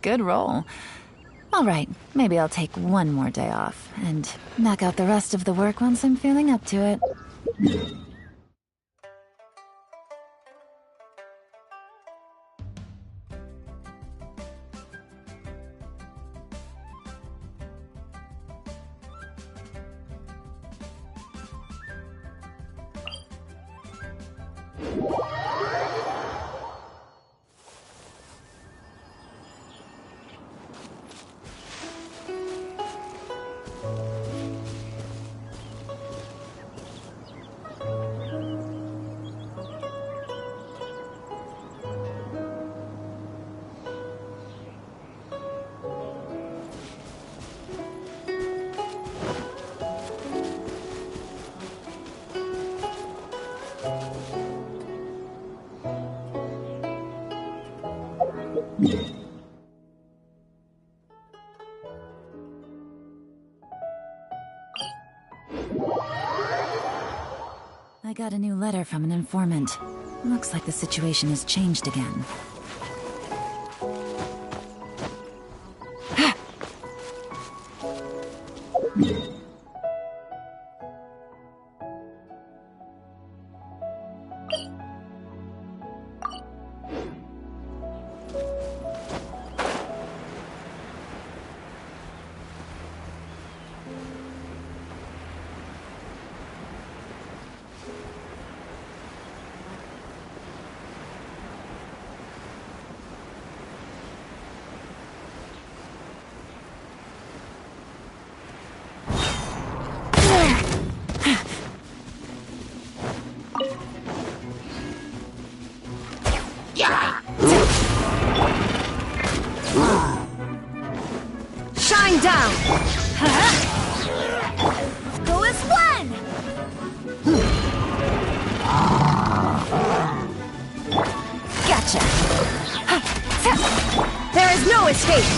Good roll. All right, maybe I'll take one more day off and knock out the rest of the work once I'm feeling up to it. I got a new letter from an informant. Looks like the situation has changed again. Shine down! Go as one! Gotcha! There is no escape!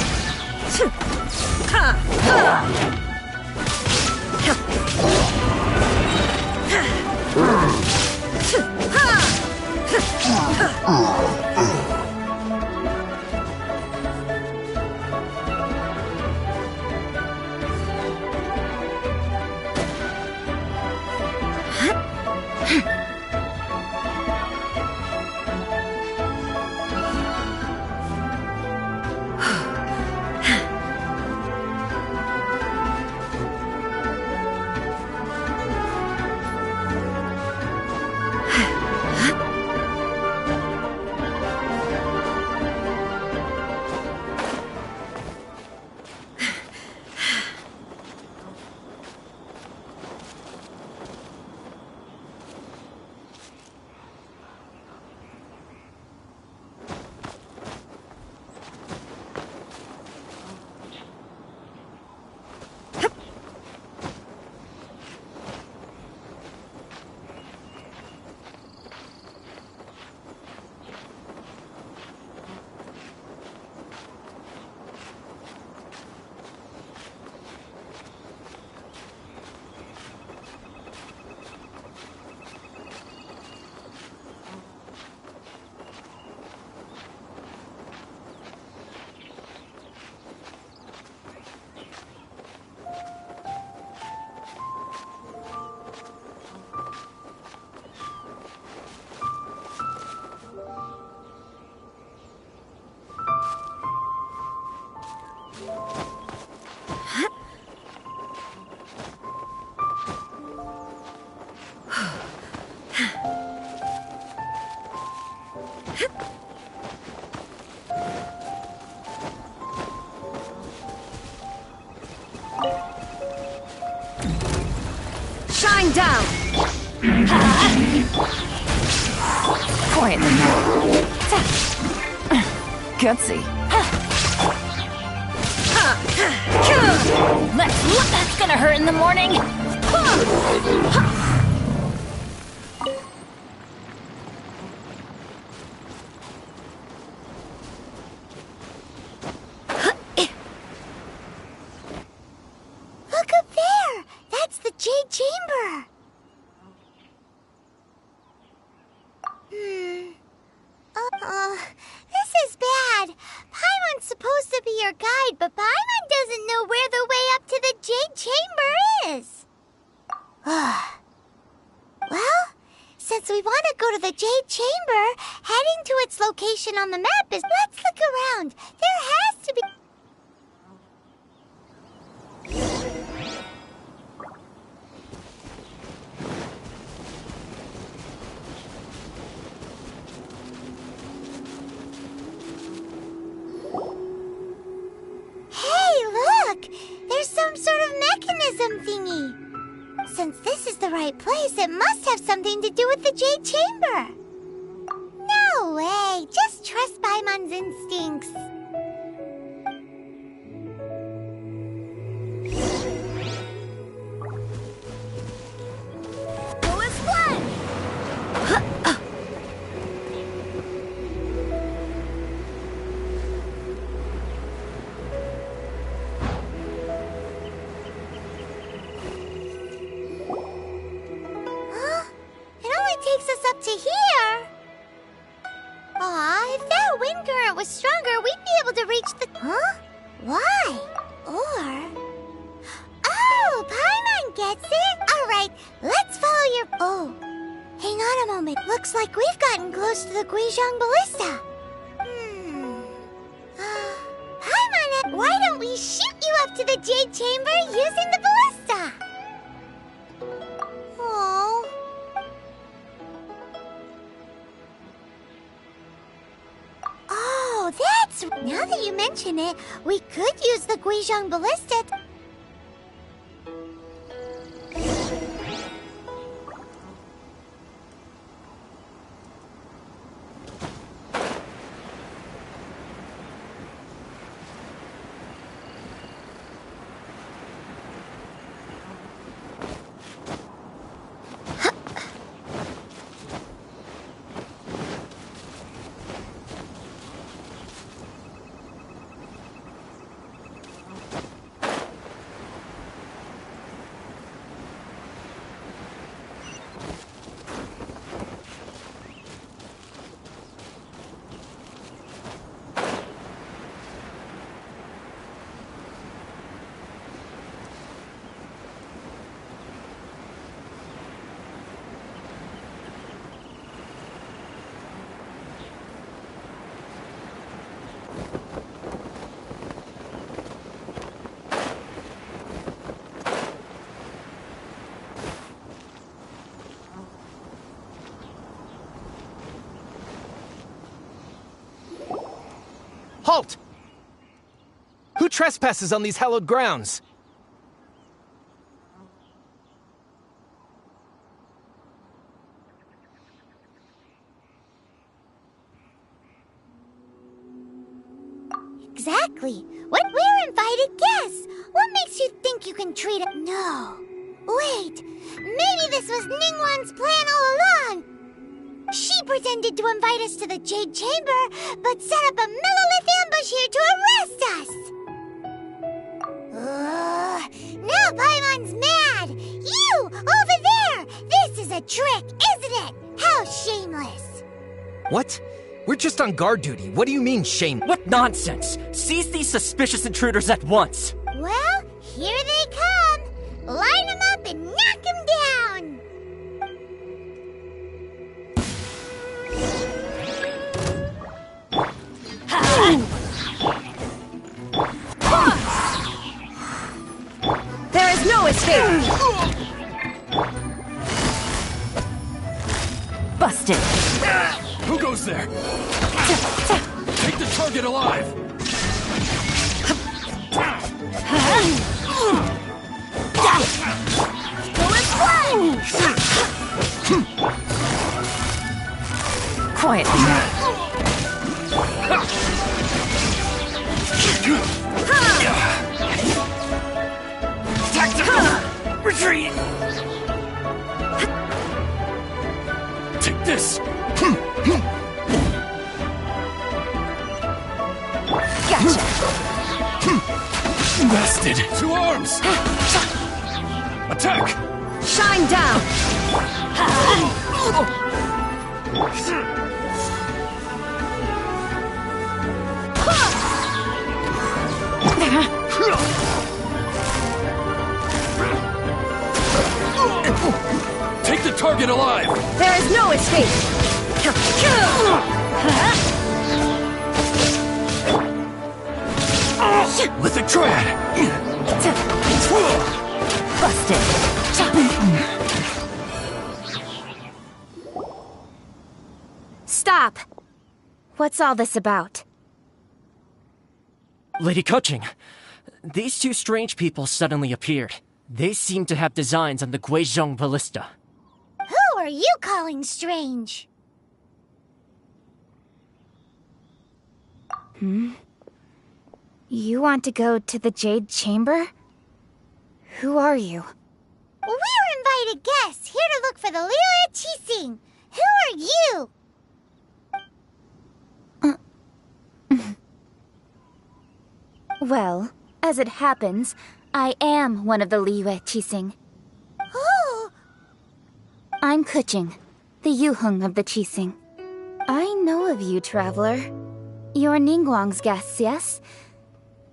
Shine down! Quietly now. Gutsy. That's gonna hurt in the morning. Look up there! That's the Jade Chamber! This is bad. Paimon's supposed to be your guide, but Paimon doesn't know where the way up to the Jade Chamber is. Well, since we want to go to the Jade Chamber, heading to its location on the map is... Let's look around. There has to be... Hey, look! There's some sort of mechanism thingy. Since this is the right place, it must have something to do with the Jade Chamber. No way! Just trust Paimon's instincts. Go as one! It only takes us up to here. Aw, if that wind current was stronger, we'd be able to reach the... Huh? Why? Or... Oh, Paimon gets it! Alright, let's follow your... Oh, hang on a moment. Looks like we've gotten close to the Guizhong Ballista. Paimon, why don't we shoot you up to the Jade Chamber using the ballista? Oh. Oh, that's... Now that you mention it, we could use the Guizhong Ballista... Halt! Who trespasses on these hallowed grounds? Exactly. We're invited guests. What makes you think you can treat it? No. Wait. Maybe this was Ningguang's plan all along. She pretended to invite us to the Jade Chamber, but set up a millilith ambush here to arrest us. Now Paimon's mad. You, over there. This is a trick, isn't it? How shameless. What? We're just on guard duty. What do you mean, shame? What nonsense! Seize these suspicious intruders at once! Well, here they come. Line them up and knock them down. There is no escape! Busted. Who goes there? Take the target alive! Go as one! Quiet now. Tactical retreat. Take this. Gotcha. Blasted. To arms. Attack. Shine down. Take the target alive. There is no escape. Lithic Triad. Busted. Stop. What's all this about? Lady Kuching, these two strange people suddenly appeared. They seem to have designs on the Guizhong Ballista. Who are you calling strange? You want to go to the Jade Chamber? Who are you? We're invited guests here to look for the Liyue Qixing. Who are you? Well, as it happens, I am one of the Liyue Qixing. Oh, I'm Kuching, the Yuheng of the Qixing. I know of you, traveler. You're Ningguang's guests, yes?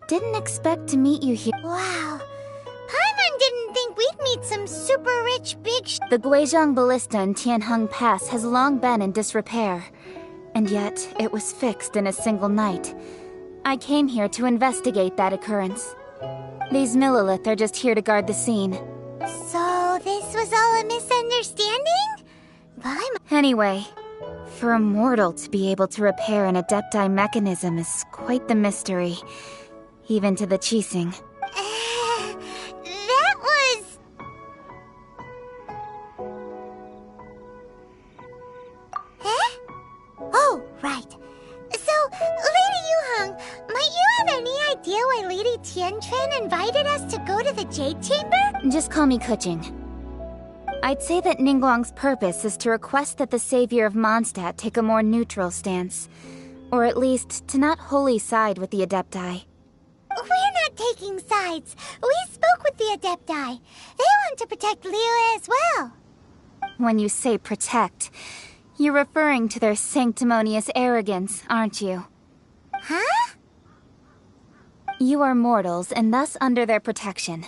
Didn't expect to meet you here. wow. Paimon didn't think we'd meet some super rich big The Guizhong Ballista in Tianheng Pass has long been in disrepair, and yet it was fixed in a single night. I came here to investigate that occurrence. These Millilith are just here to guard the scene. So this was all a misunderstanding? Paimon... Anyway, for a mortal to be able to repair an Adepti mechanism is quite the mystery, even to the Qixing. that was... Eh? Oh, right. So, Lady Yuheng, might you have any idea why Lady Tianquan invited us to go to the Jade Chamber? Just call me Kuching. I'd say that Ningguang's purpose is to request that the savior of Mondstadt take a more neutral stance. Or at least, to not wholly side with the Adepti. We're not taking sides. We spoke with the Adepti. They want to protect Liyue as well. When you say protect, you're referring to their sanctimonious arrogance, aren't you? Huh? You are mortals, and thus under their protection.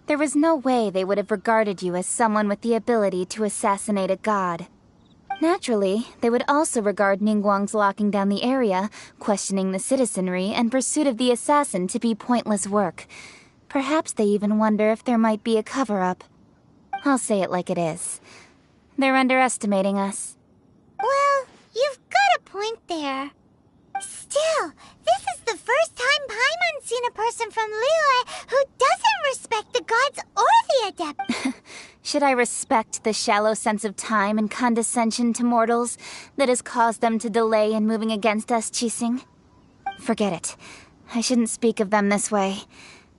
There was no way they would have regarded you as someone with the ability to assassinate a god. Naturally, they would also regard Ningguang's locking down the area, questioning the citizenry, and pursuit of the assassin to be pointless work. Perhaps they even wonder if there might be a cover-up. I'll say it like it is. They're underestimating us. Well, you've got a point there. Still, this is the first time Paimon's seen a person from Liyue who doesn't respect the gods or the adept. Should I respect the shallow sense of time and condescension to mortals that has caused them to delay in moving against us, Qixing? Forget it. I shouldn't speak of them this way.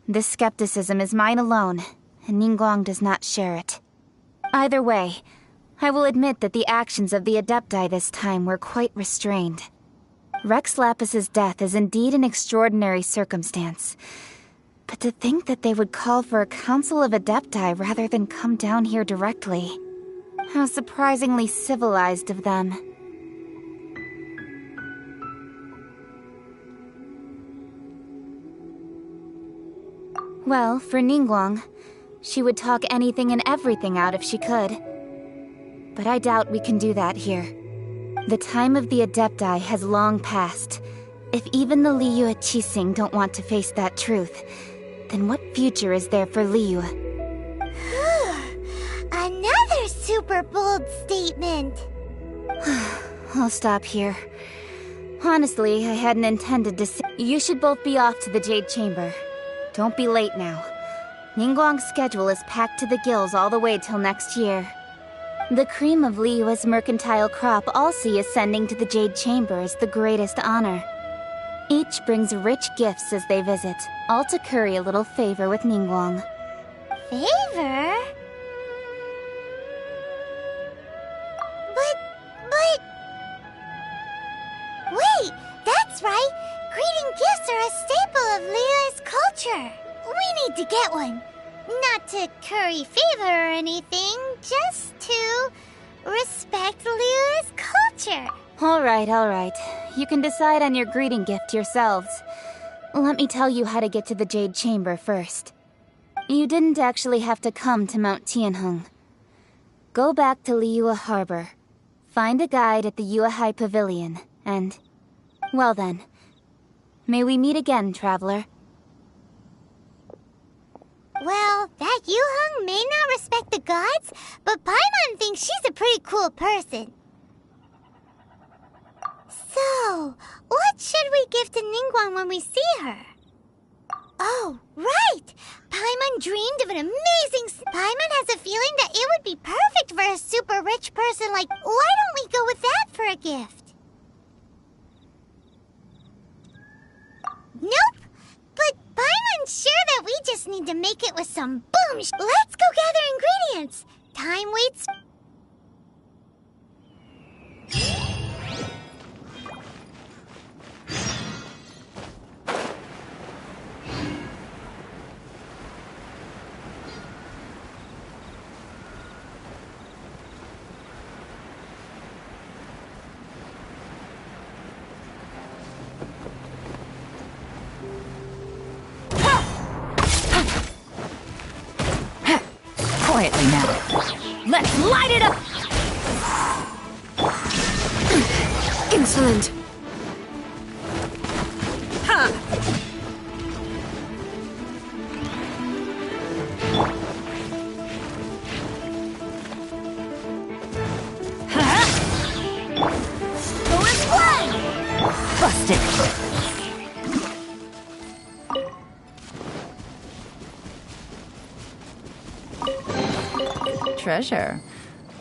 This skepticism is mine alone, and Ningguang does not share it. Either way, I will admit that the actions of the Adepti this time were quite restrained. Rex Lapis's death is indeed an extraordinary circumstance. But to think that they would call for a council of Adepti rather than come down here directly. How surprisingly civilized of them. Well, for Ningguang, she would talk anything and everything out if she could. But I doubt we can do that here. The time of the Adepti has long passed. If even the Liyue Qixing don't want to face that truth, then what future is there for Liyue? Another super bold statement. I'll stop here. Honestly, I hadn't intended to say... You should both be off to the Jade Chamber. Don't be late now. Ningguang's schedule is packed to the gills all the way till next year. The cream of Liyue's mercantile crop all see ascending to the Jade Chamber as the greatest honor. Each brings rich gifts as they visit, all to curry a little favor with Ningguang. Favor? But... Wait, that's right! Greeting gifts are a staple of Liyue's culture. We need to get one. Not to curry favor or anything, just to respect Liyue's culture. All right. You can decide on your greeting gift yourselves. Let me tell you how to get to the Jade Chamber first. You didn't actually have to come to Mount Tianheng. Go back to Liyue Harbor. Find a guide at the Yuehai Pavilion, and... well then. May we meet again, traveler. Well, that Yuheng may not respect the gods, but Paimon thinks she's a pretty cool person. So, what should we give to Ningguang when we see her? Oh, right! Paimon dreamed of an amazing... Paimon has a feeling that it would be perfect for a super rich person like... Why don't we go with that for a gift? Nope! But Paimon's sure that we just need to make it with some boom... Let's go gather ingredients! Time waits... Quietly now. Let's light it up! Insolent! Ha! Busted! Treasure.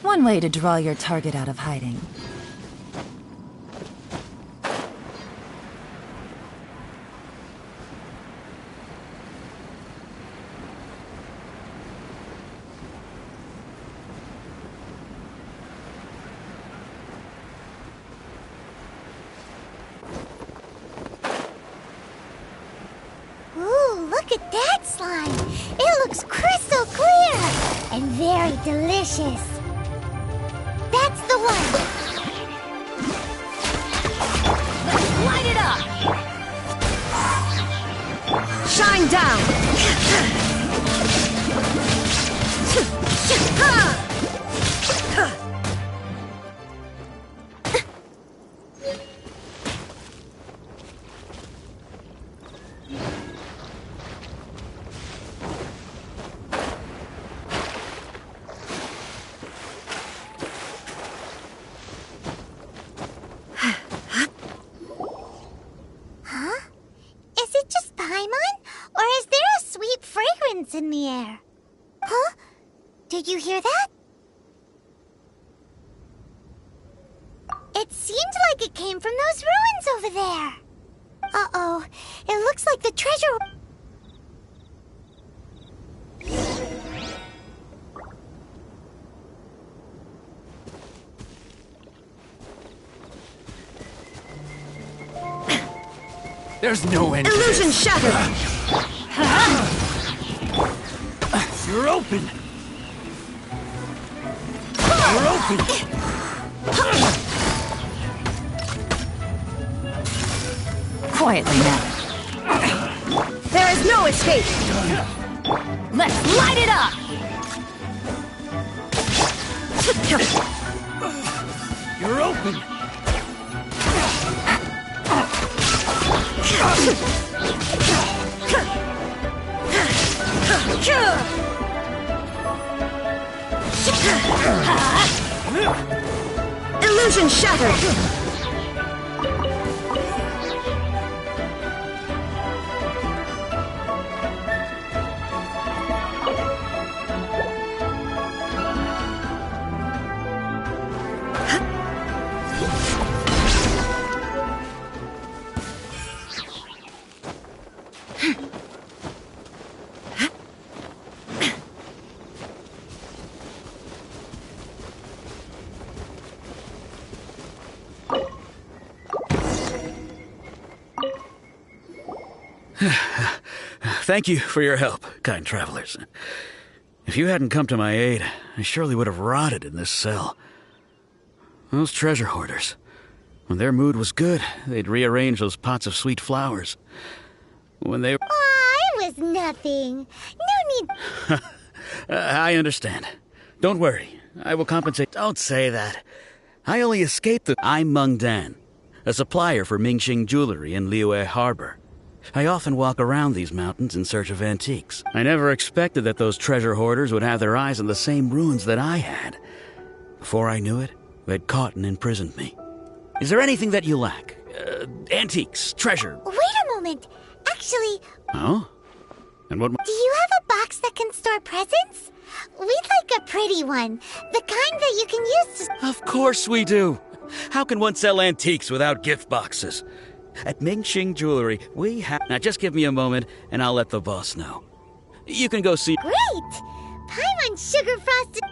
One way to draw your target out of hiding. Ooh, look at that slime! It looks crystal clear! And very delicious. That's the one! Let's light it up! Shine down! Is it just Paimon? Or is there a sweet fragrance in the air? Huh? Did you hear that? It seemed like it came from those ruins over there. Uh-oh. It looks like the treasure... There's no end to Illusion this. shattered! You're open! You're open! Quietly now. There is no escape! Let's light it up! You're open! Illusion shattered! Thank you for your help, kind travelers. If you hadn't come to my aid, I surely would have rotted in this cell. Those treasure hoarders, when their mood was good, they'd rearrange those pots of sweet flowers. When they... Aw, it was nothing. No need... I understand. Don't worry. I will compensate. Don't say that. I only escaped the... I'm Meng Dan, a supplier for Mingxing jewelry in Liyue Harbor. I often walk around these mountains in search of antiques. I never expected that those treasure hoarders would have their eyes on the same ruins that I had. Before I knew it, they'd caught and imprisoned me. Is there anything that you lack? Antiques, treasure? Wait a moment. Actually... Oh? And what... Do you have a box that can store presents? We'd like a pretty one. The kind that you can use to... Of course we do. How can one sell antiques without gift boxes? At Mingxing Jewelry, we have... Now just give me a moment, and I'll let the boss know. You can go see... Great! Paimon sugar frosted...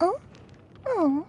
Oh? Oh.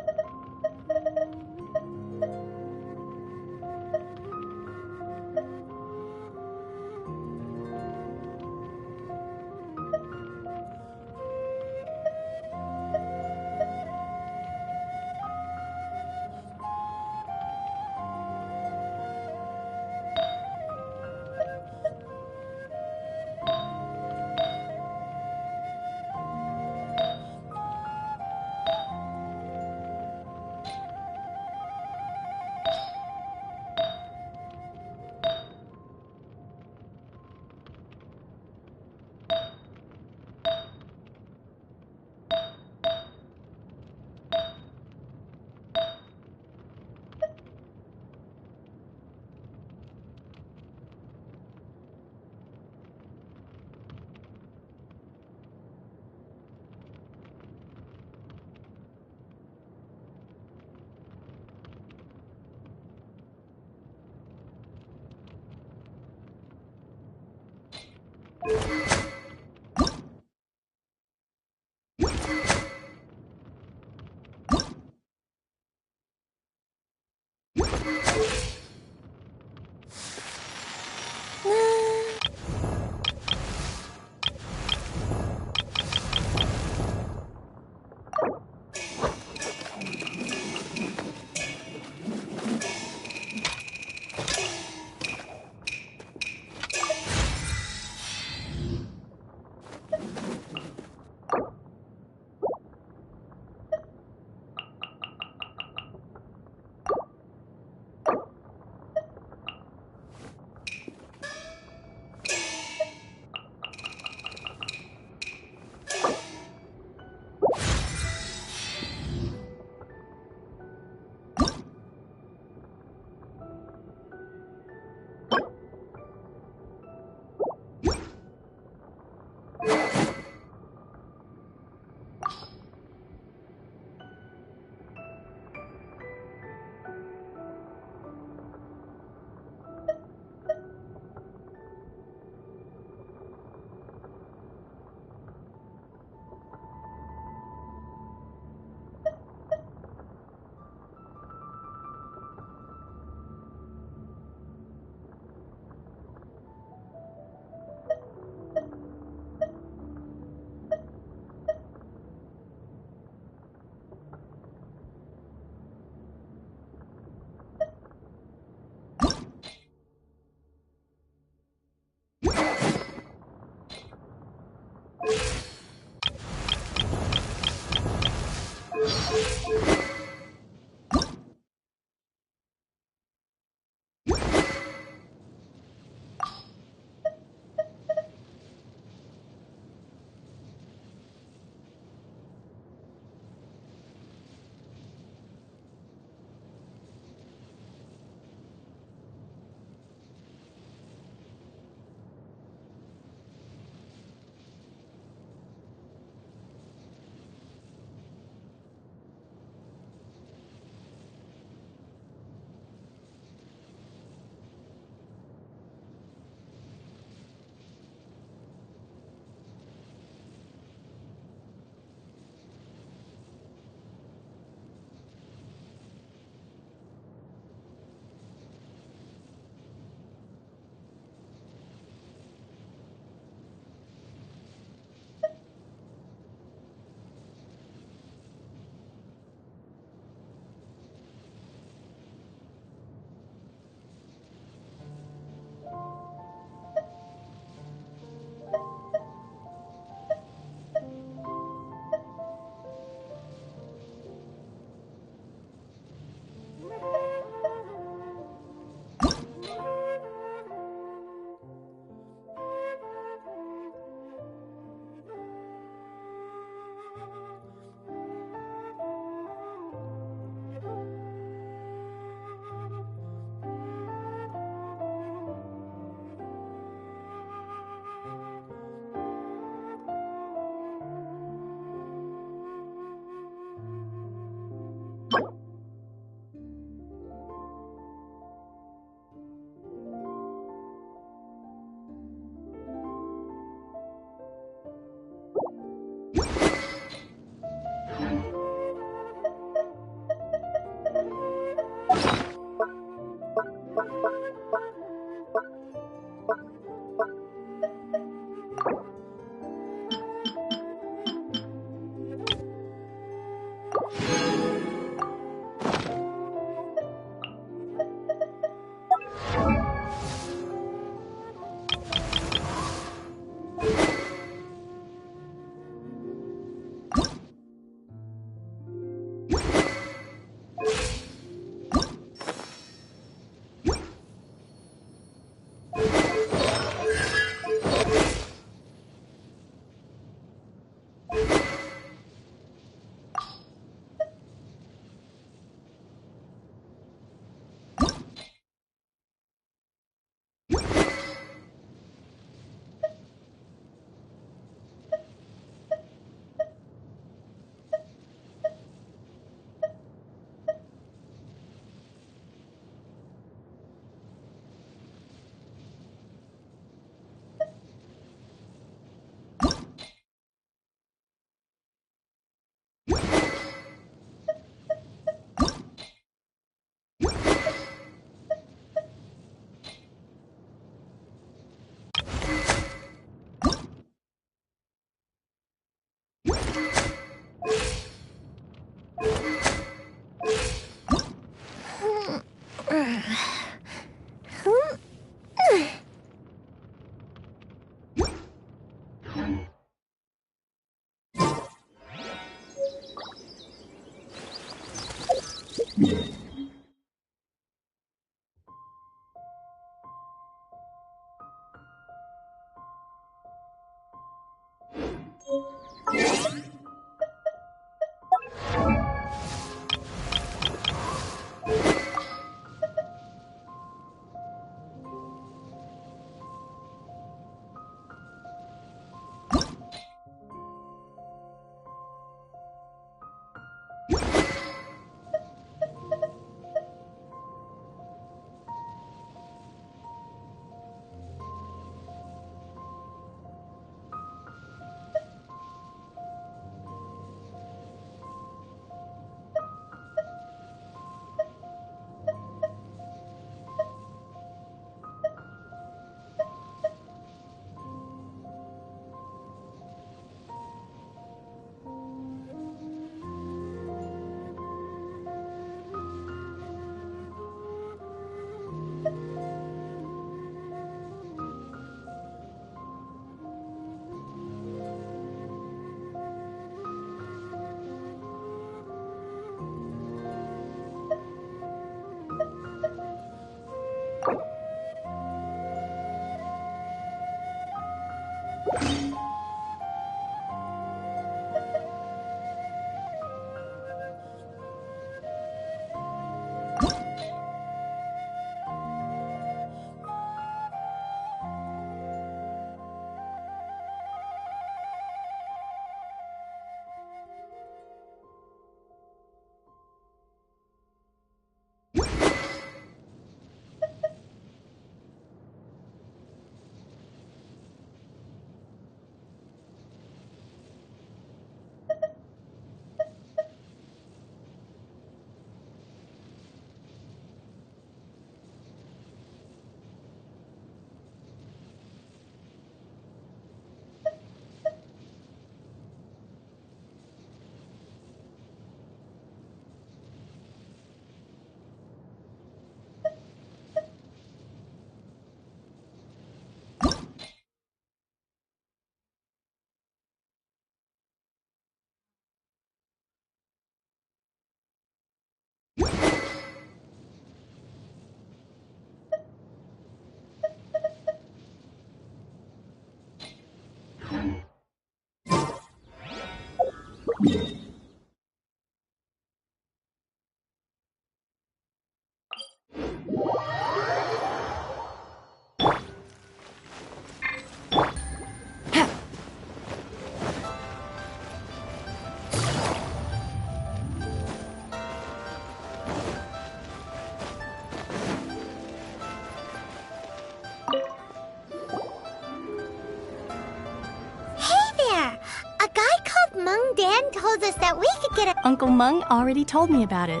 Told us that we could get a— Uncle Mung already told me about it.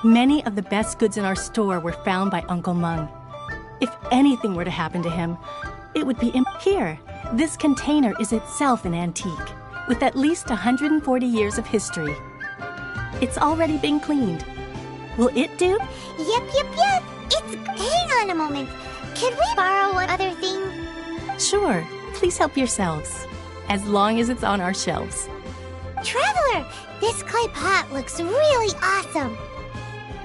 Many of the best goods in our store were found by Uncle Mung. If anything were to happen to him, it would be here. This container is itself an antique, with at least 140 years of history. It's already been cleaned. Will it do? Yep. Hang on a moment. Could we borrow one other thing? Sure. Please help yourselves. As long as it's on our shelves. Traveler, this clay pot looks really awesome.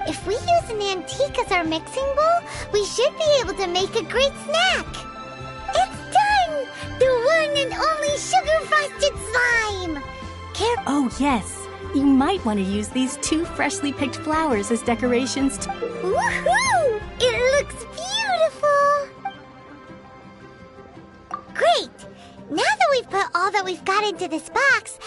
If we use an antique as our mixing bowl, we should be able to make a great snack. It's done! The one and only sugar-frosted slime! Oh, yes. You might want to use these 2 freshly picked flowers as decorations too. Woohoo! It looks beautiful! Great! Now that we've put all that we've got into this box,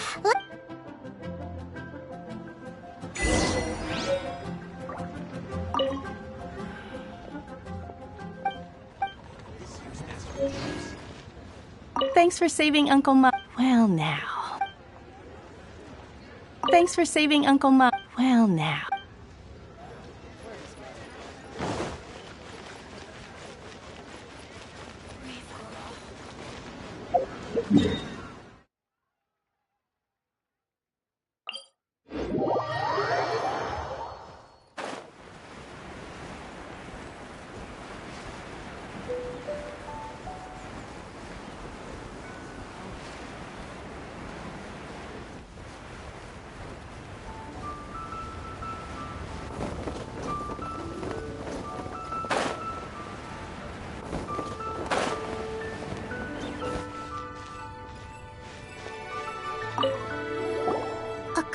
Thanks for saving Uncle Mung. Well, now. Thanks for saving Uncle Mung. Well, now.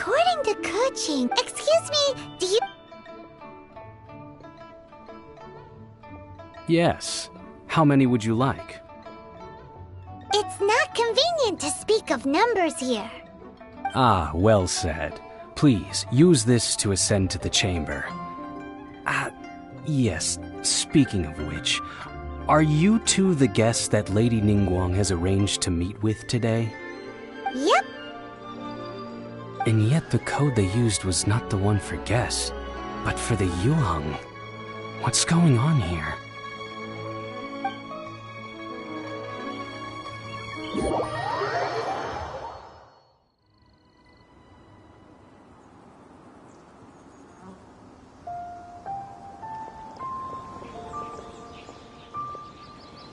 according to coaching, excuse me, do you— Yes. How many would you like? It's not convenient to speak of numbers here. Ah, well said. Please, use this to ascend to the chamber. Yes, speaking of which, are you two the guests that Lady Ningguang has arranged to meet with today? Yep. And yet the code they used was not the one for guests, but for the Yuheng. What's going on here?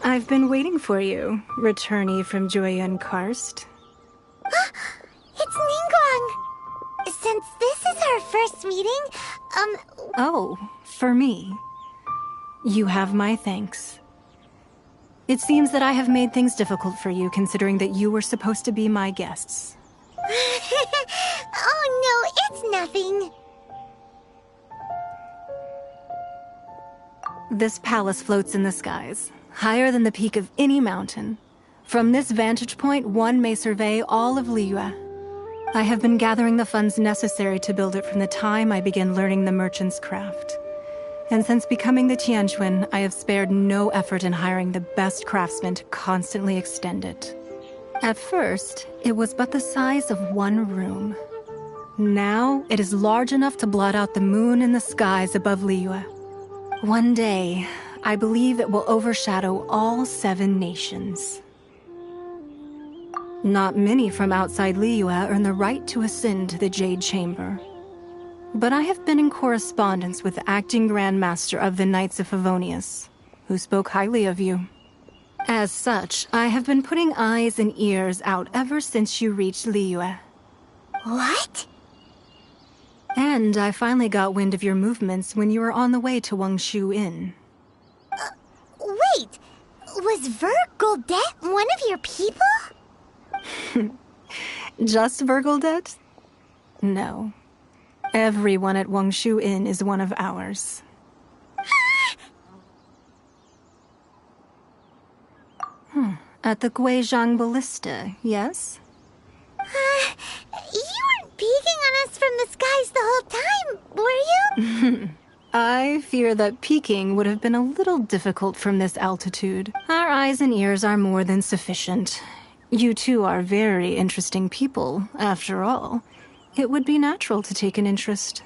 I've been waiting for you, returnee from Jueyun Karst. It's Ningguang! Since this is our first meeting, Oh, for me. You have my thanks. It seems that I have made things difficult for you, considering that you were supposed to be my guests. Oh no, it's nothing. This palace floats in the skies, higher than the peak of any mountain. From this vantage point, one may survey all of Liyue. I have been gathering the funds necessary to build it from the time I began learning the merchant's craft. And since becoming the Tianquan, I have spared no effort in hiring the best craftsmen to constantly extend it. At first, it was but the size of one room. Now, it is large enough to blot out the moon in the skies above Liyue. One day, I believe it will overshadow all 7 nations. Not many from outside Liyue earn the right to ascend to the Jade Chamber. But I have been in correspondence with the acting Grand Master of the Knights of Favonius, who spoke highly of you. As such, I have been putting eyes and ears out ever since you reached Liyue. What? And I finally got wind of your movements when you were on the way to Wangshu Inn. Wait! Was Vergoldet one of your people? Just Vergoldet? No. Everyone at Wangshu Inn is one of ours. At the Guizhang Ballista, yes? You weren't peeking on us from the skies the whole time, were you? I fear that peeking would have been a little difficult from this altitude. Our eyes and ears are more than sufficient. You two are very interesting people, after all. It would be natural to take an interest.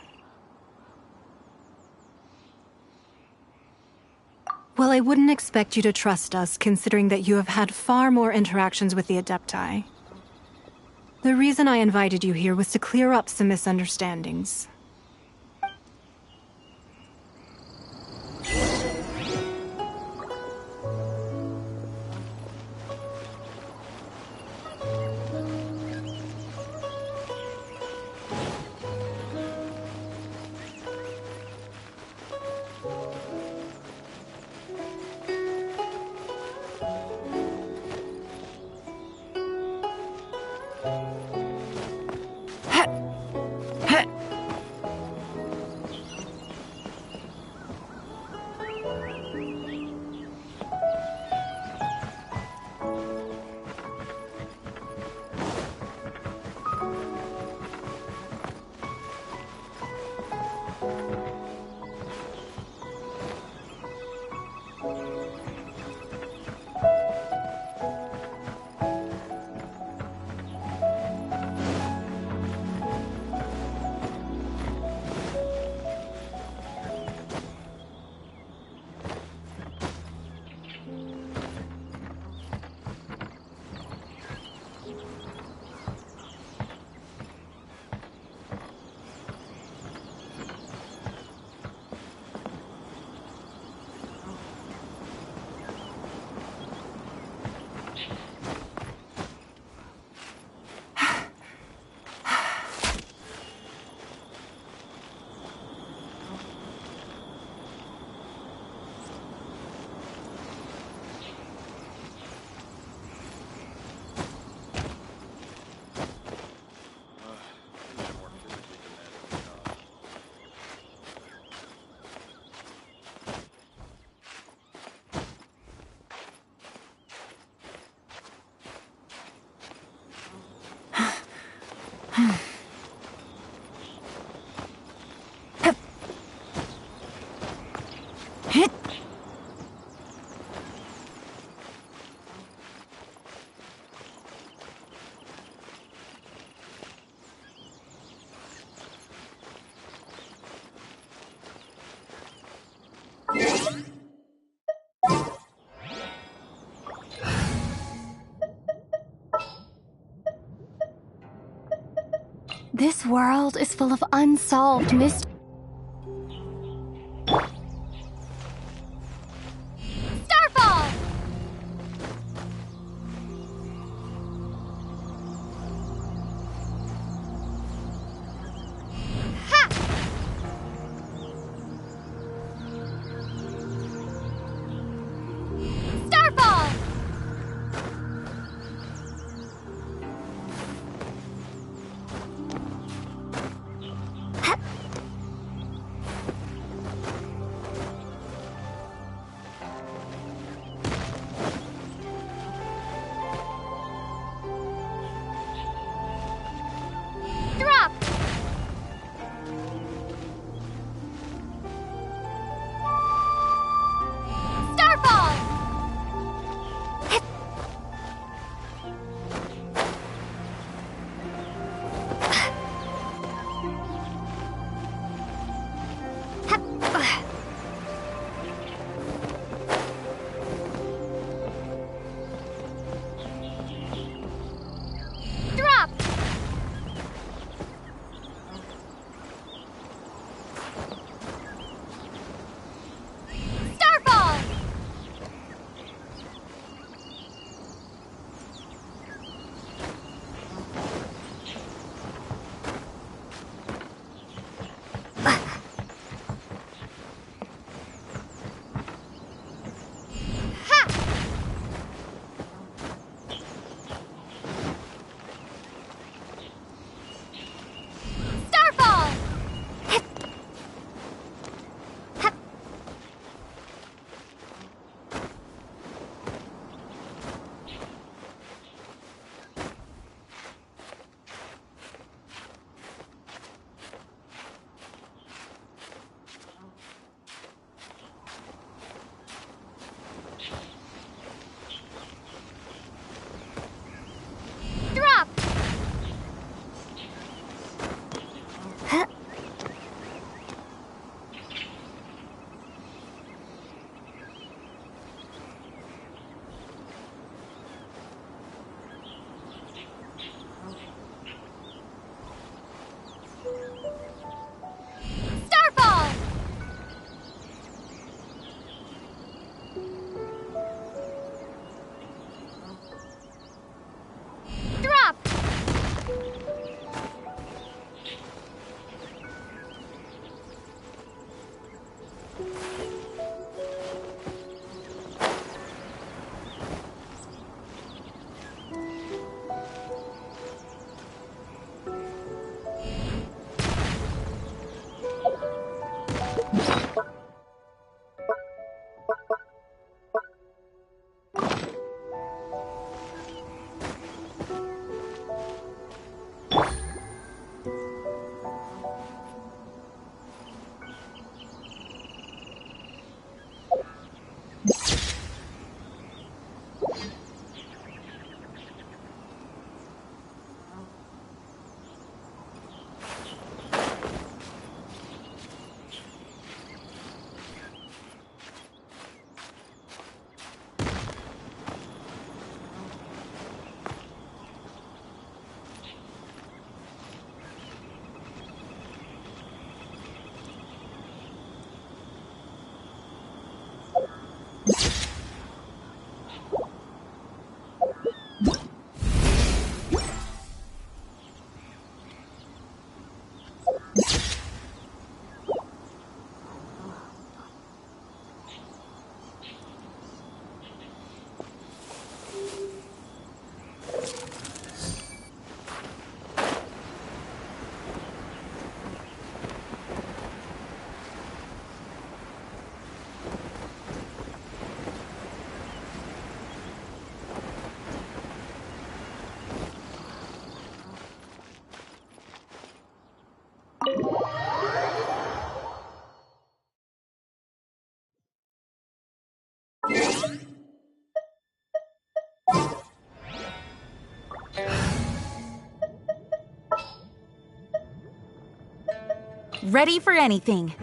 Well, I wouldn't expect you to trust us, considering that you have had far more interactions with the Adepti. The reason I invited you here was to clear up some misunderstandings. This world is full of unsolved mysteries. Starfall! Ha! Starfall! Drop! Starfall! Drop! Starfall! Ready for anything.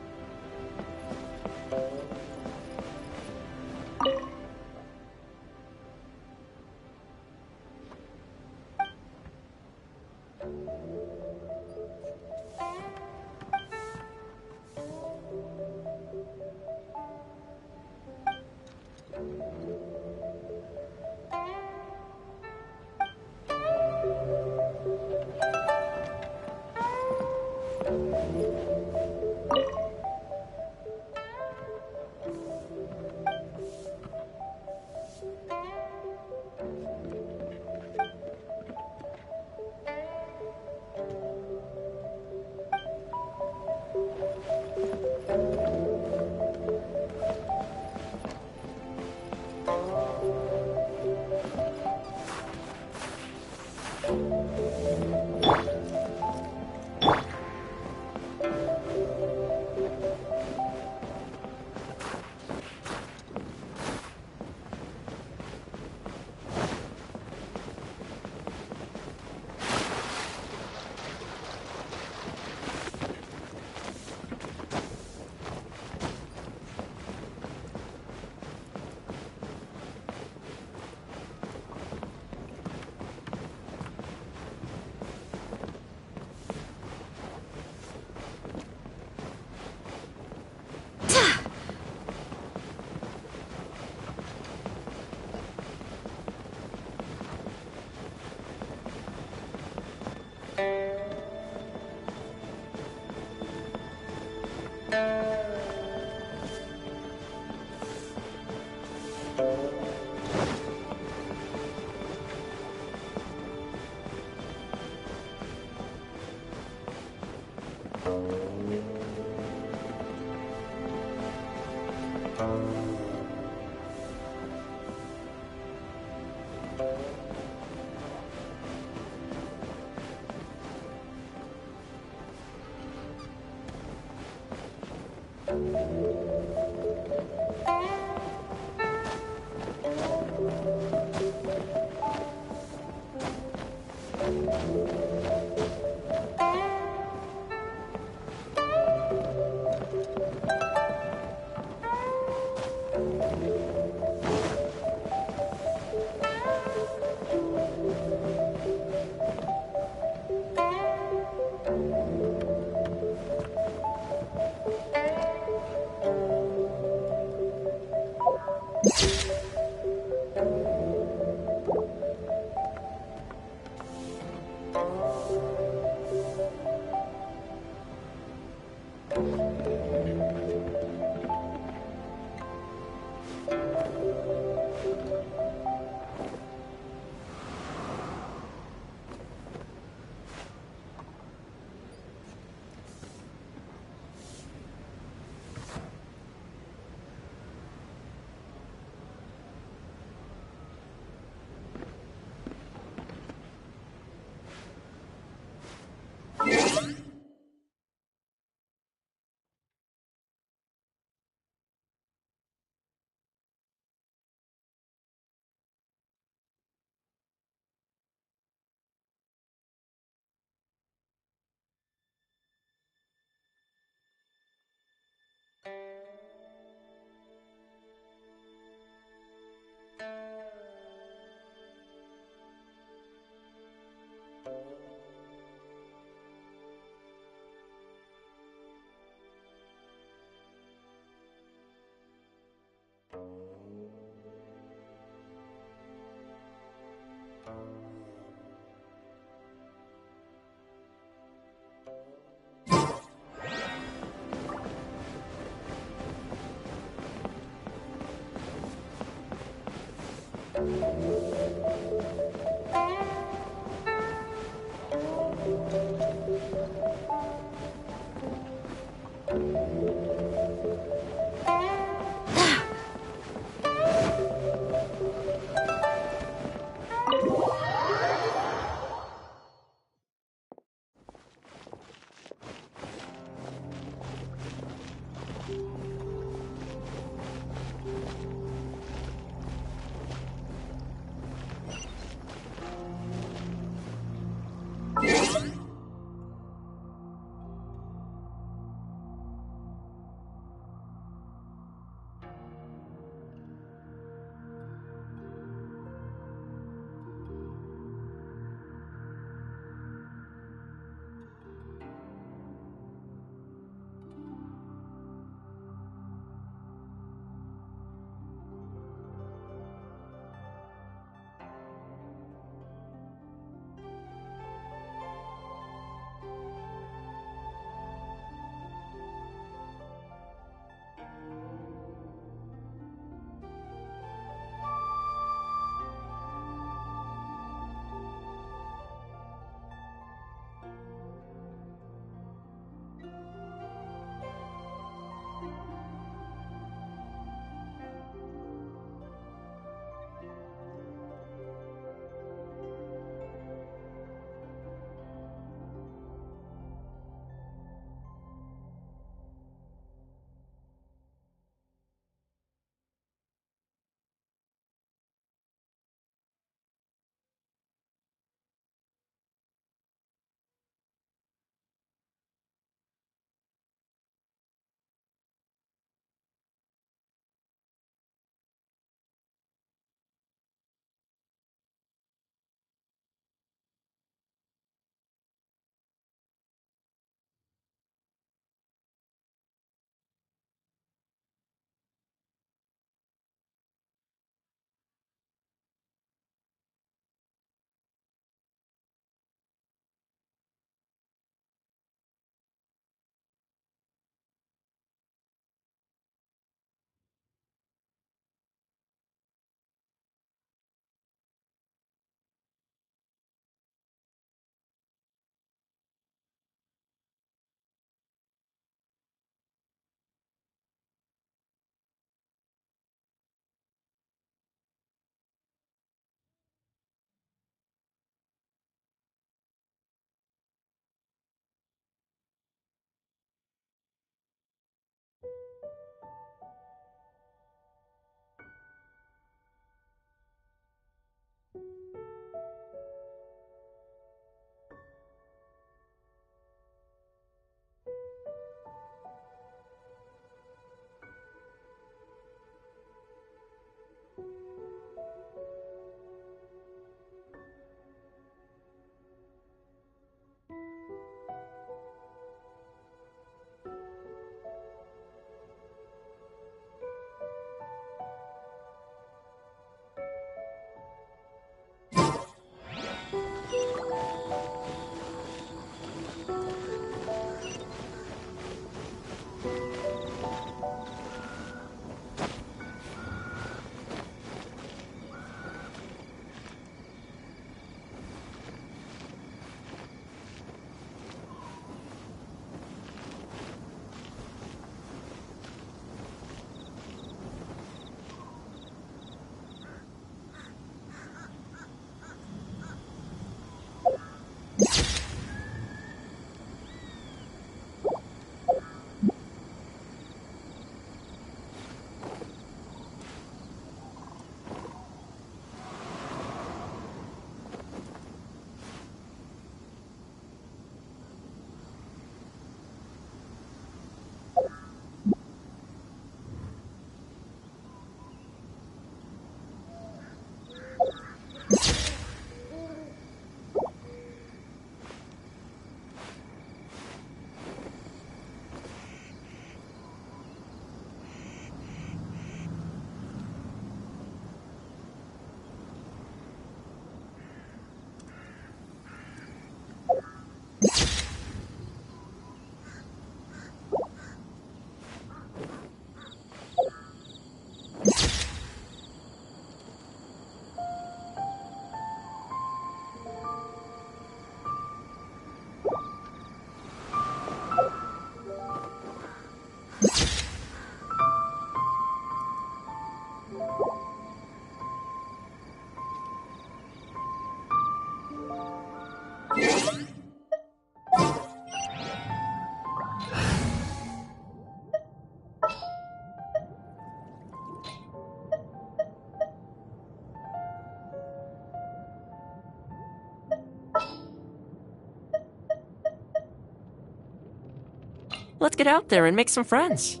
Let's get out there and make some friends.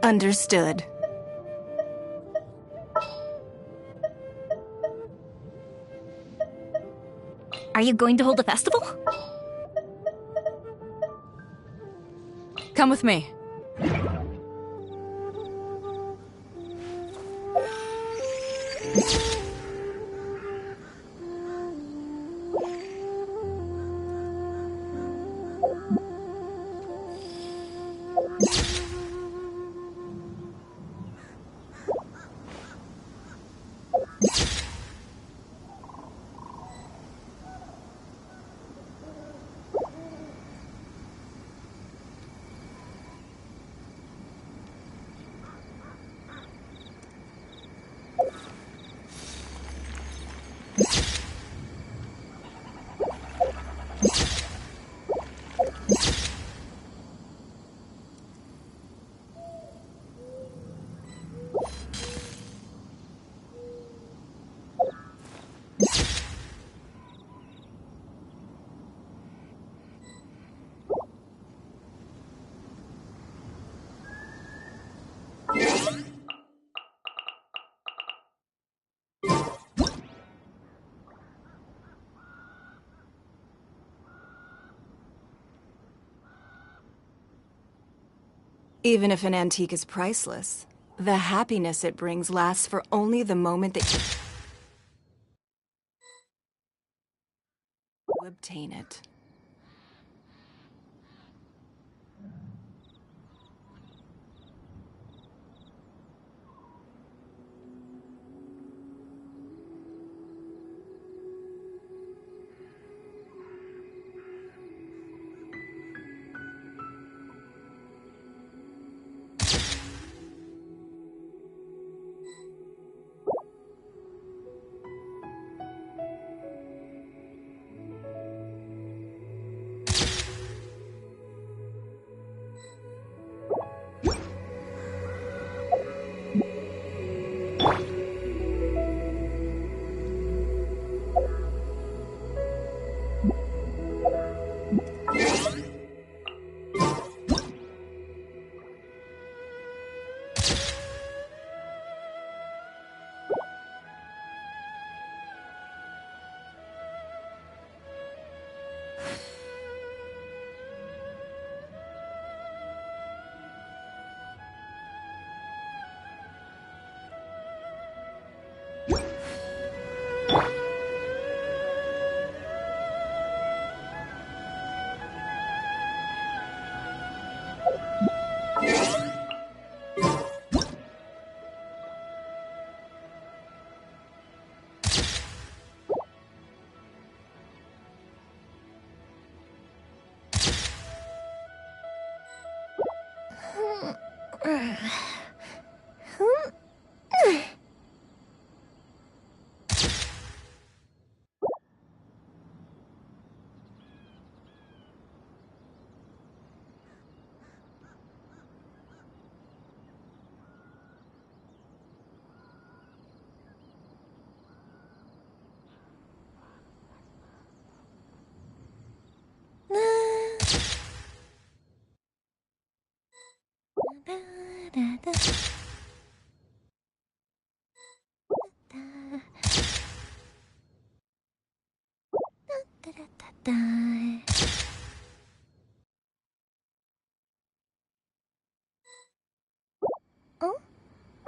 Understood. Are you going to hold a festival? Come with me. Even if an antique is priceless, the happiness it brings lasts for only the moment that you obtain it.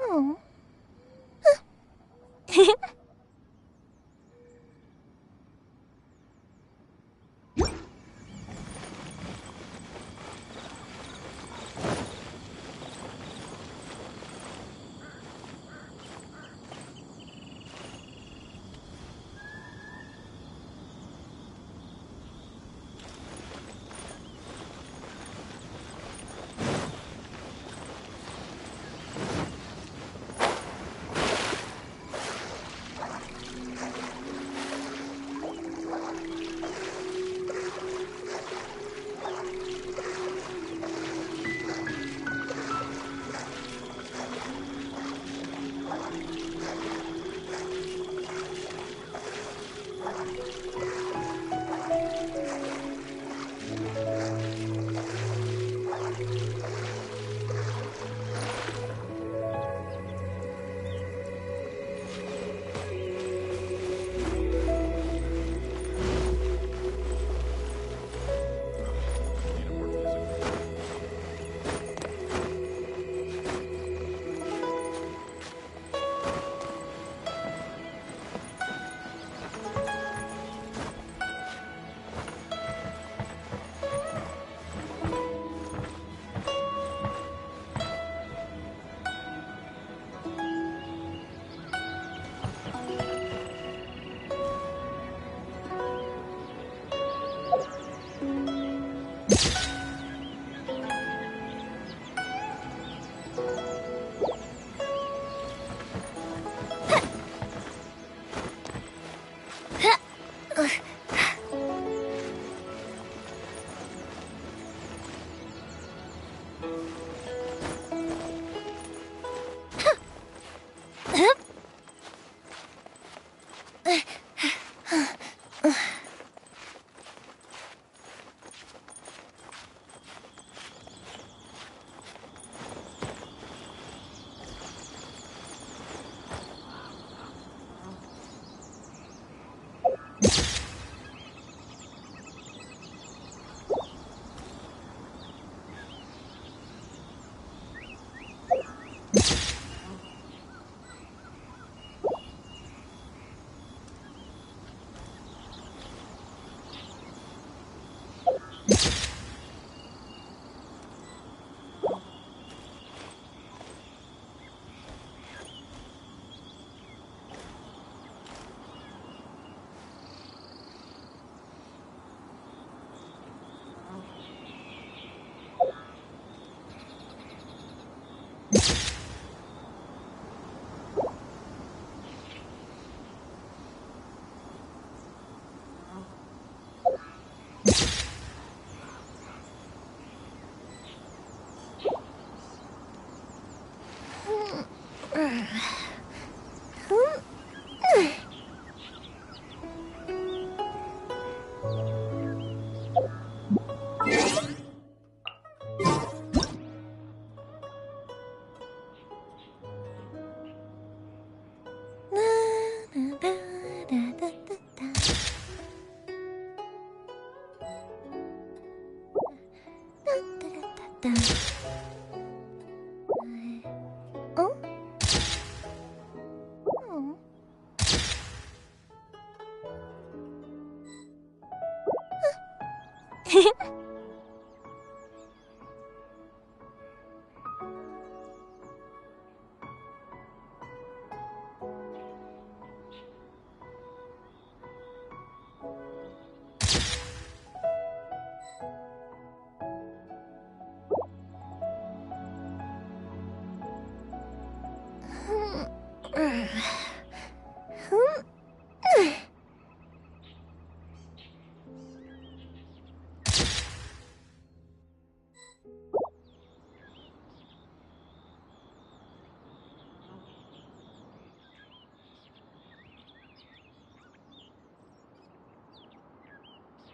Oh.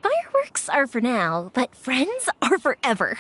Fireworks are for now, but friends are forever.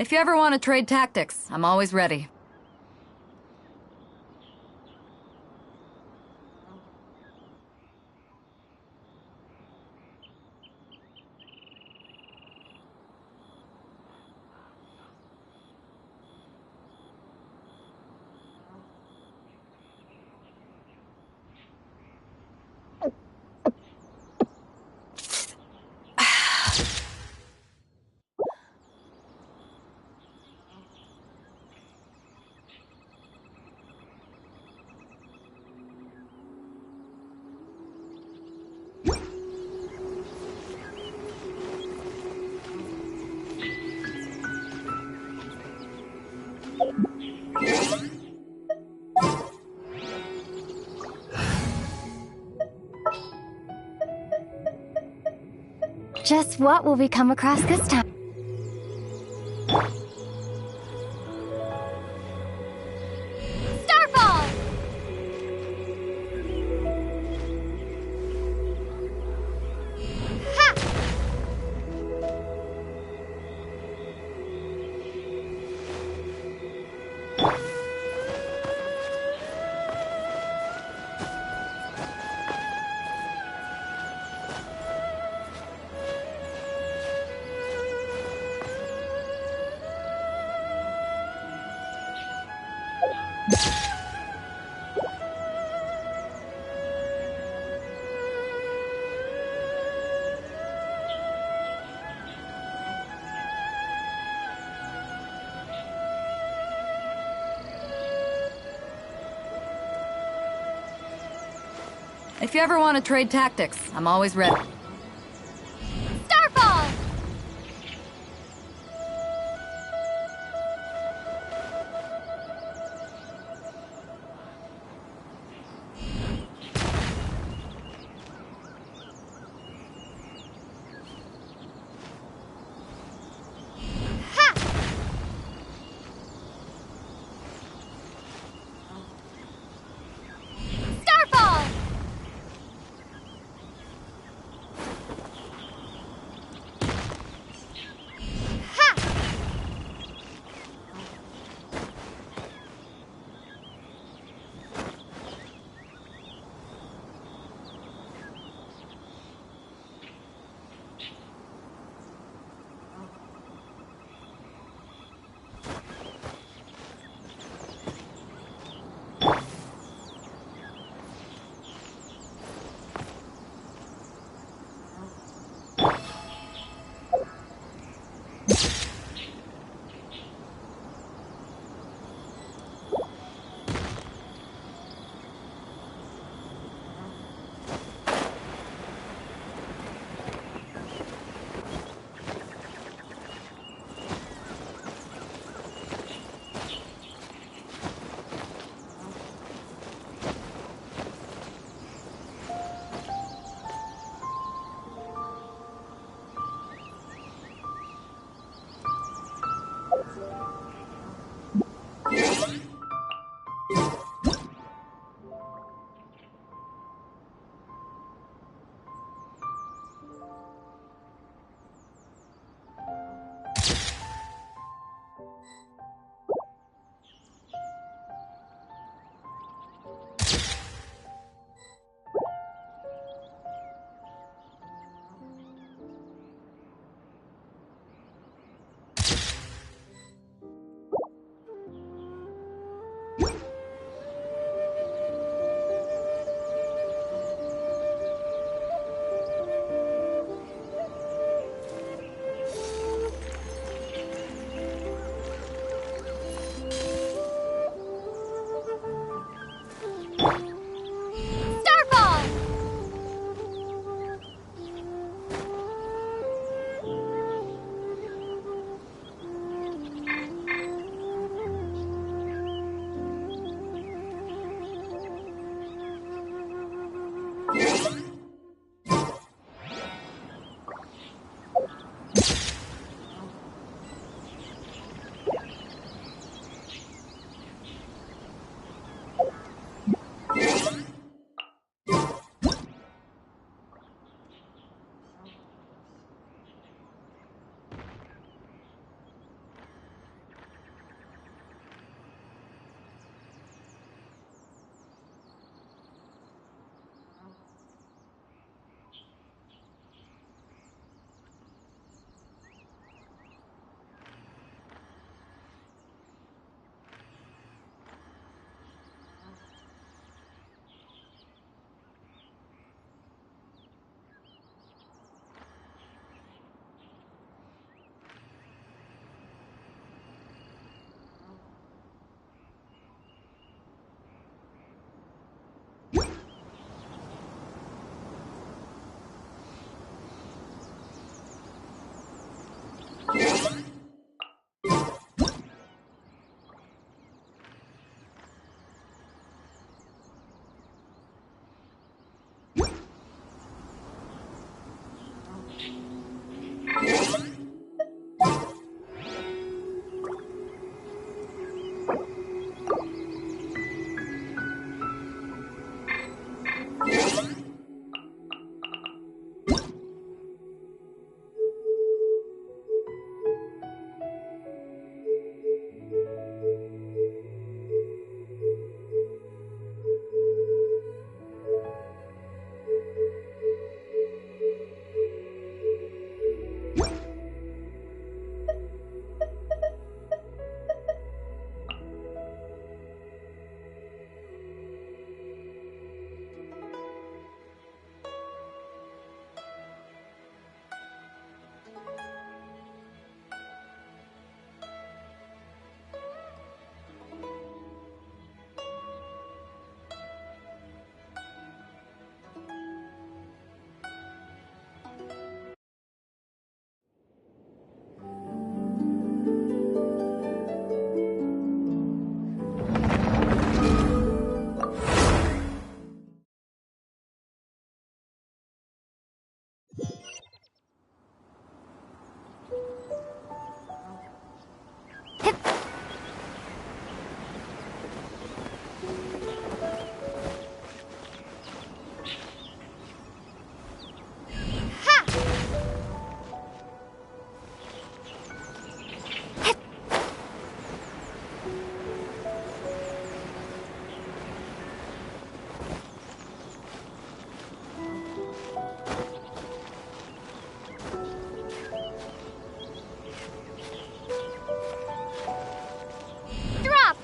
If you ever want to trade tactics, I'm always ready. Just what will we come across this time? Starfall! Ha! If you ever want to trade tactics, I'm always ready. Starfall! Ha! Starfall! Drop!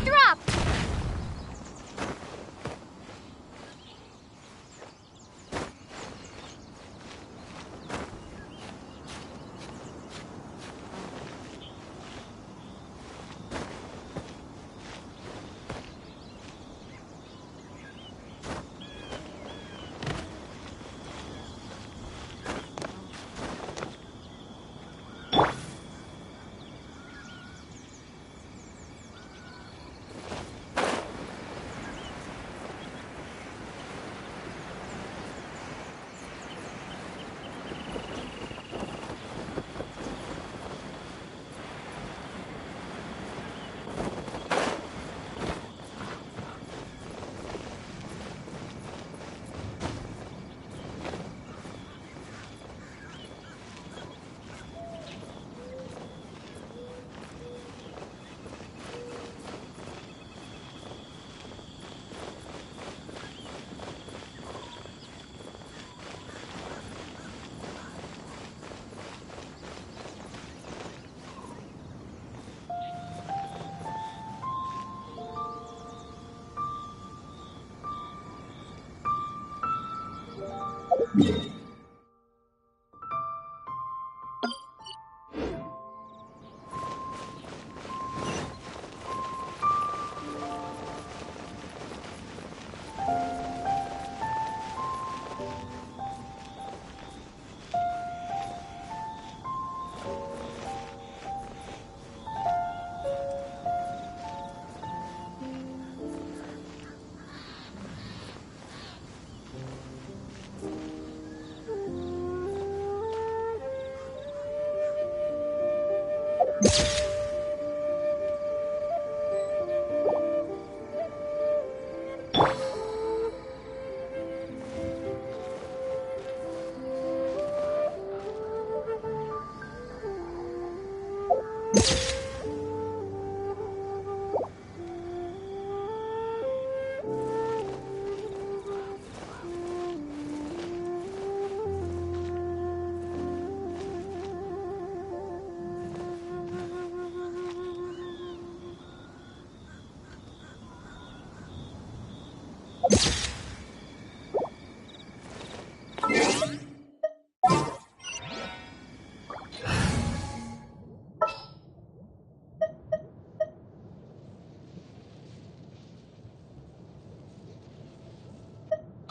Drop!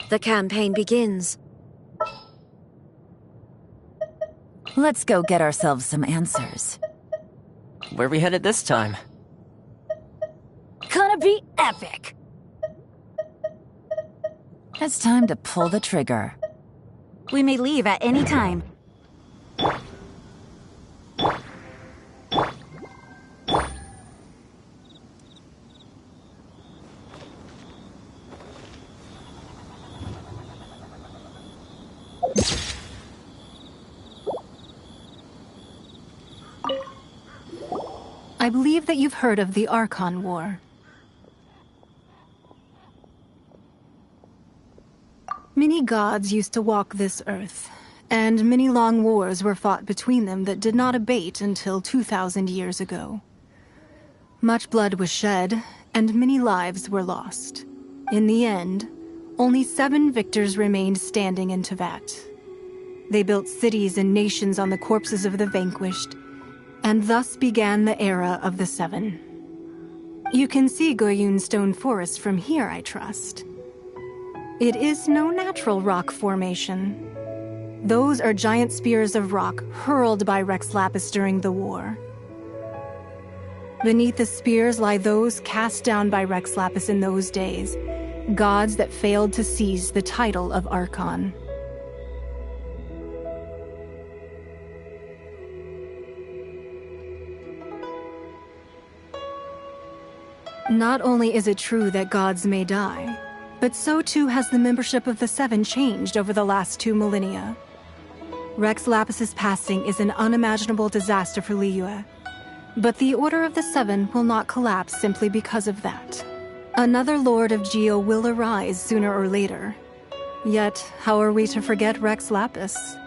The campaign begins. Let's go get ourselves some answers. Where are we headed this time? Gonna be epic! It's time to pull the trigger. We may leave at any time. I believe that you've heard of the Archon War. Many gods used to walk this earth, and many long wars were fought between them that did not abate until 2,000 years ago. Much blood was shed, and many lives were lost. In the end, only 7 victors remained standing in Tevat. They built cities and nations on the corpses of the vanquished, and thus began the era of the 7. You can see Goyun Stone Forest from here, I trust. It is no natural rock formation. Those are giant spears of rock hurled by Rex Lapis during the war. Beneath the spears lie those cast down by Rex Lapis in those days, gods that failed to seize the title of Archon. Not only is it true that gods may die, but so too has the membership of the 7 changed over the last 2 millennia. Rex Lapis's passing is an unimaginable disaster for Liyue, but the Order of the 7 will not collapse simply because of that. Another Lord of Geo will arise sooner or later. Yet, how are we to forget Rex Lapis?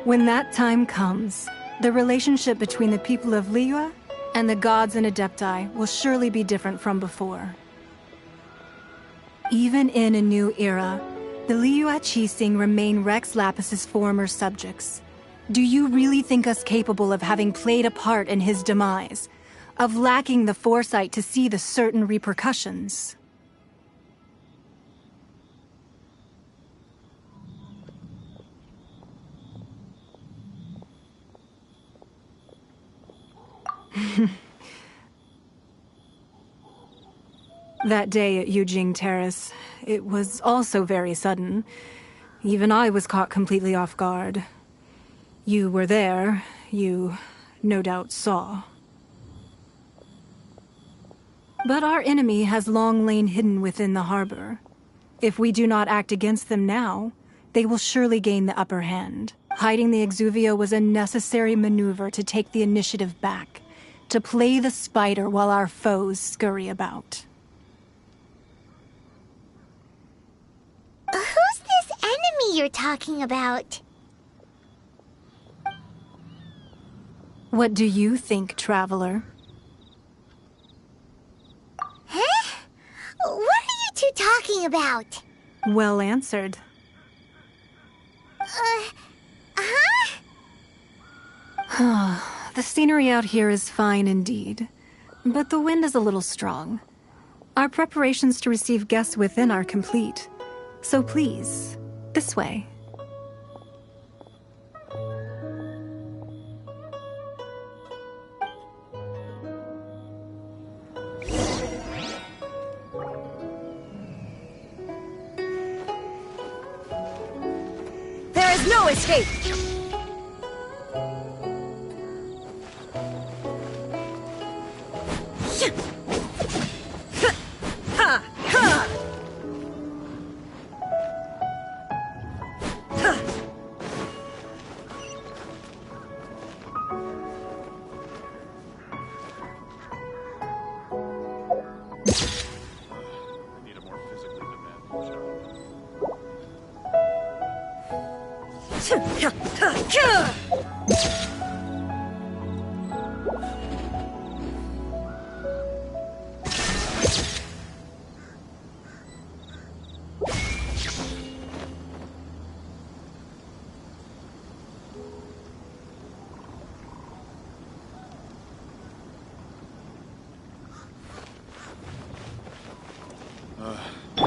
When that time comes, the relationship between the people of Liyue and the gods and Adepti will surely be different from before. Even in a new era, the Liyue Qixing remain Rex Lapis's former subjects. Do you really think us capable of having played a part in his demise? Of lacking the foresight to see the certain repercussions? That day at Yujing Terrace, it was also very sudden. Even I was caught completely off guard. You were there, you no doubt saw. But our enemy has long lain hidden within the harbor. If we do not act against them now, they will surely gain the upper hand. Hiding the Exuvio was a necessary maneuver to take the initiative back, to play the spider while our foes scurry about. Who's this enemy you're talking about? What do you think, traveler? Huh? What are you two talking about? Well answered. The scenery out here is fine indeed, but the wind is a little strong. Our preparations to receive guests within are complete. So please, this way. There is no escape!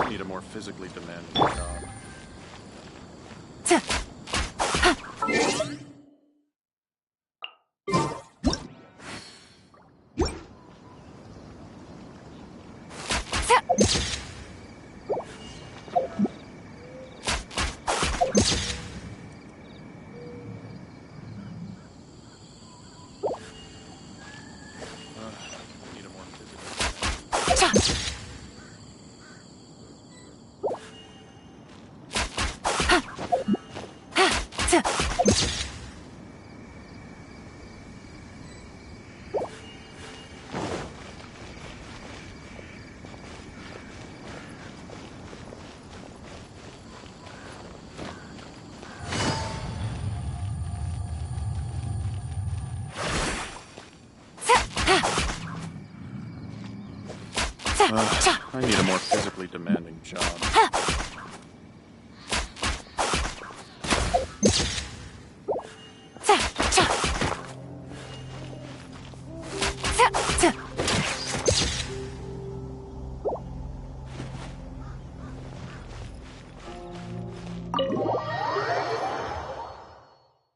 Need a more physically demanding job. I need a more physically demanding job.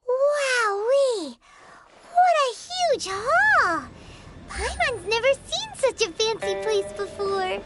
Wowee! What a huge hall! Paimon's never seen such a fancy place before.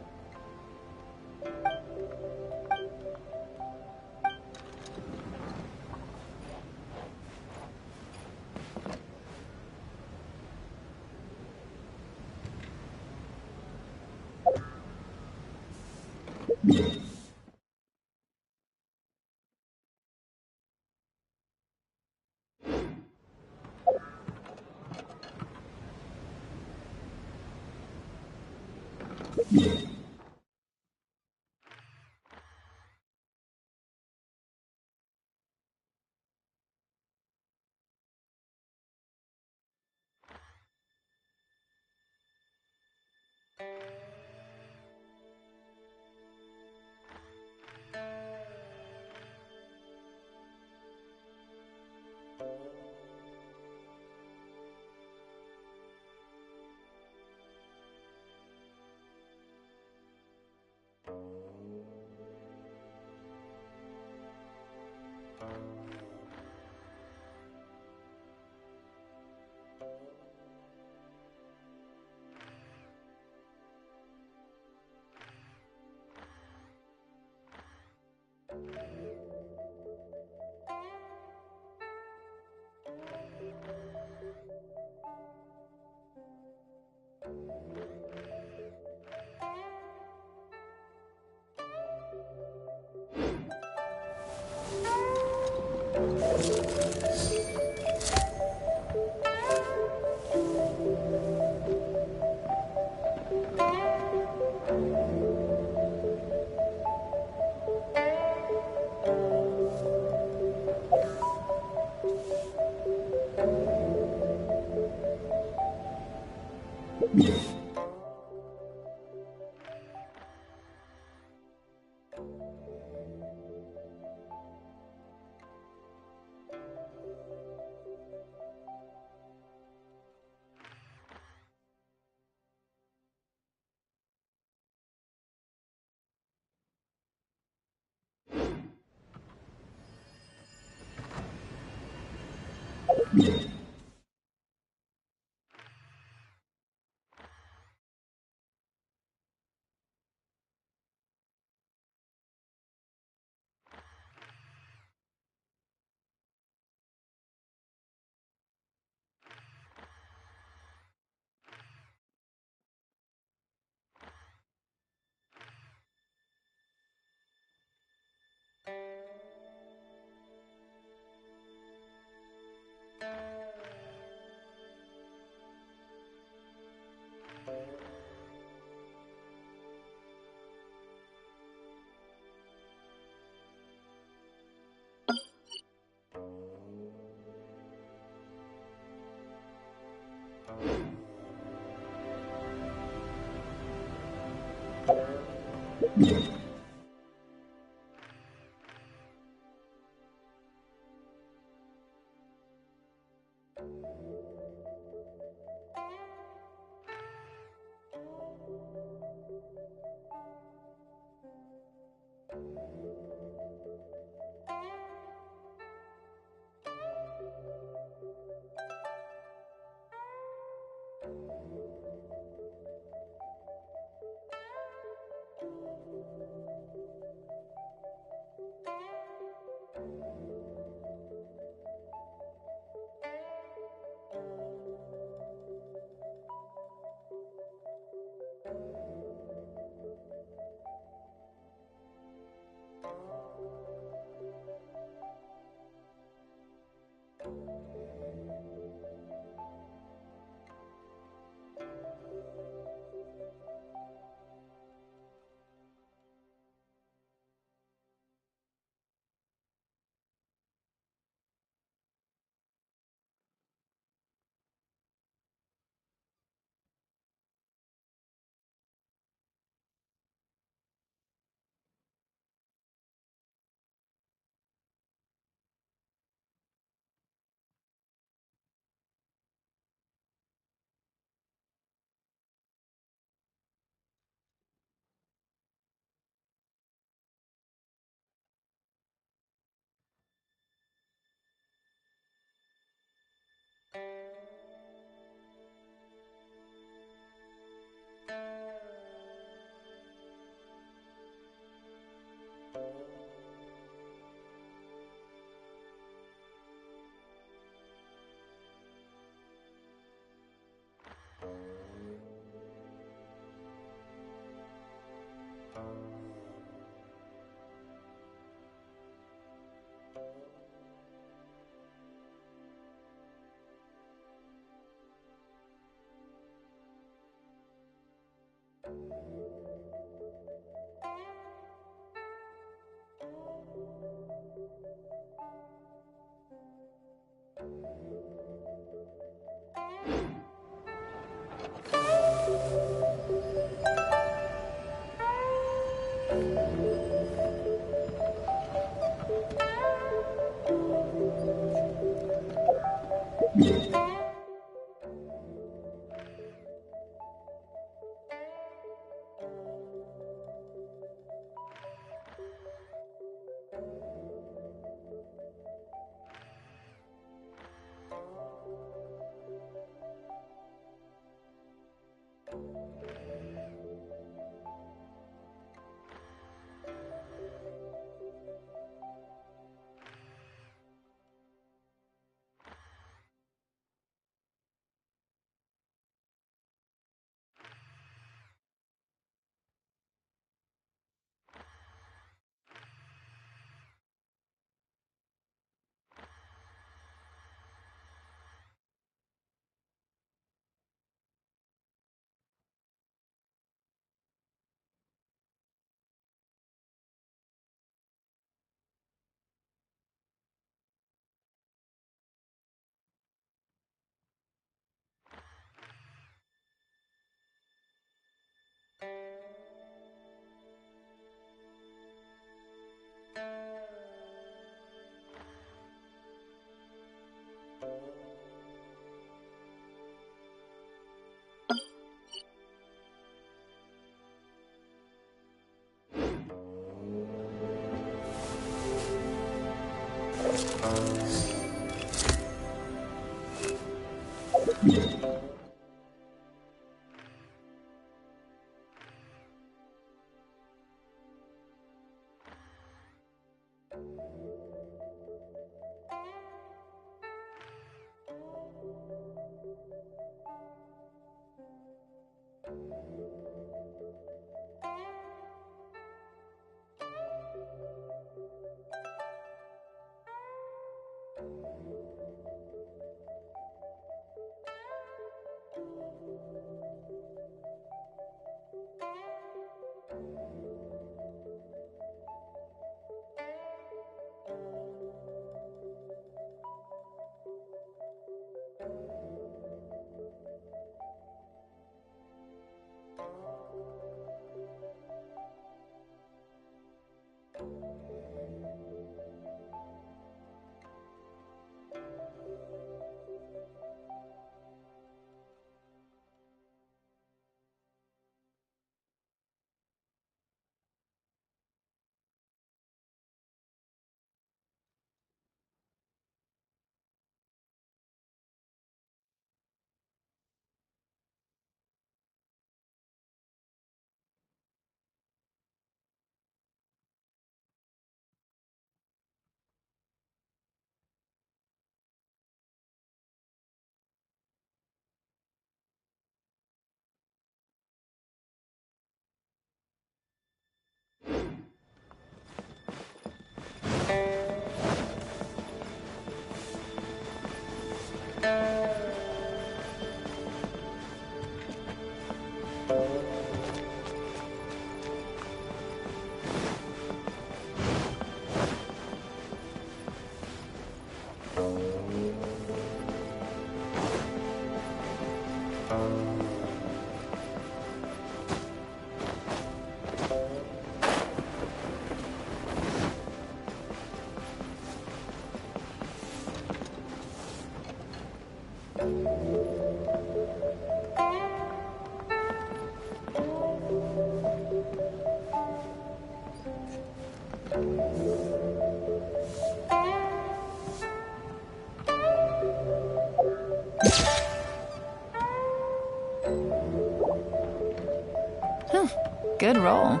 Good roll.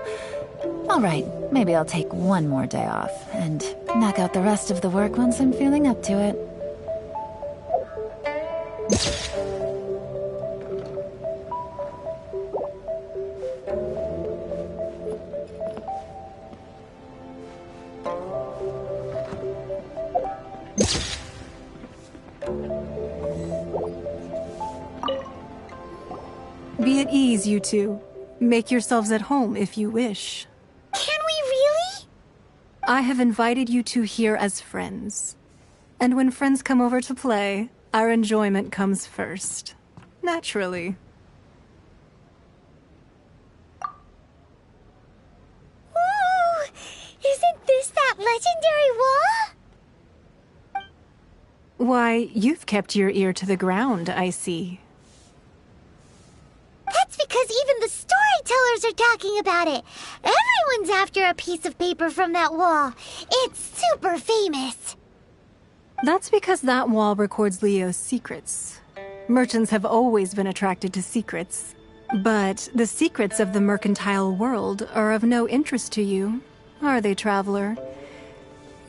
Alright, maybe I'll take one more day off, and knock out the rest of the work once I'm feeling up to it. Be at ease, you two. Make yourselves at home if you wish. Can we really? I have invited you two here as friends. And when friends come over to play, our enjoyment comes first. Naturally. Ooh! Isn't this that legendary wall? Why, you've kept your ear to the ground, I see. That's because even the storytellers are talking about it. Everyone's after a piece of paper from that wall. It's super famous. That's because that wall records Liyue's secrets. Merchants have always been attracted to secrets. But the secrets of the mercantile world are of no interest to you, are they, traveler?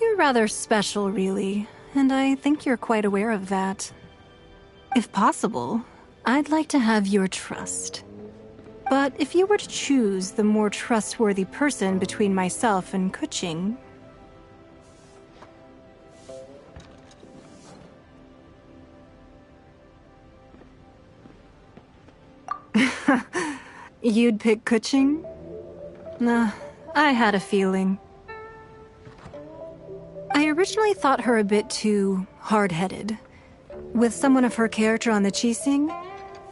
You're rather special, really, and I think you're quite aware of that. If possible, I'd like to have your trust. But if you were to choose the more trustworthy person between myself and Kuching... You'd pick Kuching? Nah, I had a feeling. I originally thought her a bit too hard-headed. With someone of her character on the Qixing,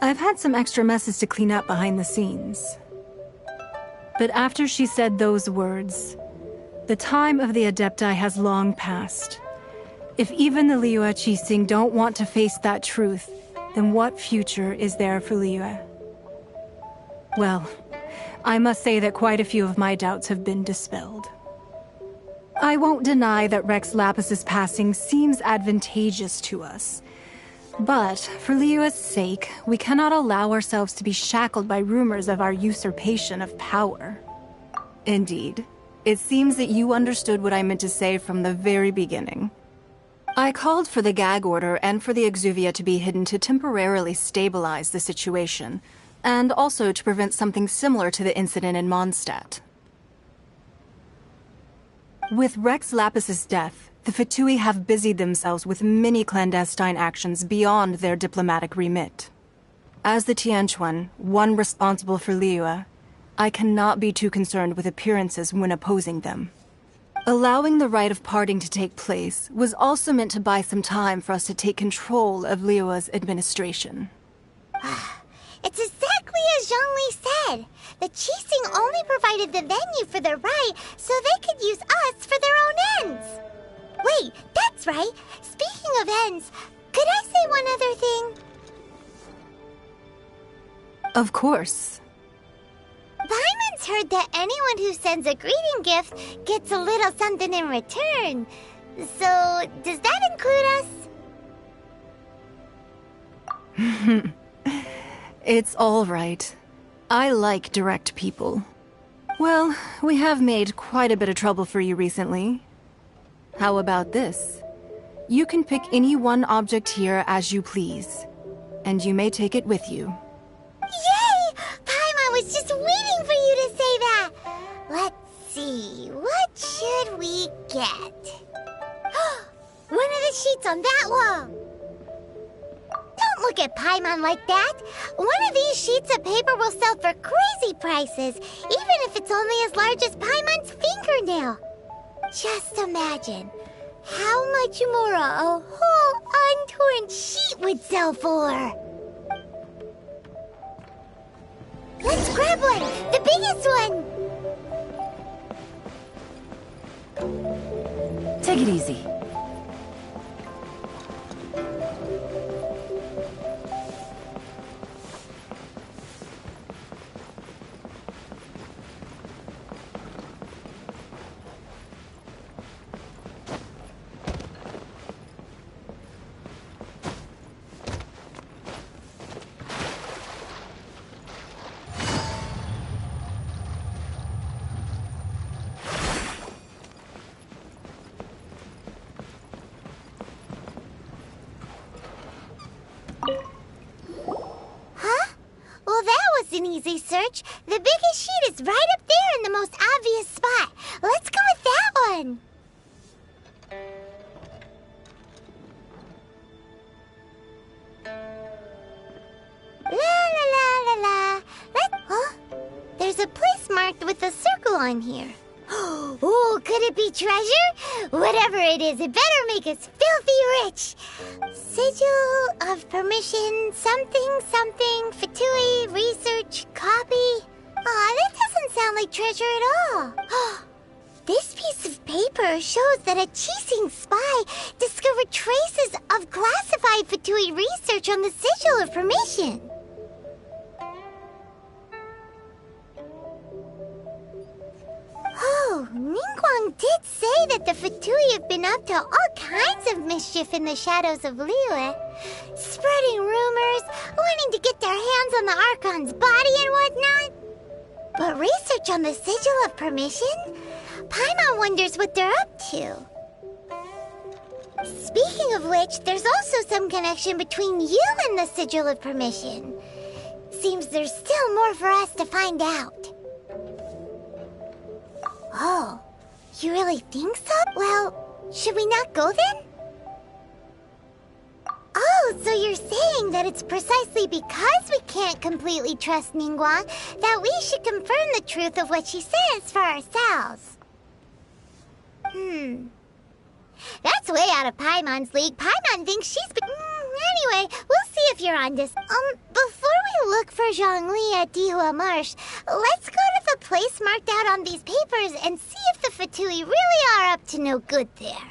I've had some extra messes to clean up behind the scenes. But after she said those words, the time of the Adepti has long passed. If even the Liyue Qixing don't want to face that truth, then what future is there for Liyue? Well, I must say that quite a few of my doubts have been dispelled. I won't deny that Rex Lapis's passing seems advantageous to us. But, for Liyue's sake, we cannot allow ourselves to be shackled by rumors of our usurpation of power. Indeed, it seems that you understood what I meant to say from the very beginning. I called for the gag order and for the Exuvia to be hidden to temporarily stabilize the situation, and also to prevent something similar to the incident in Mondstadt. With Rex Lapis's death, the Fatui have busied themselves with many clandestine actions beyond their diplomatic remit. As the Tianquan, one responsible for Liyue, I cannot be too concerned with appearances when opposing them. Allowing the rite of parting to take place was also meant to buy some time for us to take control of Liyue's administration. It's exactly as Zhongli said. The Qixing only provided the venue for the rite so they could use us for their own ends. Wait, that's right. Speaking of ends, could I say one other thing? Of course. Paimon's heard that anyone who sends a greeting gift gets a little something in return. So, does that include us? It's all right. I like direct people. Well, we have made quite a bit of trouble for you recently. How about this? You can pick any one object here as you please, and you may take it with you. Yay! Paimon was just waiting for you to say that! Let's see, what should we get? One of the sheets on that wall! Don't look at Paimon like that! One of these sheets of paper will sell for crazy prices, even if it's only as large as Paimon's fingernail. Just imagine how much more a whole untorn sheet would sell for. one! The biggest one! Take it easy. An easy search. The biggest sheet is right up there in the most obvious spot. Let's go with that one. La la la la la. Huh? There's a place marked with a circle on here. Oh, could it be treasure? Whatever it is, it better make us filthy rich. Sigil of permission, something, Fatui, research, copy. Aw, that doesn't sound like treasure at all. This piece of paper shows that a Qixing spy discovered traces of classified Fatui research on the Sigil of permission. Oh, Ningguang did say that the Fatui have been up to all kinds of mischief in the shadows of Liyue. Spreading rumors, wanting to get their hands on the Archon's body and whatnot. But research on the Sigil of Permission? Paimon wonders what they're up to. Speaking of which, there's also some connection between you and the Sigil of Permission. Seems there's still more for us to find out. Oh, you really think so? Well, should we not go then? Oh, so you're saying that it's precisely because we can't completely trust Ningguang that we should confirm the truth of what she says for ourselves. That's way out of Paimon's league. Paimon thinks she's... Anyway, we'll see if you're on this. Before we look for Zhongli at Dihua Marsh, let's go to the place marked out on these papers and see if the Fatui really are up to no good there.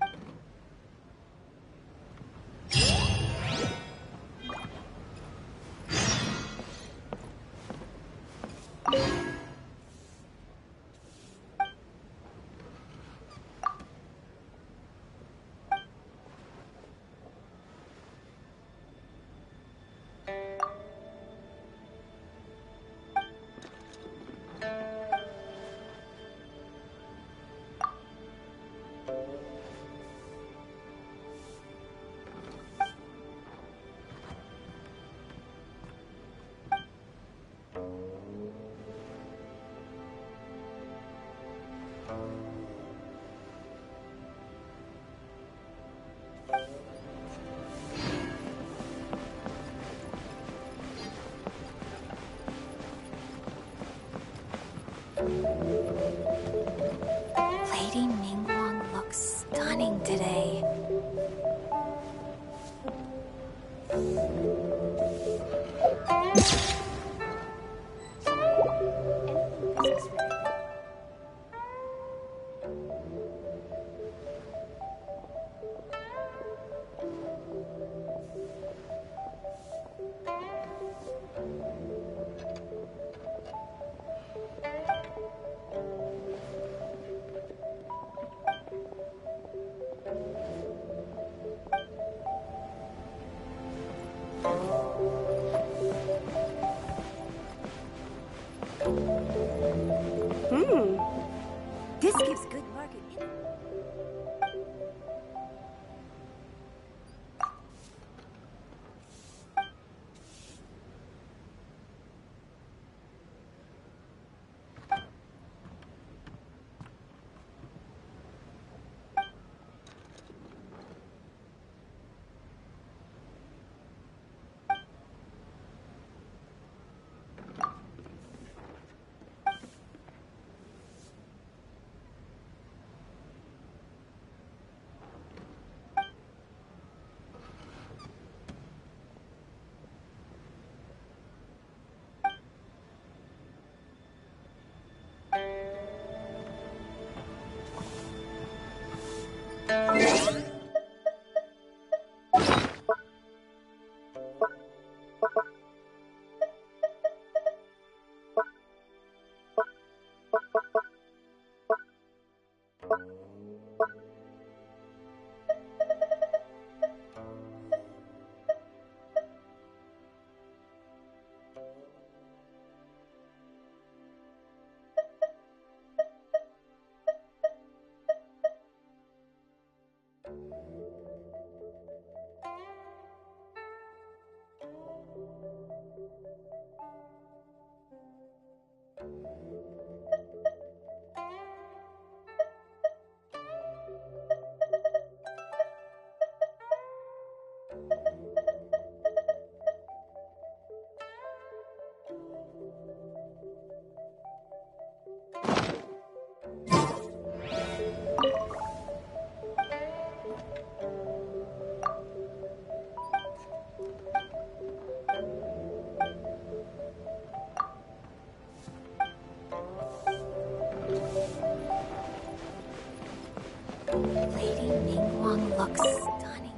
Lady Ningguang looks stunning.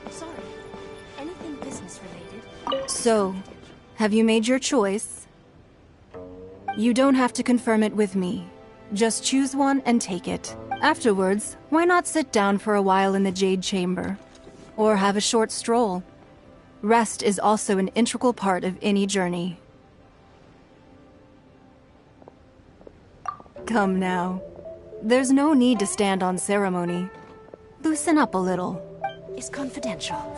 Sorry. Anything business related? So, have you made your choice? You don't have to confirm it with me. Just choose one and take it. Afterwards, why not sit down for a while in the Jade Chamber? Or have a short stroll? Rest is also an integral part of any journey. Come now. There's no need to stand on ceremony. Loosen up a little. It's confidential.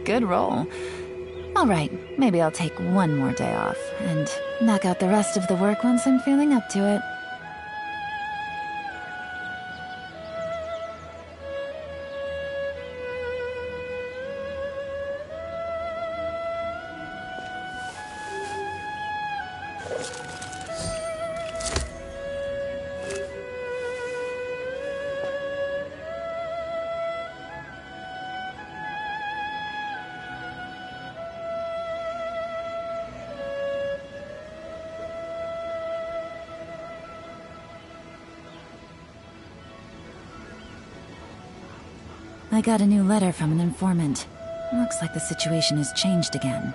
Good roll. All right, maybe I'll take one more day off and knock out the rest of the work once I'm feeling up to it. I got a new letter from an informant. Looks like the situation has changed again.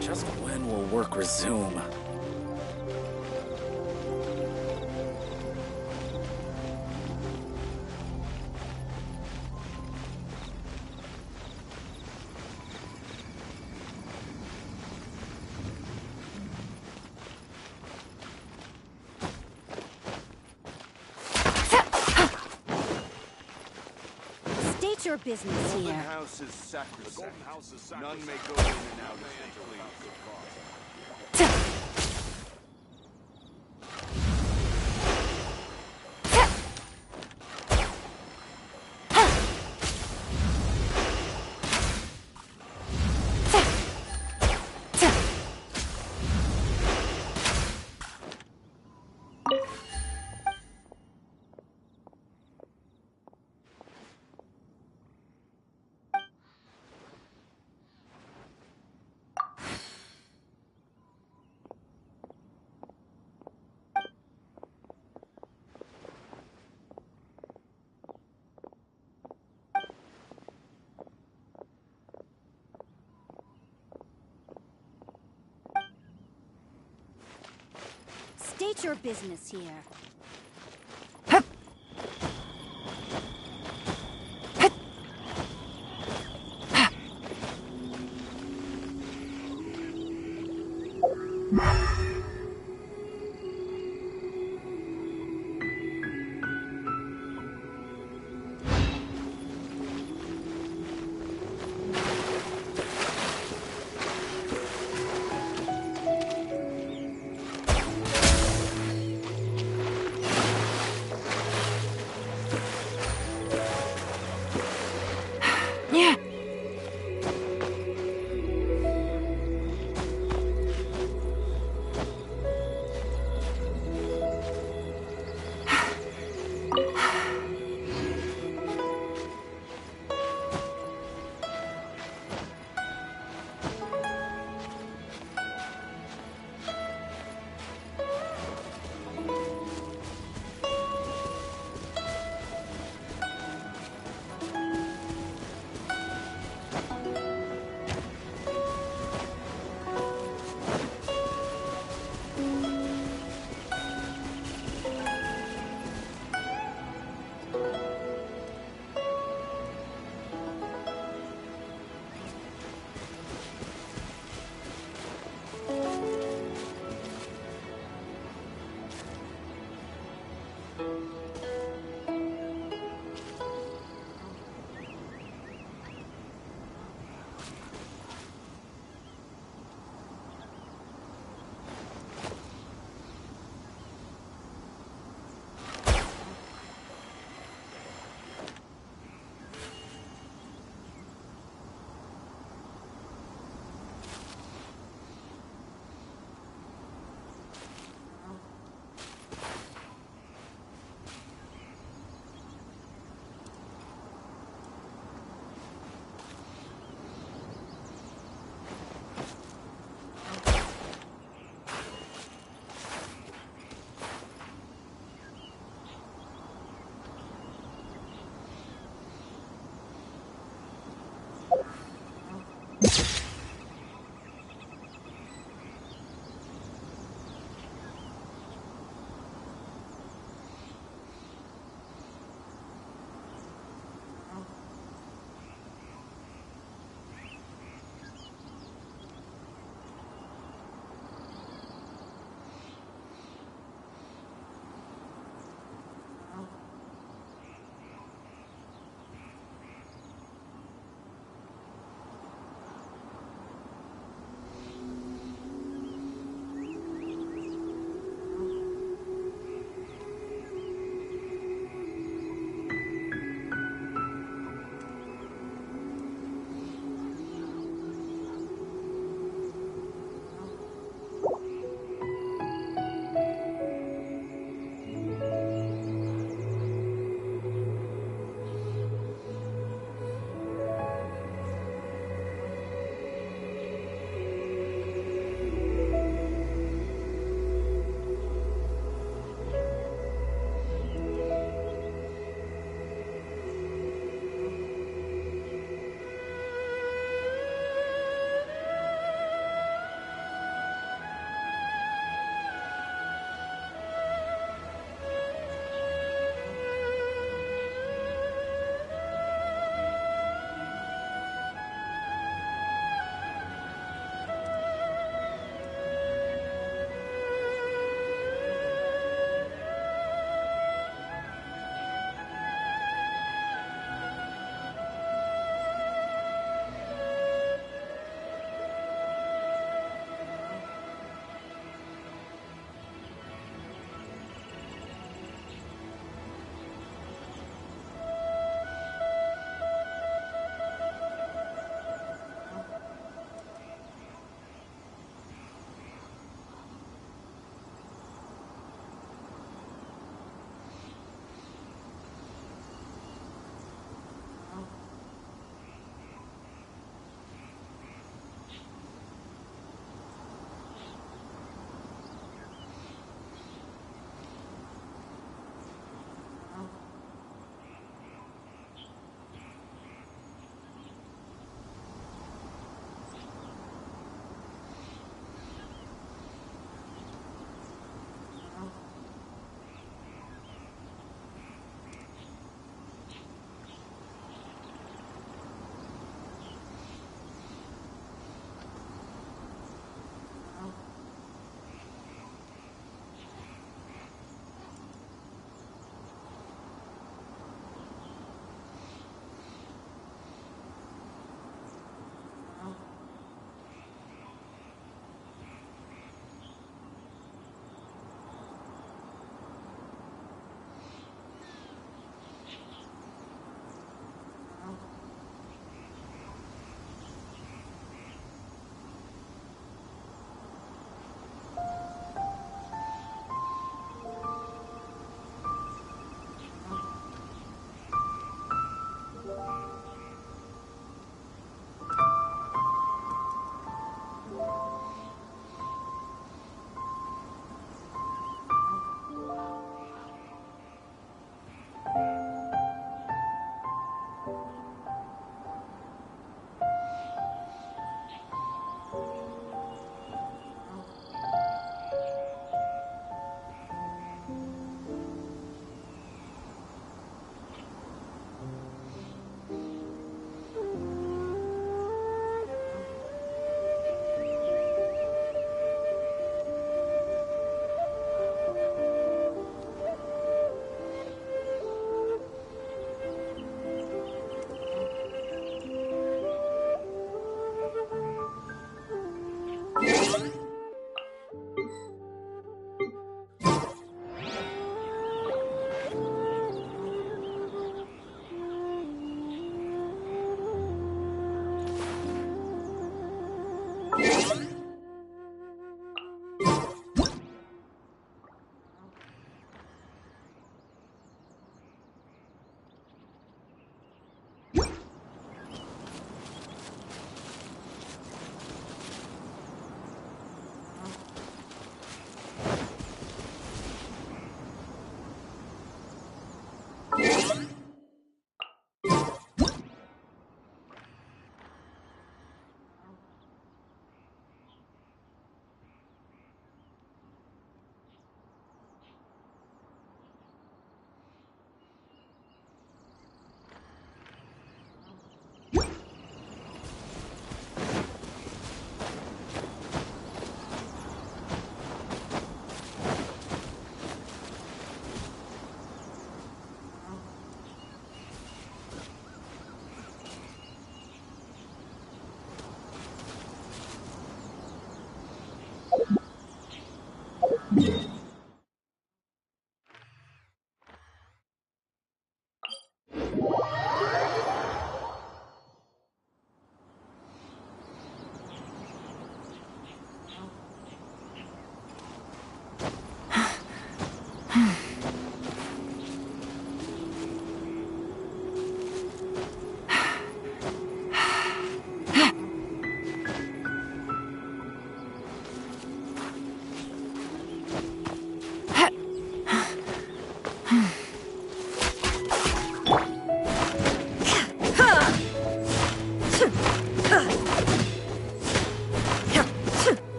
Just when will work resume? State your business here. House is sacrosanct. None may go in and out as they please. State your business here.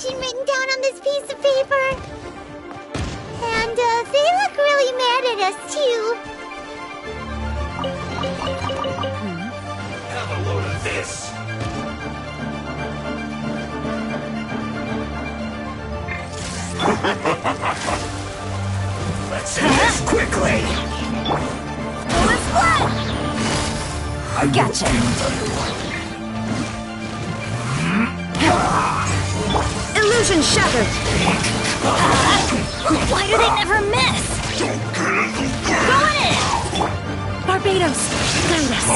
Genshin written down on this piece of paper. And they look really mad at us, too. Have a load of this! Let's end this quickly! Let's play! Gotcha. Illusion shattered! Why do they never miss? Going in! Barbados, guide us.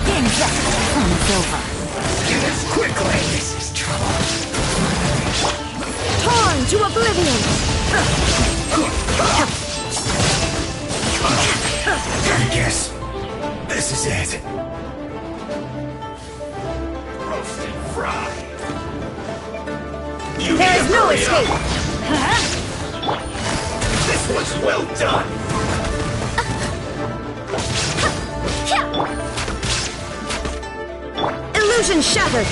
Game's up. Fun is over. Do this quickly! This is trouble. Torn to oblivion! I guess this is it. Roasted fried. There is no escape! This was well done. Illusion shattered!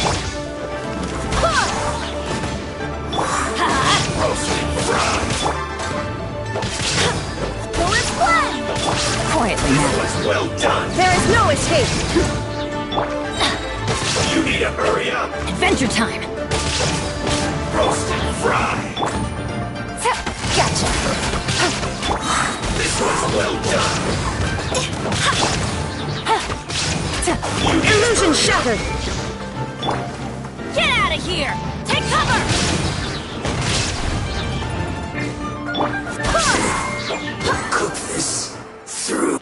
Roasted fried. Let's play! Quietly now. This was well done. There is no escape! You need to hurry up. Adventure time. Roasted fried. Gotcha. This was well done. Illusion shattered! Get out of here! Take cover! Cook this through.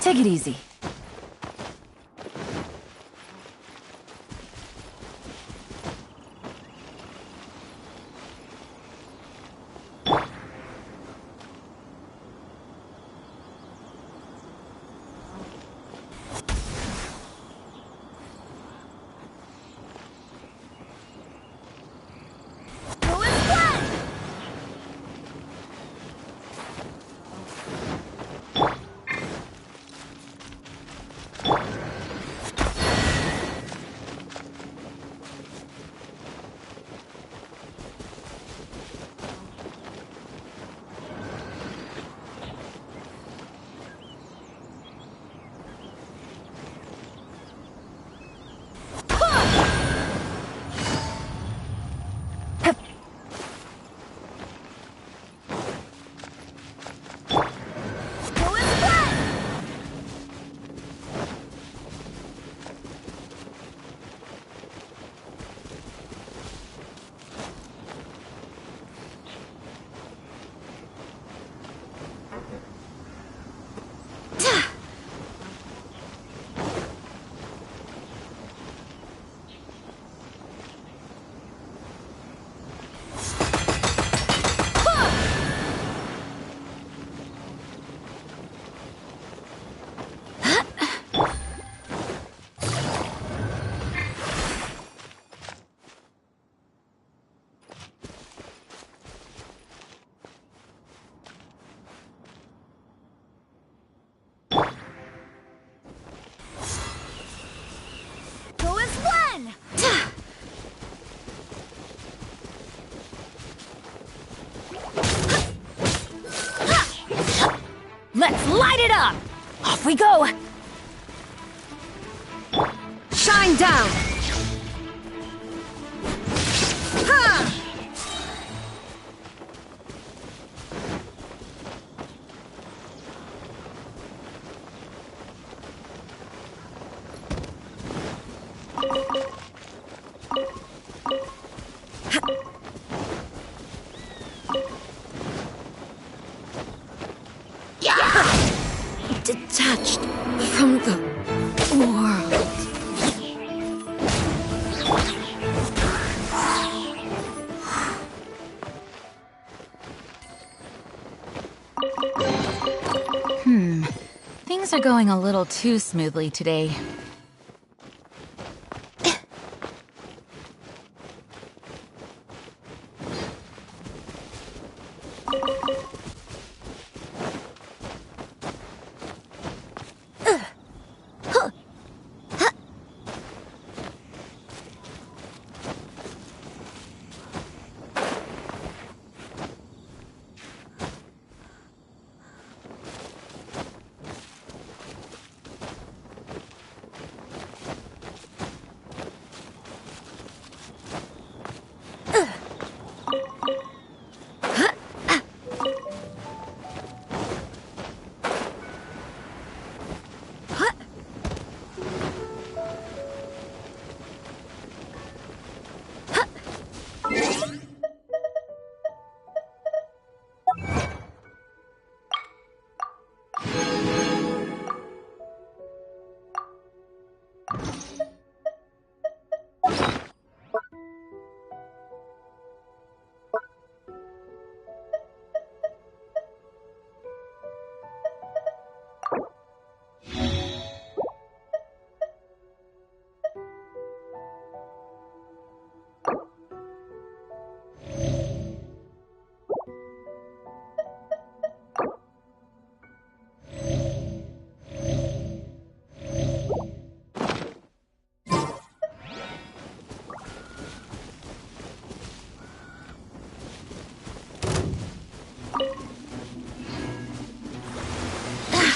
Take it easy. it up! Off we go! Shine down! Ha! Detached from the world. Things are going a little too smoothly today.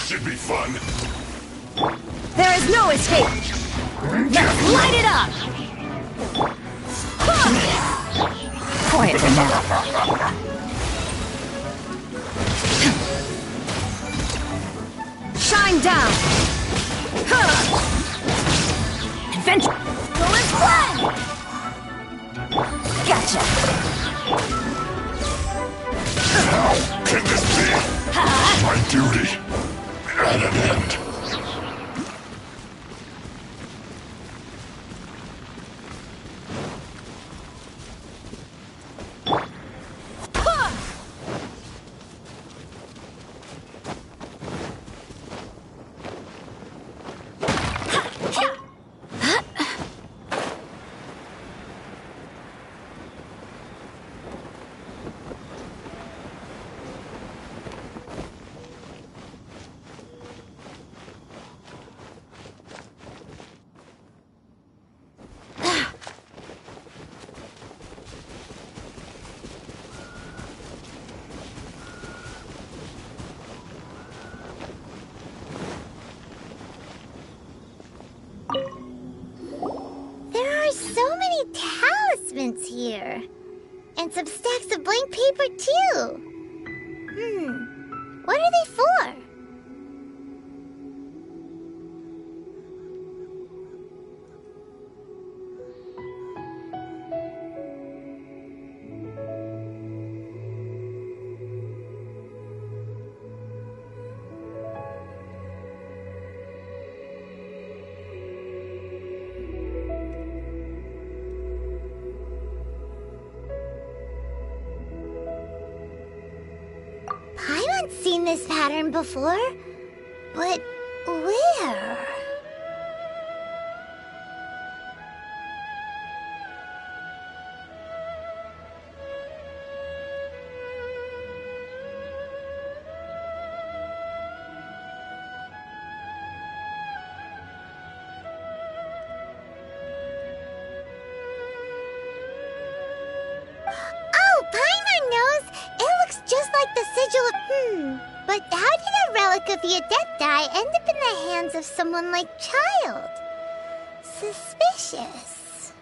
Should be fun. There is no escape! Let's light it up! Quietly now. Shine down! Adventure! Go and fly! Gotcha. How can this be? My duty at an end. There are so many talismans here. And some stacks of blank paper, too. What are they for? Paimon's seen this pattern before, but where? Oh, Paimon knows! It looks just like the sigil of... But how did it relic of the Adepti end up in the hands of someone like Child? Suspicious.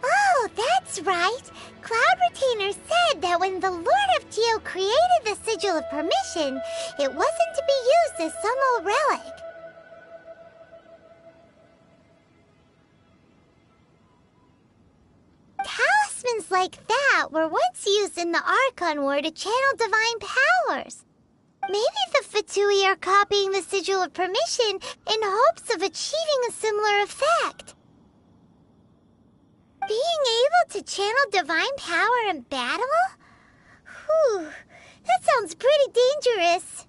Oh, that's right. Cloud Retainer said that when the Lord of Geo created the Sigil of Permission, it wasn't to be used as some old relic. Talismans like that were once used in the Archon War to channel divine powers. Maybe the Fatui are copying the Sigil of Permission in hopes of achieving a similar effect. Being able to channel divine power in battle? Whew, that sounds pretty dangerous.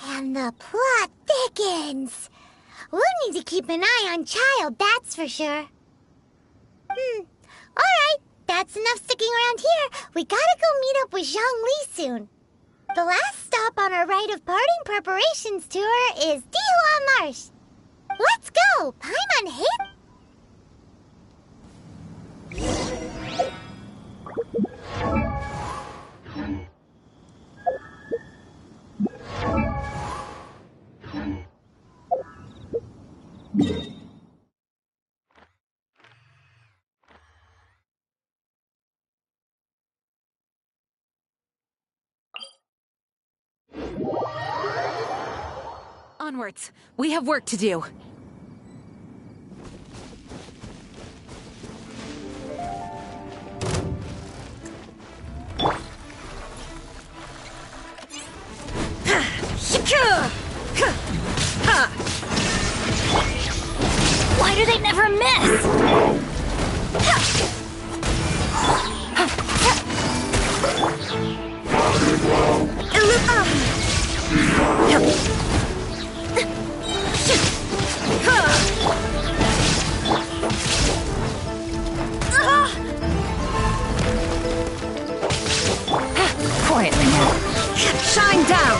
And the plot thickens. We'll need to keep an eye on Child, that's for sure. Alright, that's enough sticking around here. We gotta go meet up with Zhang Li soon. The last stop on our rite of parting preparations tour is Dihua Marsh. Let's go! Paimon hit! Onwards. We have work to do. Why do they never miss? Quietly now. Shine down!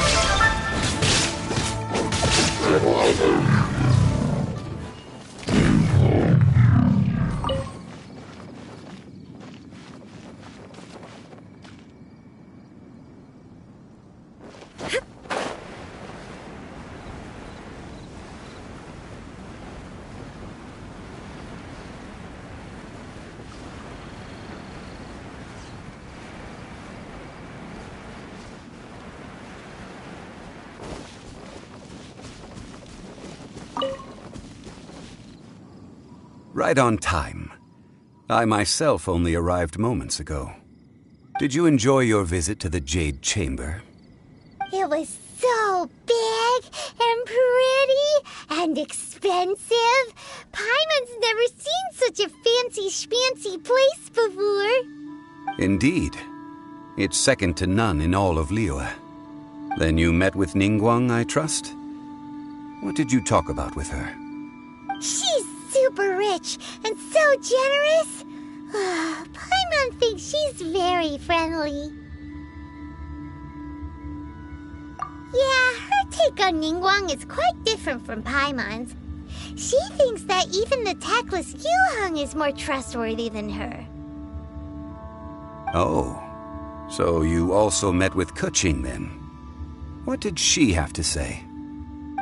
Right on time. I myself only arrived moments ago. Did you enjoy your visit to the Jade Chamber? It was so big and pretty and expensive. Paimon's never seen such a fancy schmancy place before. Indeed. It's second to none in all of Liyue. Then you met with Ningguang, I trust? What did you talk about with her? She's super rich and so generous. Paimon thinks she's very friendly. Yeah, her take on Ningguang is quite different from Paimon's. She thinks that even the tactless Yuheng is more trustworthy than her. Oh, so you also met with Keqing then? What did she have to say?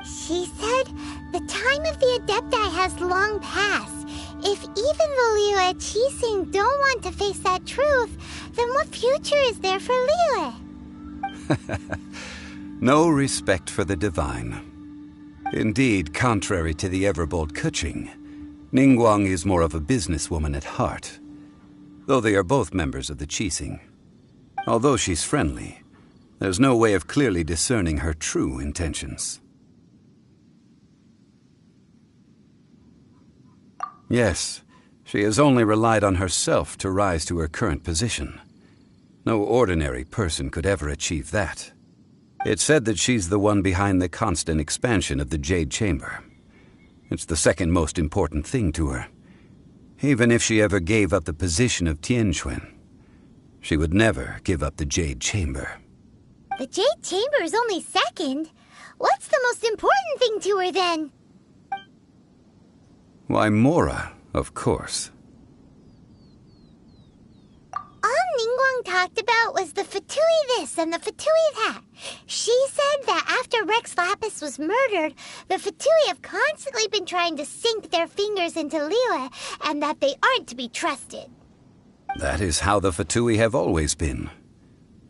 She said the time of the Adepti has long passed. If even the Liyue Qixing don't want to face that truth, then what future is there for Liyue? No respect for the divine. Indeed, contrary to the ever-bold Keqing, Ningguang is more of a businesswoman at heart, though they are both members of the Qixing. Although she's friendly, there's no way of clearly discerning her true intentions. Yes, she has only relied on herself to rise to her current position. No ordinary person could ever achieve that. It's said that she's the one behind the constant expansion of the Jade Chamber. It's the second most important thing to her. Even if she ever gave up the position of Tianquan, she would never give up the Jade Chamber. The Jade Chamber is only second. What's the most important thing to her then? Why, Mora, of course. On Ningguang talked about was the Fatui this and the Fatui that. She said that after Rex Lapis was murdered, the Fatui have constantly been trying to sink their fingers into Liyue, and that they aren't to be trusted. That is how the Fatui have always been.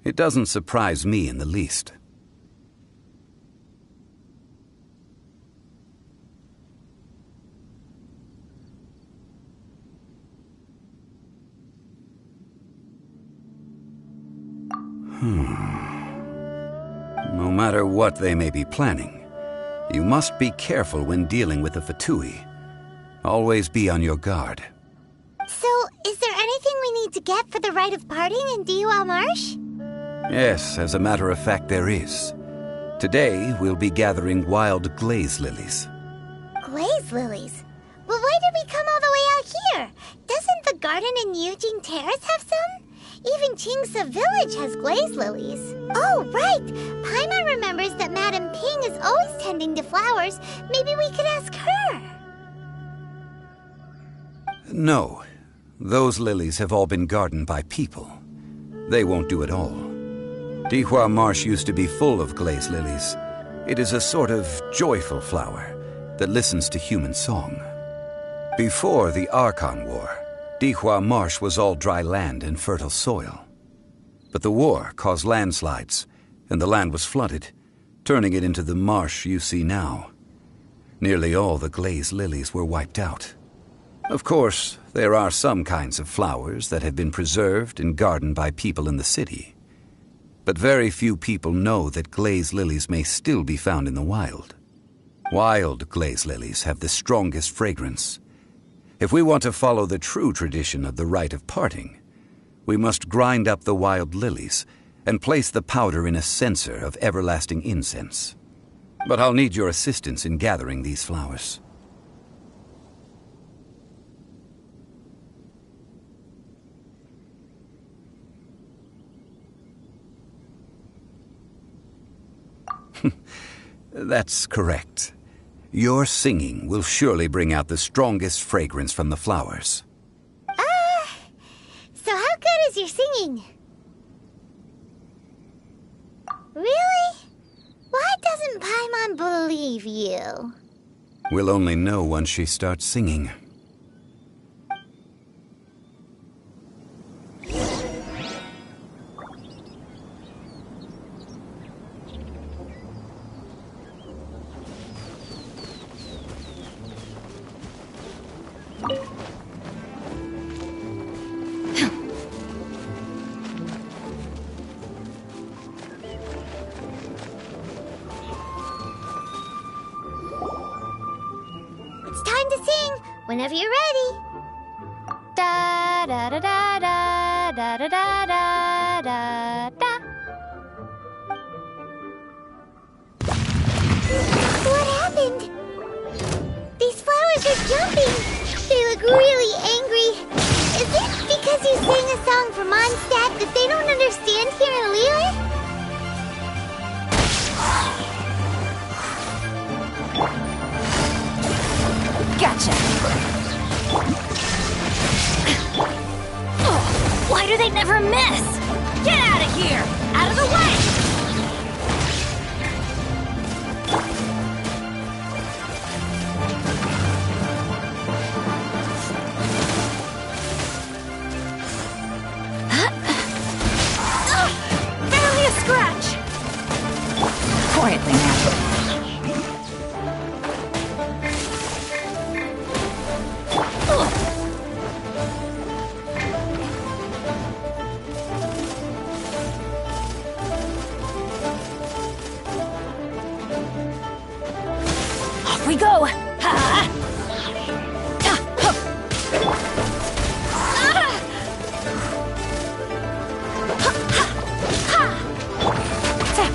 It doesn't surprise me in the least. No matter what they may be planning, you must be careful when dealing with the Fatui. Always be on your guard. So, is there anything we need to get for the rite of parting in Dihua Marsh? Yes, as a matter of fact, there is. Today, we'll be gathering wild glaze lilies. Glaze lilies? Well, why did we come all the way out here? Doesn't the garden in Yujing Terrace have some? Even Qingse Village has glaze lilies. Oh, right! Paimon remembers that Madame Ping is always tending to flowers. Maybe we could ask her. No. Those lilies have all been gardened by people. They won't do it all. Dihua Marsh used to be full of glaze lilies. It is a sort of joyful flower that listens to human song. Before the Archon War, Dihua Marsh was all dry land and fertile soil. But the war caused landslides, and the land was flooded, turning it into the marsh you see now. Nearly all the glaze lilies were wiped out. Of course, there are some kinds of flowers that have been preserved and gardened by people in the city. But very few people know that glaze lilies may still be found in the wild. Wild glaze lilies have the strongest fragrance. If we want to follow the true tradition of the rite of parting, we must grind up the wild lilies and place the powder in a censer of everlasting incense. But I'll need your assistance in gathering these flowers. That's correct. Your singing will surely bring out the strongest fragrance from the flowers. So how good is your singing? Really? Why doesn't Paimon believe you? We'll only know once she starts singing. It's time to sing, whenever you're ready. Da da da da da da da da da da da. What happened? These flowers are jumping. They look really angry. Is it because you sang a song for Mondstadt that they don't understand here in Liyue? Gotcha. Why do they never miss? Get out of here! Out of the way! Barely a scratch! Quietly now. Off we go! Ha! Ta! Hup! Ah! Ha! Ha! Ha! Ta!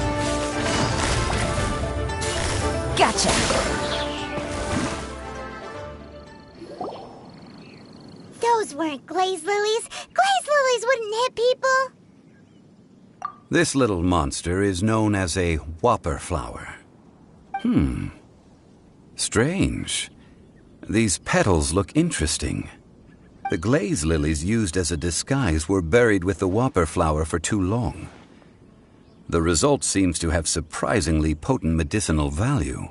Gotcha! Those weren't glaze lilies. Glaze lilies wouldn't hit people. This little monster is known as a whopper flower. Strange. These petals look interesting. The glaze lilies used as a disguise were buried with the whopper flower for too long. The result seems to have surprisingly potent medicinal value.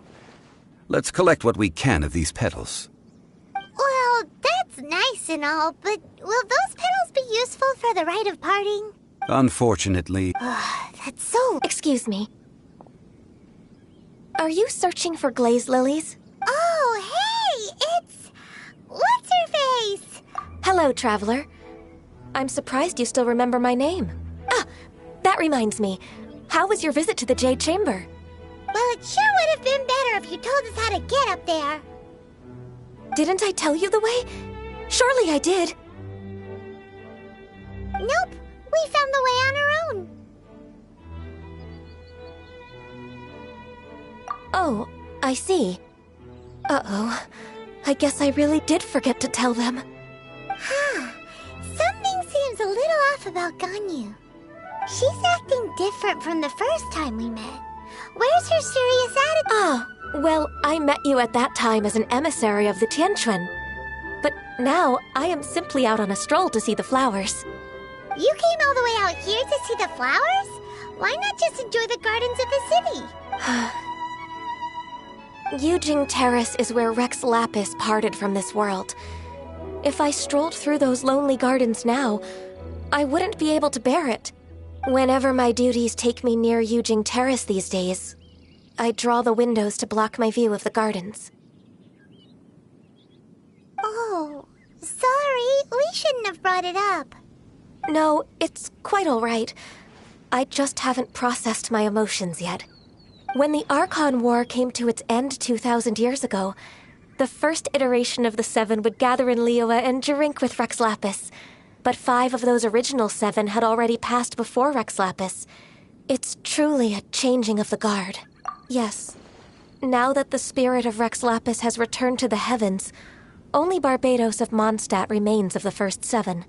Let's collect what we can of these petals. Well, that's nice and all, but will those petals be useful for the rite of parting? Unfortunately... That's so... Excuse me. Are you searching for glaze lilies? Oh, hey! It's... What's-her-face? Hello, traveler. I'm surprised you still remember my name. Ah, that reminds me. How was your visit to the Jade Chamber? Well, it sure would have been better if you told us how to get up there. Didn't I tell you the way? Surely I did. Nope, we found the way on our own. Oh, I see. Uh-oh. I guess I really did forget to tell them. Huh. Something seems a little off about Ganyu. She's acting different from the first time we met. Where's her serious attitude? Ah, well, I met you at that time as an emissary of the Tianquan. But now, I am simply out on a stroll to see the flowers. You came all the way out here to see the flowers? Why not just enjoy the gardens of the city? Yujing Terrace is where Rex Lapis parted from this world. If I strolled through those lonely gardens now, I wouldn't be able to bear it. Whenever my duties take me near Yujing Terrace these days, I draw the windows to block my view of the gardens. Oh, sorry. We shouldn't have brought it up. No, it's quite all right. I just haven't processed my emotions yet. When the Archon War came to its end 2,000 years ago, the first iteration of the Seven would gather in Liyue and drink with Rex Lapis. But 5 of those original 7 had already passed before Rex Lapis. It's truly a changing of the guard. Yes. Now that the spirit of Rex Lapis has returned to the heavens, only Barbados of Mondstadt remains of the first 7.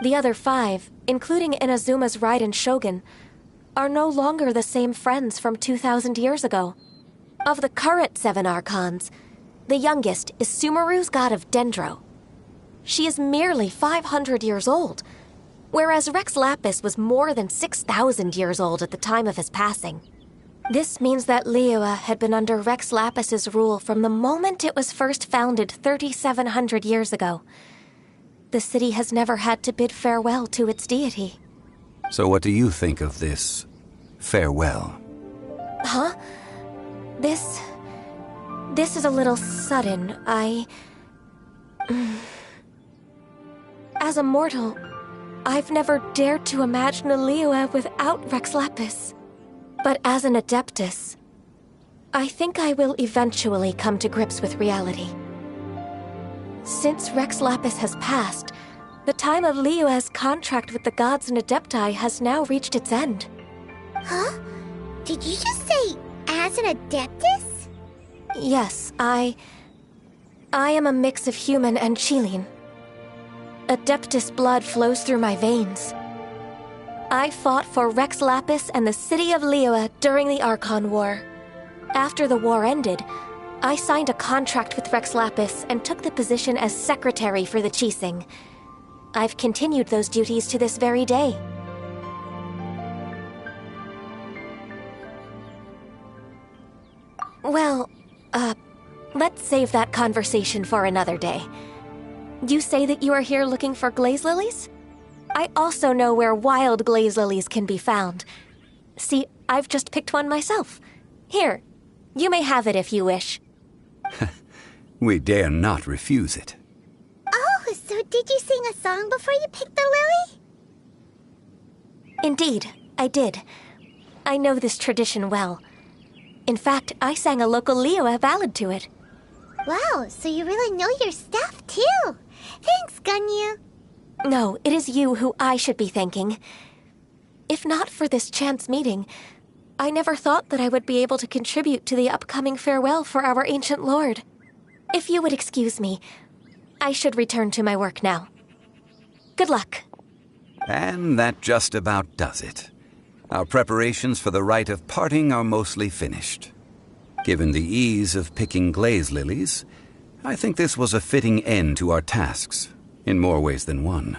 The other 5, including Inazuma's Raiden Shogun, are no longer the same friends from 2,000 years ago. Of the current 7 Archons, the youngest is Sumeru's god of Dendro. She is merely 500 years old, whereas Rex Lapis was more than 6,000 years old at the time of his passing. This means that Liyue had been under Rex Lapis's rule from the moment it was first founded 3,700 years ago. The city has never had to bid farewell to its deity. So what do you think of this farewell? Huh? This is a little sudden. As a mortal, I've never dared to imagine a Liyue without Rex Lapis. But as an Adeptus, I think I will eventually come to grips with reality. Since Rex Lapis has passed, the time of Liyue's contract with the gods and Adepti has now reached its end. Huh? Did you just say, as an Adeptus? Yes, I am a mix of human and Qilin. Adeptus blood flows through my veins. I fought for Rex Lapis and the city of Liyue during the Archon War. After the war ended, I signed a contract with Rex Lapis and took the position as secretary for the Qixing. I've continued those duties to this very day. Well, let's save that conversation for another day. You say that you are here looking for glaze lilies? I also know where wild glaze lilies can be found. See, I've just picked one myself. Here, you may have it if you wish. We dare not refuse it. Oh, so did you sing a song before you picked the lily? Indeed, I did. I know this tradition well. In fact, I sang a local Liyue ballad to it. Wow, so you really know your stuff, too. Thanks, Ganyu. No, it is you who I should be thanking. If not for this chance meeting, I never thought that I would be able to contribute to the upcoming farewell for our ancient lord. If you would excuse me, I should return to my work now. Good luck. And that just about does it. Our preparations for the rite of parting are mostly finished. Given the ease of picking glaze lilies, I think this was a fitting end to our tasks. in more ways than one.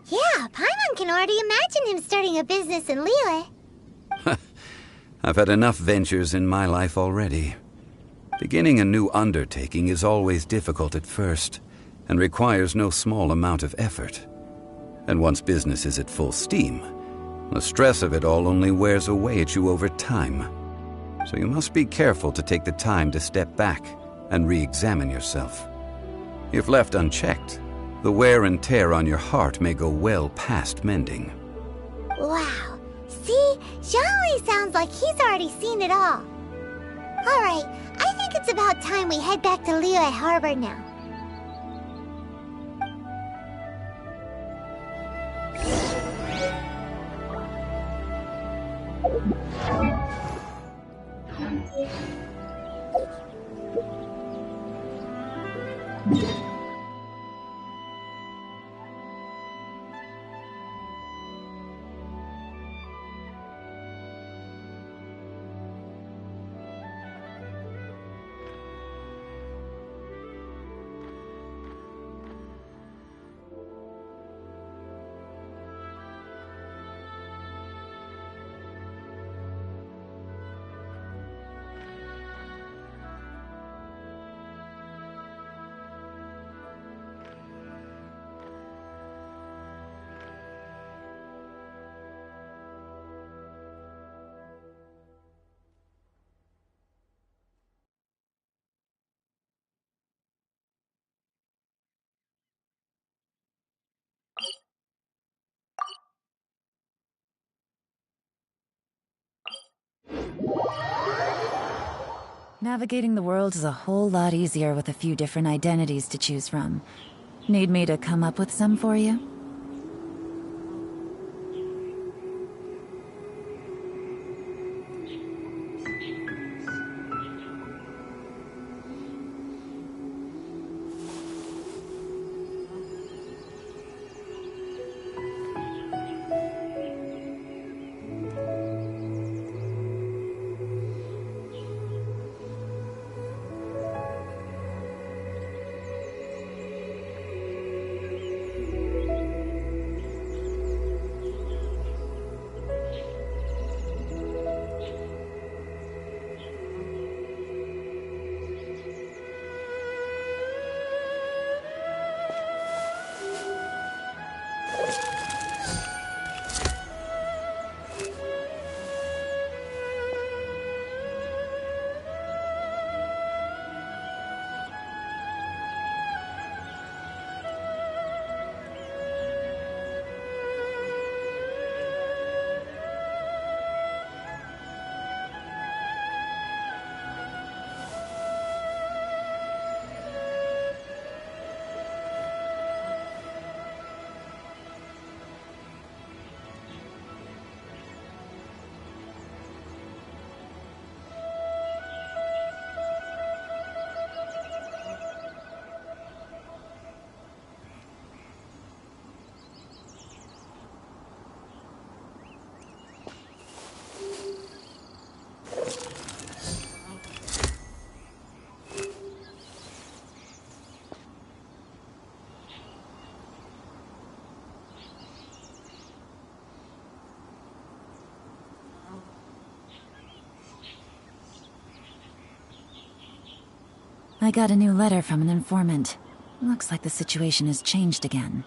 Yeah, Paimon can already imagine him starting a business in Liyue. I've had enough ventures in my life already. Beginning a new undertaking is always difficult at first, and requires no small amount of effort. And once business is at full steam, the stress of it all only wears away at you over time. So you must be careful to take the time to step back and re-examine yourself. If left unchecked, the wear and tear on your heart may go well past mending. Wow. See? Xiangli sounds like he's already seen it all. Alright, I think it's about time we head back to Liyue Harbor now. Navigating the world is a whole lot easier with a few different identities to choose from. Need me to come up with some for you? I got a new letter from an informant. Looks like the situation has changed again.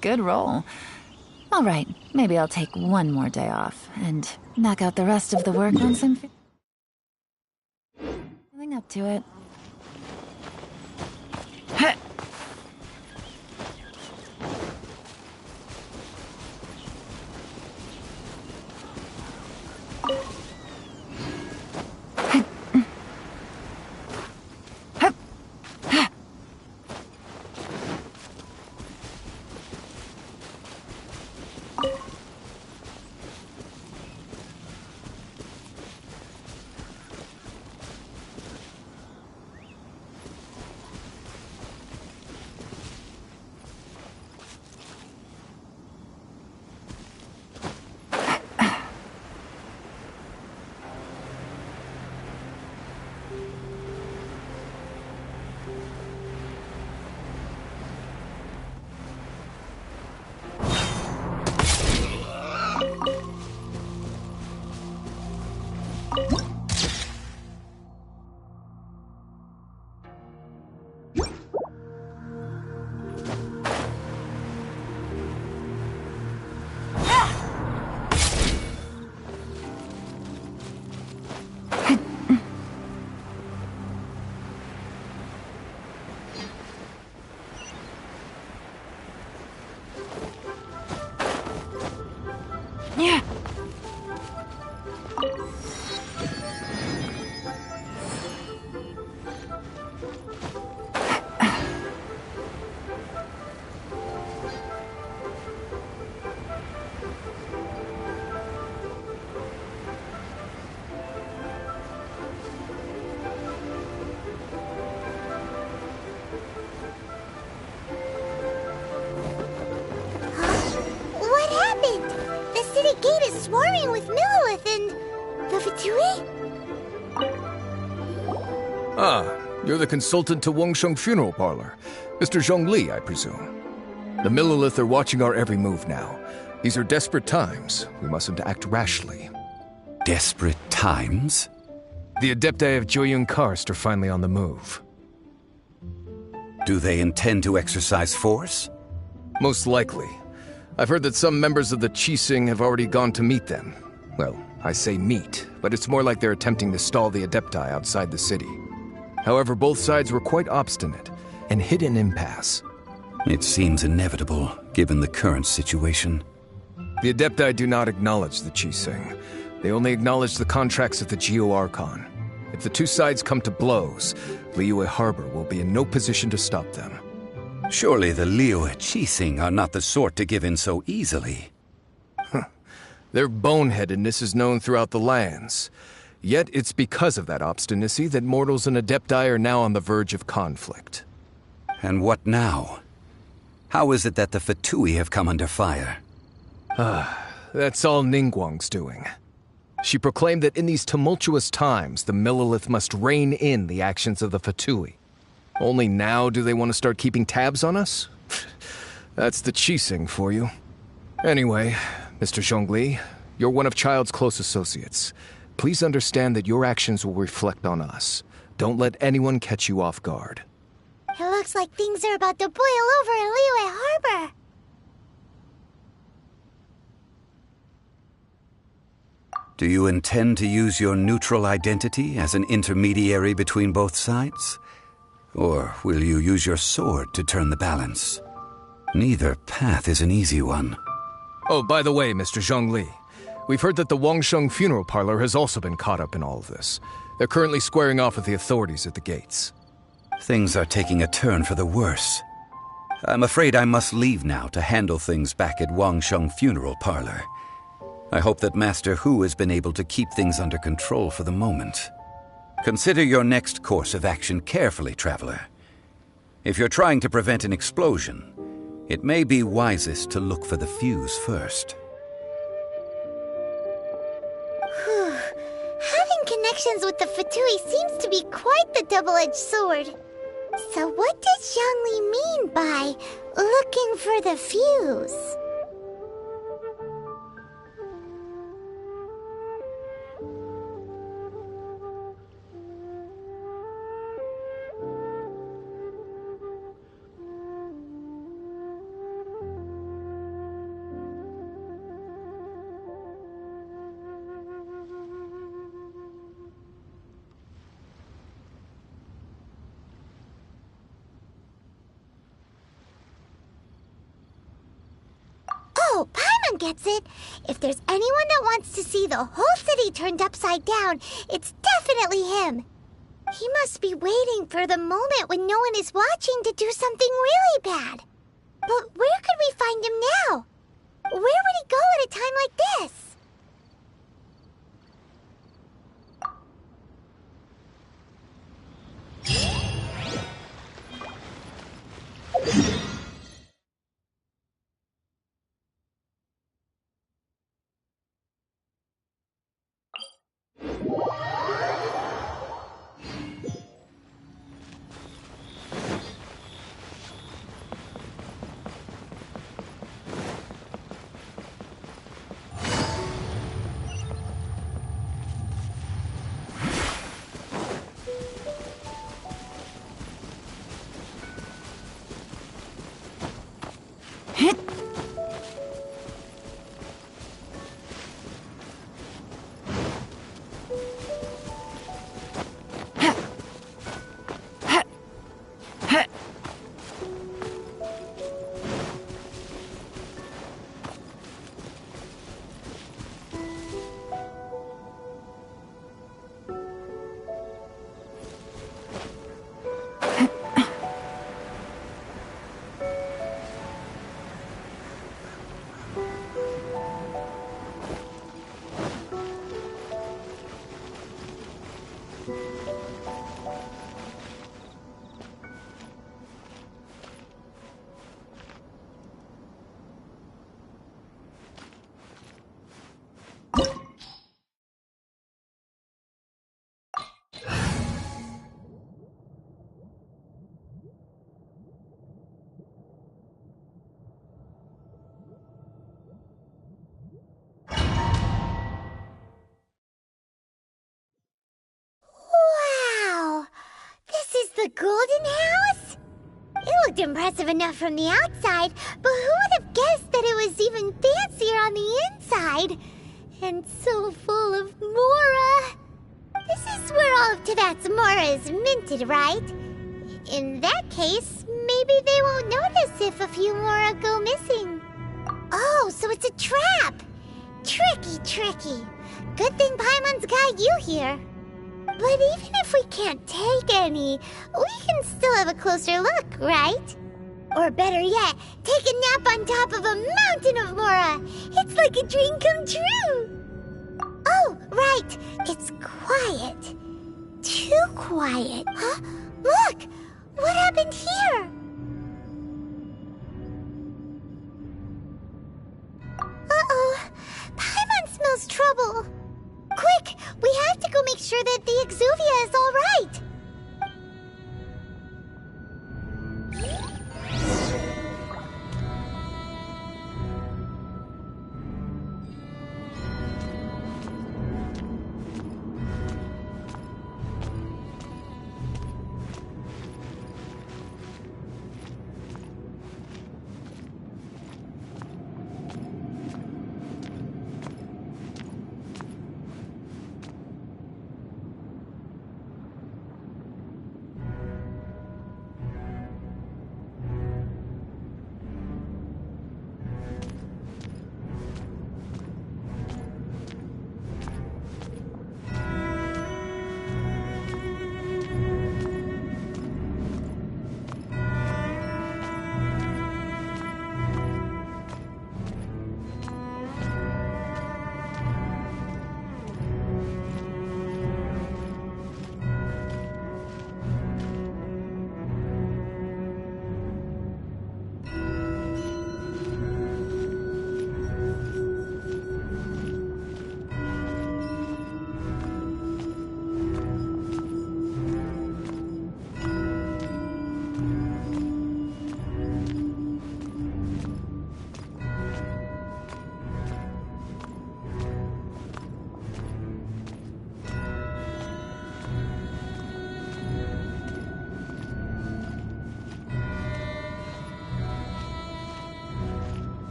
Good roll. All right, maybe I'll take one more day off and knock out the rest of the work once I'm feeling up to it. What happened? The city gate is swarming with Millilith and the Fatui? Ah, you're the consultant to Wangsheng Funeral Parlor. Mr. Zhongli, I presume. The Millilith are watching our every move now. These are desperate times. We mustn't act rashly. Desperate times? The Adepti of Joyun Karst are finally on the move. Do they intend to exercise force? Most likely. I've heard that some members of the Qixing have already gone to meet them. Well, I say meet, but it's more like they're attempting to stall the Adepti outside the city. However, both sides were quite obstinate and hit an impasse. It seems inevitable, given the current situation. The Adepti do not acknowledge the Qixing. They only acknowledge the contracts of the Geo-Archon. If the two sides come to blows, Liyue Harbor will be in no position to stop them. Surely the Liyue Qixing are not the sort to give in so easily. Their boneheadedness is known throughout the lands. Yet it's because of that obstinacy that mortals and Adepti are now on the verge of conflict. And what now? How is it that the Fatui have come under fire? That's all Ningguang's doing. She proclaimed that in these tumultuous times, the Millilith must rein in the actions of the Fatui. Only now do they want to start keeping tabs on us? That's the Qixing for you. Anyway, Mr. Zhongli, you're one of Child's close associates. Please understand that your actions will reflect on us. Don't let anyone catch you off guard. It looks like things are about to boil over in Liyue Harbor. Do you intend to use your neutral identity as an intermediary between both sides? Or will you use your sword to turn the balance? Neither path is an easy one. Oh, by the way, Mr. Zhongli, we've heard that the Wangsheng Funeral Parlor has also been caught up in all of this. They're currently squaring off with the authorities at the gates. Things are taking a turn for the worse. I'm afraid I must leave now to handle things back at Wangsheng Funeral Parlor. I hope that Master Hu has been able to keep things under control for the moment. Consider your next course of action carefully, Traveler. If you're trying to prevent an explosion, it may be wisest to look for the fuse first. Having connections with the Fatui seems to be quite the double-edged sword. So what does Zhongli mean by looking for the fuse? Oh, Paimon gets it. If there's anyone that wants to see the whole city turned upside down, it's definitely him. He must be waiting for the moment when no one is watching to do something really bad. But where could we find him now? Where would he go at a time like this? Wow! This is the Golden House? It looked impressive enough from the outside, but who would have guessed that it was even fancier on the inside? And so full of Mora. This is where all of Teyvat's Mora is minted, right? In that case, maybe they won't notice if a few Mora go missing. Oh, so it's a trap! Tricky, tricky. Good thing Paimon's got you here. But even if we can't take any, we can still have a closer look, right? Or better yet, take a nap on top of a mountain of Mora. It's like a dream come true. Oh, right. It's quiet. Too quiet. Huh? Look! What happened here? Uh-oh. Paimon smells trouble. Quick! We have to go make sure that the Exuvia is all right.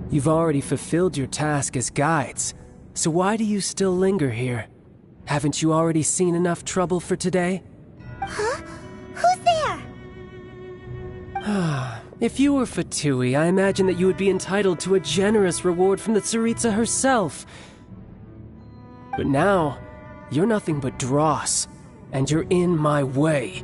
You've already fulfilled your task as guides, so why do you still linger here? Haven't you already seen enough trouble for today? Huh? Who's there? If you were Fatui, I imagine that you would be entitled to a generous reward from the Tsaritsa herself. But now, you're nothing but dross, and you're in my way.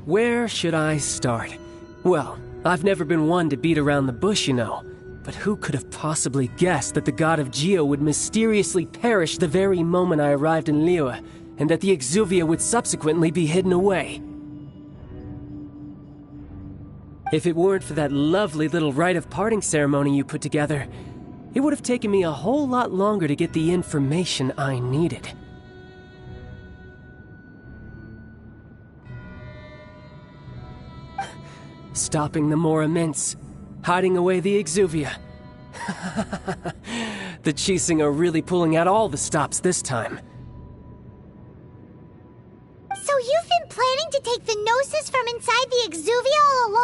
Where should I start? Well, I've never been one to beat around the bush, you know. But who could have possibly guessed that the god of Geo would mysteriously perish the very moment I arrived in Liyue, and that the Exuvia would subsequently be hidden away? If it weren't for that lovely little rite of parting ceremony you put together, it would have taken me a whole lot longer to get the information I needed. Stopping the Mora Mints, hiding away the Exuvia. The Qixing are really pulling out all the stops this time. So you've been planning to take the Gnosis from inside the Exuvia all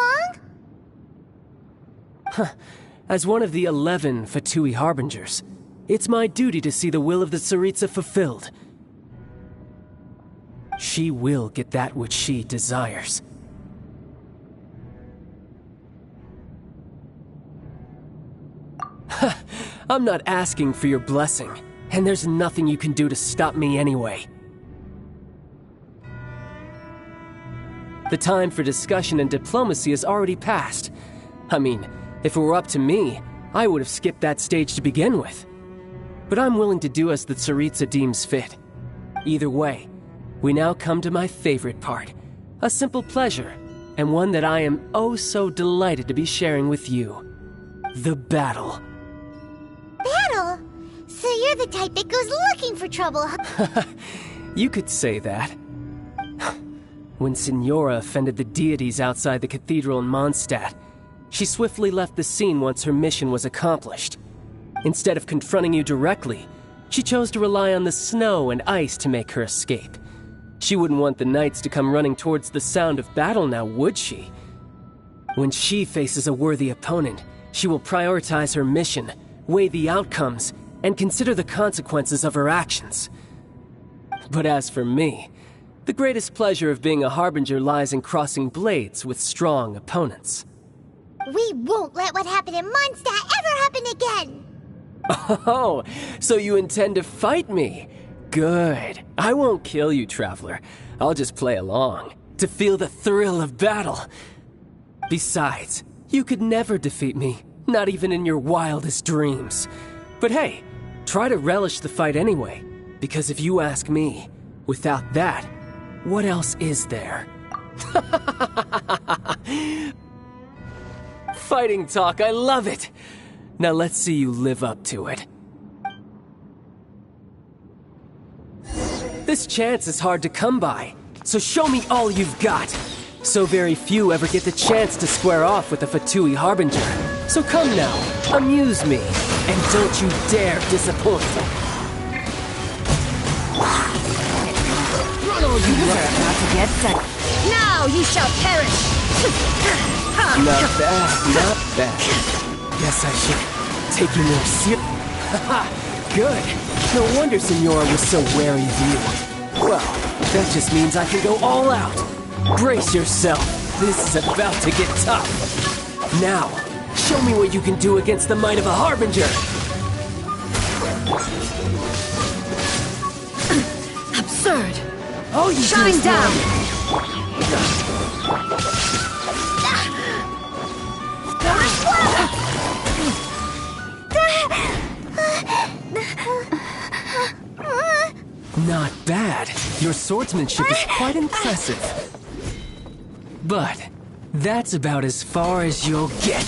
along? As one of the 11 Fatui Harbingers, it's my duty to see the will of the Tsaritsa fulfilled. She will get that which she desires. I'm not asking for your blessing, and there's nothing you can do to stop me anyway. The time for discussion and diplomacy has already passed. I mean, if it were up to me, I would have skipped that stage to begin with. But I'm willing to do as the Tsaritsa deems fit. Either way, we now come to my favorite part. A simple pleasure, and one that I am oh so delighted to be sharing with you. The battle. Battle? So you're the type that goes looking for trouble, huh? You could say that. When Signora offended the deities outside the cathedral in Mondstadt, she swiftly left the scene once her mission was accomplished. Instead of confronting you directly, she chose to rely on the snow and ice to make her escape. She wouldn't want the knights to come running towards the sound of battle now, would she? When she faces a worthy opponent, she will prioritize her mission, weigh the outcomes, and consider the consequences of her actions. But as for me, the greatest pleasure of being a Harbinger lies in crossing blades with strong opponents. We won't let what happened in Mondstadt ever happen again! Oh, so you intend to fight me? Good. I won't kill you, Traveler. I'll just play along, to feel the thrill of battle. Besides, you could never defeat me, not even in your wildest dreams. But hey, try to relish the fight anyway, because if you ask me, without that, what else is there? Fighting talk, I love it! Now let's see you live up to it. This chance is hard to come by, so show me all you've got. So very few ever get the chance to square off with a Fatui Harbinger. So come now, amuse me, and don't you dare disappoint. Run all you deserve not to get done. Now you shall perish! Not bad, not bad. Guess I should take you more seriously. Good. No wonder Signora was so wary of you. Well, that just means I can go all out. Brace yourself. This is about to get tough. Now, show me what you can do against the might of a Harbinger. Absurd! Oh, you shine down! Not bad. Your swordsmanship is quite impressive. But that's about as far as you'll get.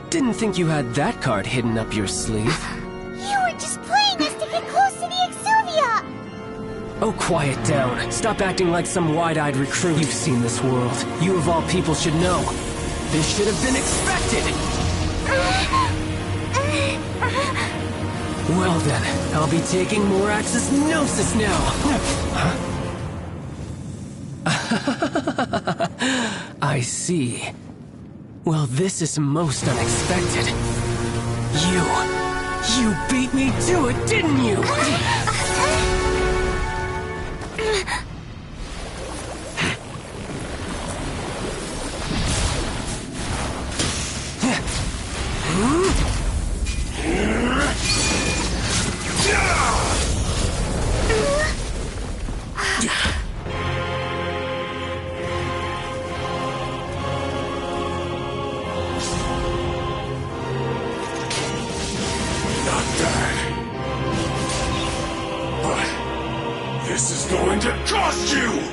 Didn't think you had that card hidden up your sleeve. You were just playing us to get close to the Exuvia! Oh, quiet down. Stop acting like some wide-eyed recruit. You've seen this world. You of all people should know. This should have been expected! Well then, I'll be taking Morax's Gnosis now! I see. Well, this is most unexpected. You beat me to it, didn't you? This is going to cost you!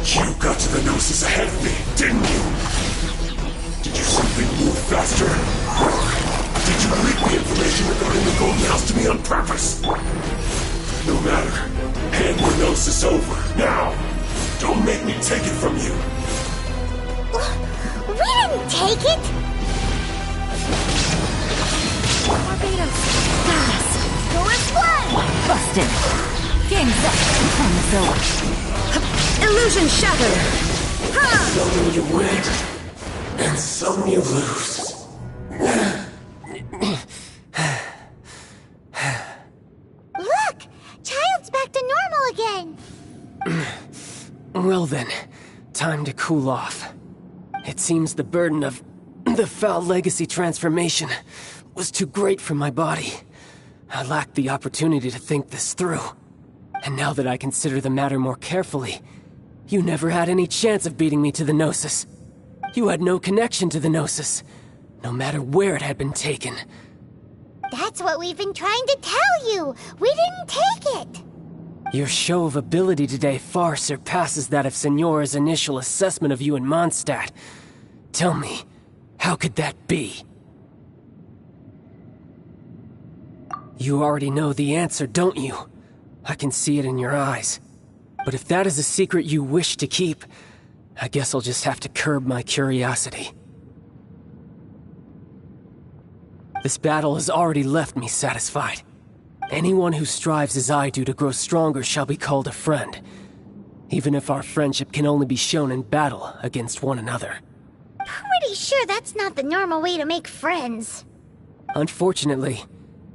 You got to the Gnosis ahead of me, didn't you? Did you simply move faster? Did you leak the information regarding the Golden House to me on purpose? No matter. Hand the Gnosis over, now! Don't make me take it from you! We didn't take it! Barbados, got us. Go with blood! Busted. Game's up. Time's over. Illusion shattered! Some you win, and some you lose. Look! Child's back to normal again! Well then, time to cool off. It seems the burden of the foul legacy transformation was too great for my body. I lacked the opportunity to think this through. And now that I consider the matter more carefully, you never had any chance of beating me to the Gnosis. You had no connection to the Gnosis, no matter where it had been taken. That's what we've been trying to tell you! We didn't take it! Your show of ability today far surpasses that of Signora's initial assessment of you in Mondstadt. Tell me, how could that be? You already know the answer, don't you? I can see it in your eyes. But if that is a secret you wish to keep, I guess I'll just have to curb my curiosity. This battle has already left me satisfied. Anyone who strives as I do to grow stronger shall be called a friend, even if our friendship can only be shown in battle against one another. Pretty sure that's not the normal way to make friends. Unfortunately,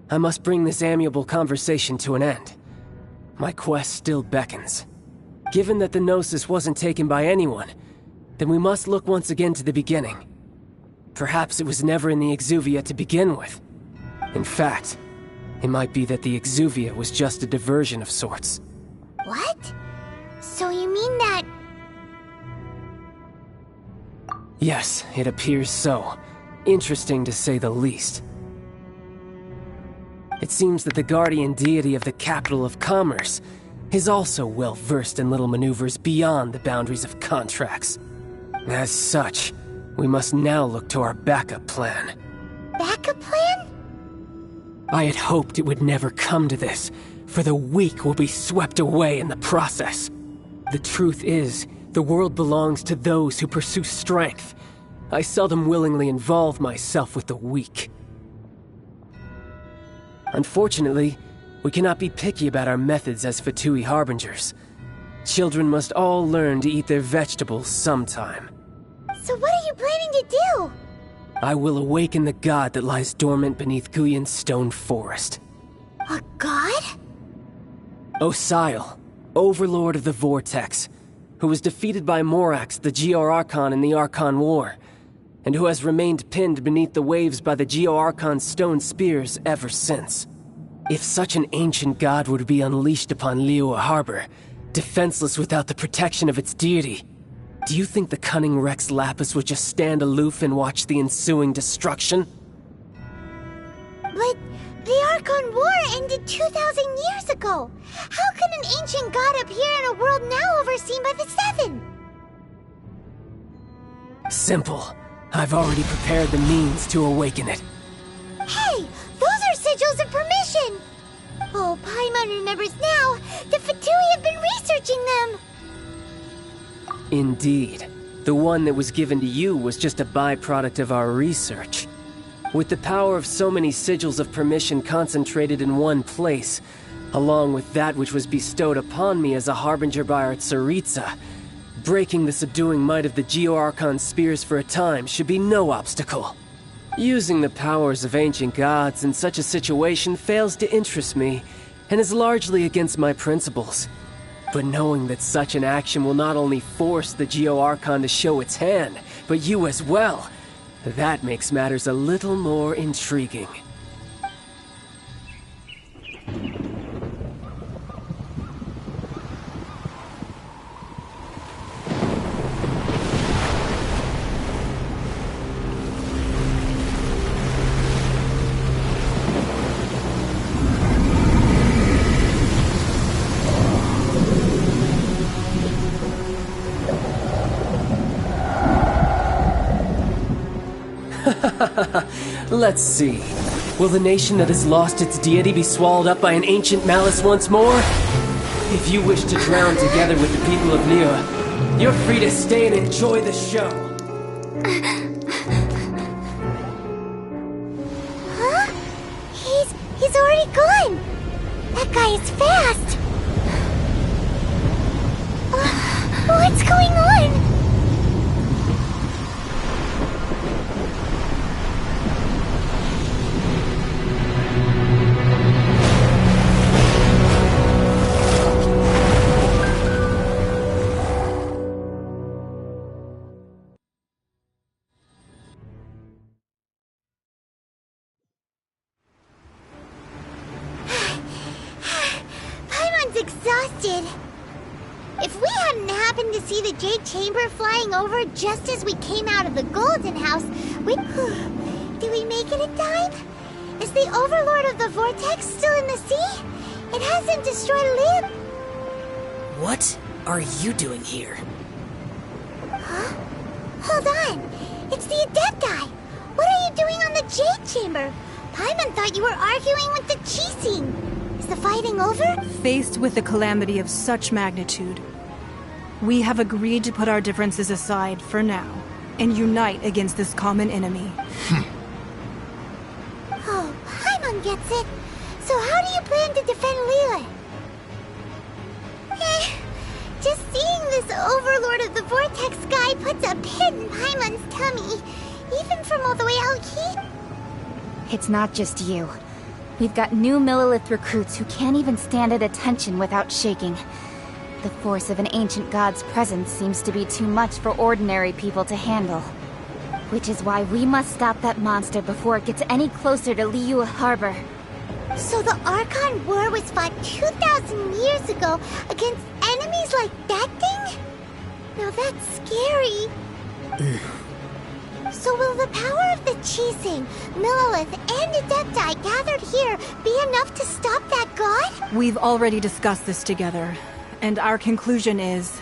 I must bring this amiable conversation to an end. My quest still beckons. Given that the Gnosis wasn't taken by anyone, then we must look once again to the beginning. Perhaps it was never in the Exuvia to begin with. In fact, it might be that the Exuvia was just a diversion of sorts. What? So you mean that... Yes, it appears so. Interesting to say the least. It seems that the guardian deity of the capital of commerce is also well versed in little maneuvers beyond the boundaries of contracts. As such, we must now look to our backup plan. Backup plan? I had hoped it would never come to this, for the weak will be swept away in the process. The truth is, the world belongs to those who pursue strength. I seldom willingly involve myself with the weak. Unfortunately, we cannot be picky about our methods as Fatui Harbingers. Children must all learn to eat their vegetables sometime. So what are you planning to do? I will awaken the god that lies dormant beneath Guyon's stone forest. A god? Osial, overlord of the Vortex, who was defeated by Morax, the Geo-Archon in the Archon War, and who has remained pinned beneath the waves by the Geo-Archon's stone spears ever since. If such an ancient god were to be unleashed upon Liyue Harbor, defenseless without the protection of its deity. Do you think the cunning Rex Lapis would just stand aloof and watch the ensuing destruction? But the Archon War ended 2,000 years ago. How can an ancient god appear in a world now overseen by the Seven? Simple. I've already prepared the means to awaken it. Hey, those are sigils of permission! Oh, Paimon remembers now. The Fatui have been researching them. Indeed. The one that was given to you was just a byproduct of our research. With the power of so many sigils of permission concentrated in one place, along with that which was bestowed upon me as a harbinger by our Tsaritsa, breaking the subduing might of the Geo-Archon spears for a time should be no obstacle. Using the powers of ancient gods in such a situation fails to interest me, and is largely against my principles. But knowing that such an action will not only force the Geo-Archon to show its hand, but you as well, that makes matters a little more intriguing. Let's see. Will the nation that has lost its deity be swallowed up by an ancient malice once more? If you wish to drown together with the people of Liyue, you're free to stay and enjoy the show. Huh? He's already gone. That guy is fast. What's going on? Exhausted. If we hadn't happened to see the Jade Chamber flying over just as we came out of the Golden House, did we make it in time? Is the Overlord of the Vortex still in the sea? It hasn't destroyed Liyue. What are you doing here? Huh? Hold on. It's the Adepti. What are you doing on the Jade Chamber? Paimon thought you were arguing with the Qixing. Is the fighting over? Faced with a calamity of such magnitude, we have agreed to put our differences aside for now and unite against this common enemy. Oh, Paimon gets it. So how do you plan to defend Liyue? Just seeing this Overlord of the Vortex guy puts a pit in Paimon's tummy, even from all the way out here. It's not just you. We've got new Millelith recruits who can't even stand at attention without shaking. The force of an ancient god's presence seems to be too much for ordinary people to handle. Which is why we must stop that monster before it gets any closer to Liyue Harbor. So the Archon War was fought 2,000 years ago against enemies like that thing? Now that's scary. So will the power of the Qixing, Millelith, and Adepti gathered here be enough to stop that god? We've already discussed this together, and our conclusion is...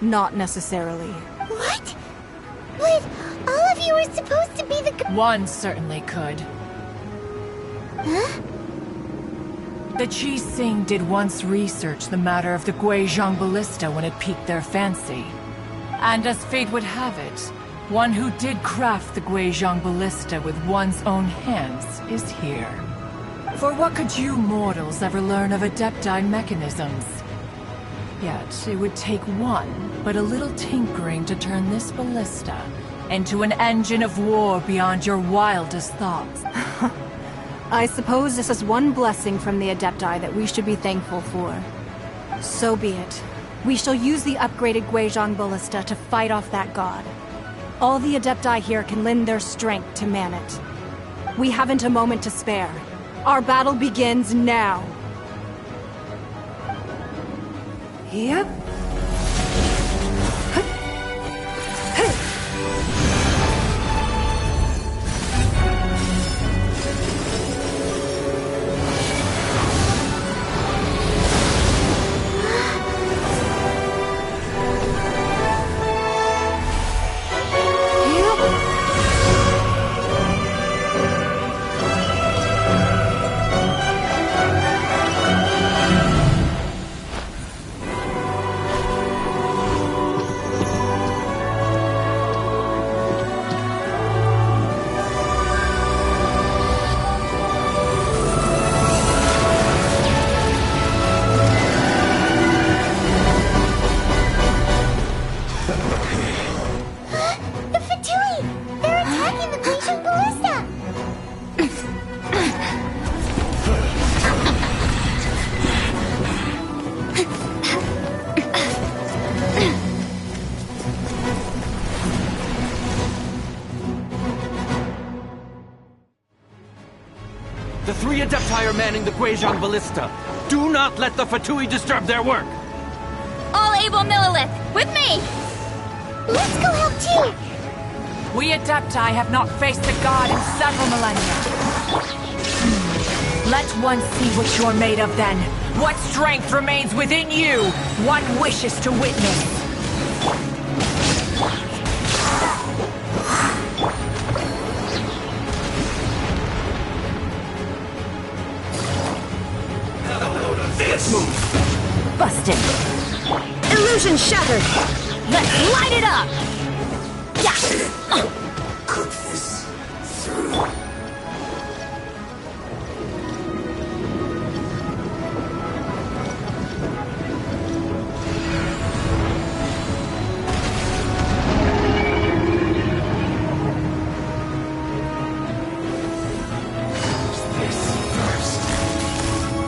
not necessarily. What? But all of you were supposed to be the... One certainly could. Huh? The Qixing did once research the matter of the Guizhong Ballista when it piqued their fancy. And as fate would have it, one who did craft the Guizhong Ballista with one's own hands is here. For what could you mortals ever learn of Adepti mechanisms? Yet, it would take one, but a little tinkering to turn this ballista into an engine of war beyond your wildest thoughts. I suppose this is one blessing from the Adepti that we should be thankful for. So be it. We shall use the upgraded Guizhong Ballista to fight off that god. All the Adepti here can lend their strength to man it. We haven't a moment to spare. Our battle begins now. Yep. The Fatui! They're attacking the Genshin ballista! The 3 Adepti are manning the Guizhong Ballista. Do not let the Fatui disturb their work! All able Millilith, with me! Let's go help too! We Adepti have not faced the god in several millennia. Let one see what you're made of then. What strength remains within you, one wishes to witness. Let's move! Busted. Illusion shattered! Let's light it up! Cook this through.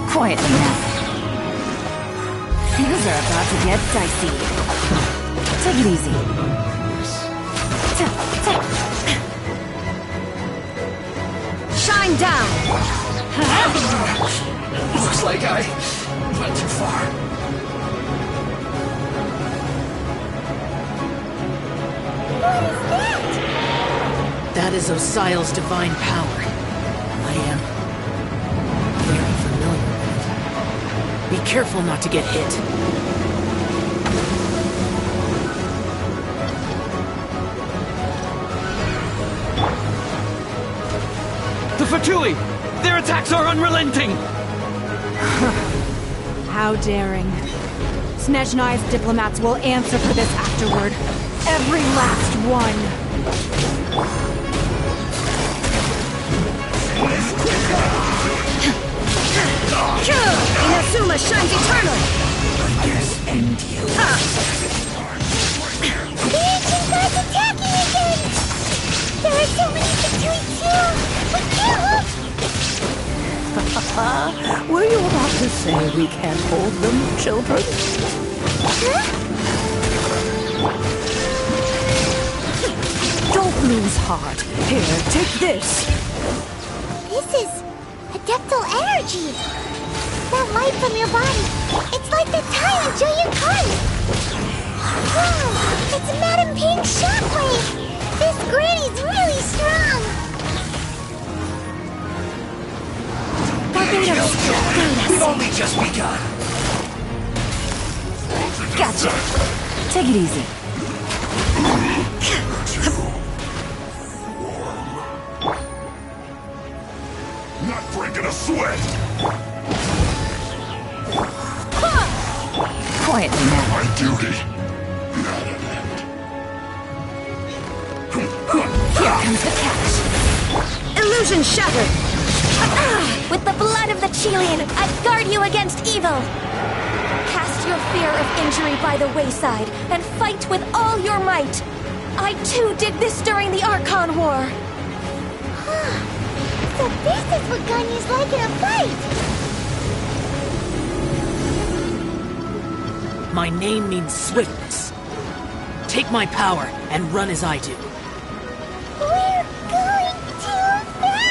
Quietly now. Things are about to get dicey. Take it easy. Shine down! Looks like I went too far. That is Osial's divine power. I am very familiar with it. Be careful not to get hit. The Fatui! Their attacks are unrelenting! How daring. Snezhnai's diplomats will answer for this afterward. Every last one. Inazuma shines eternal! I guess end you. The ancient god's attacking again! There are so many Fatui too! We can't Were you about to say we can't hold them, children? Don't lose heart. Here, take this. This is adeptal energy! That light from your body, it's like the time in Julian Khan! Wow, it's Madam Pink's shockwave! This granny's really strong! We've only just begun. Gotcha. Take it easy. Not breaking a sweat. Quietly now. My duty. Not an end. Here comes the catch. Illusion shattered! With the blood of the Chilian, I guard you against evil! Cast your fear of injury by the wayside, and fight with all your might! I too did this during the Archon War! So this is what Ganya's like in a fight! My name means swiftness. Take my power and run as I do. We're going too fast!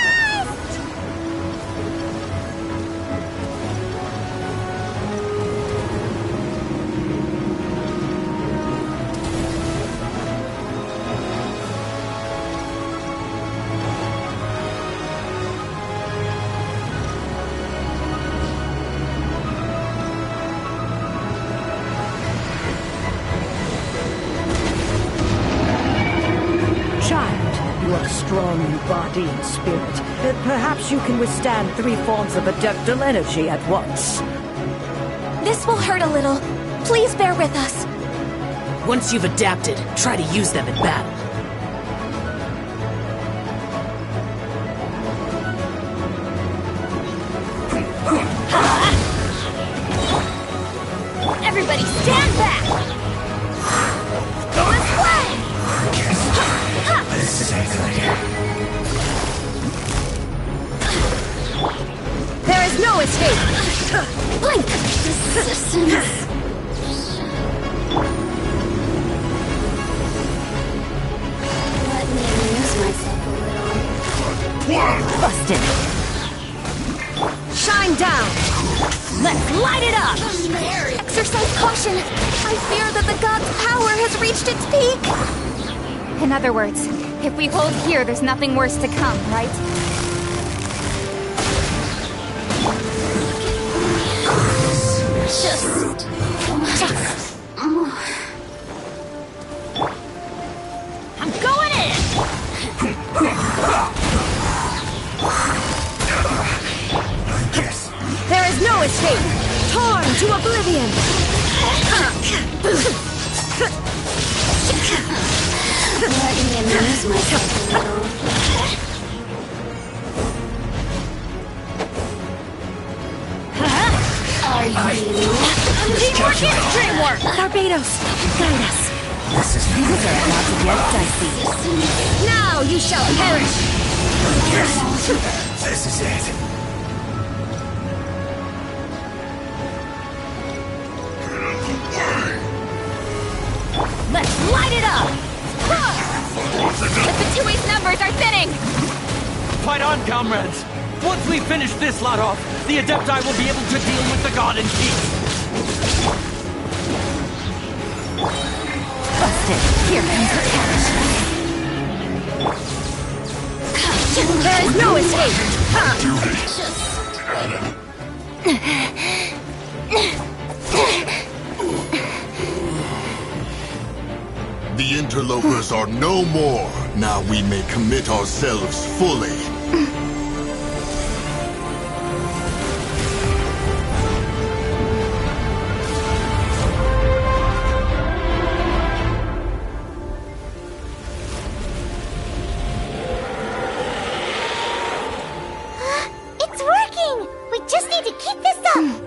strong in body and spirit. Perhaps you can withstand 3 forms of adeptal energy at once. This will hurt a little. Please bear with us. Once you've adapted, try to use them in battle. Everybody stand back! Go this way! This is it. There is no escape! Blink! Resistance! Let me amuse myself a little. Busted! Shine down! Let's light it up! Exercise caution. I fear that the god's power has reached its peak. In other words, if we hold here, there's nothing worse to come, right? I'm going in! There is no escape! Torn to oblivion! Let me amuse myself a little. Are you? Teamwork is dreamwork! Barbados, guide us. Things are about to get dicey. Now you shall perish! Yes! This is it. Let's light it up! The Fatui's numbers are thinning! Fight on, comrades! Once we finish this lot off, the Adepti will be able to deal with the god in peace! Busted! Here comes the catch! There is no The interlopers are no more. Now we may commit ourselves fully. It's working! We just need to keep this up!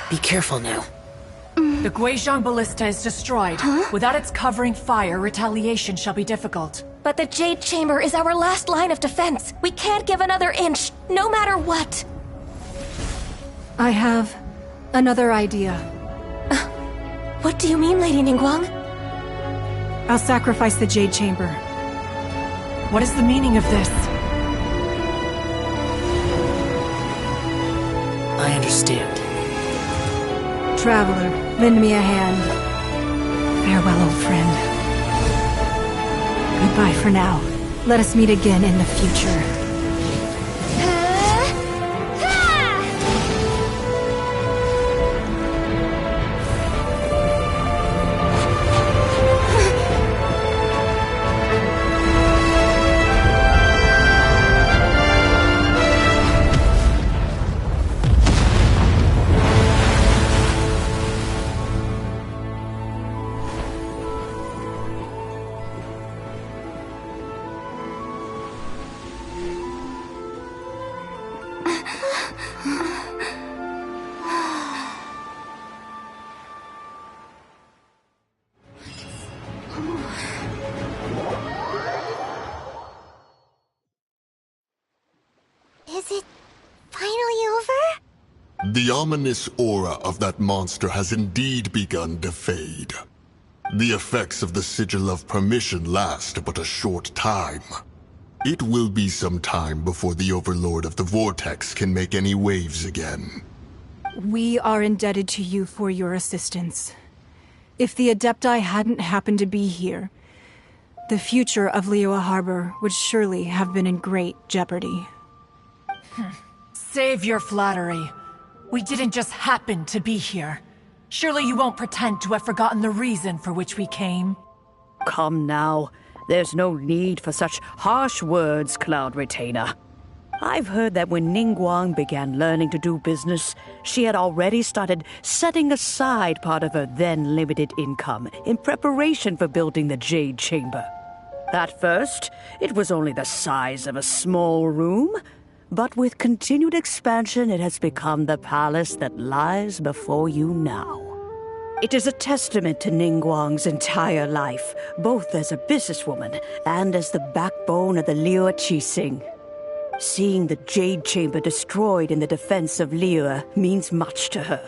Be careful now. The Guizhong Ballista is destroyed. Without its covering fire, retaliation shall be difficult. But the Jade Chamber is our last line of defense. We can't give another inch, no matter what. I have another idea. What do you mean, Lady Ningguang? I'll sacrifice the Jade Chamber. What is the meaning of this? I understand. Traveler, lend me a hand. Farewell, old friend. Goodbye for now. Let us meet again in the future. The ominous aura of that monster has indeed begun to fade. The effects of the Sigil of Permission last but a short time. It will be some time before the Overlord of the Vortex can make any waves again. We are indebted to you for your assistance. If the Adepti hadn't happened to be here, the future of Liyue Harbor would surely have been in great jeopardy. Save your flattery. We didn't just happen to be here. Surely you won't pretend to have forgotten the reason for which we came. Come now. There's no need for such harsh words, Cloud Retainer. I've heard that when Ningguang began learning to do business, she had already started setting aside part of her then limited income in preparation for building the Jade Chamber. At first, it was only the size of a small room, but with continued expansion, it has become the palace that lies before you now. It is a testament to Ningguang's entire life, both as a businesswoman and as the backbone of the Liyue Qixing. Seeing the Jade Chamber destroyed in the defense of Liyue means much to her.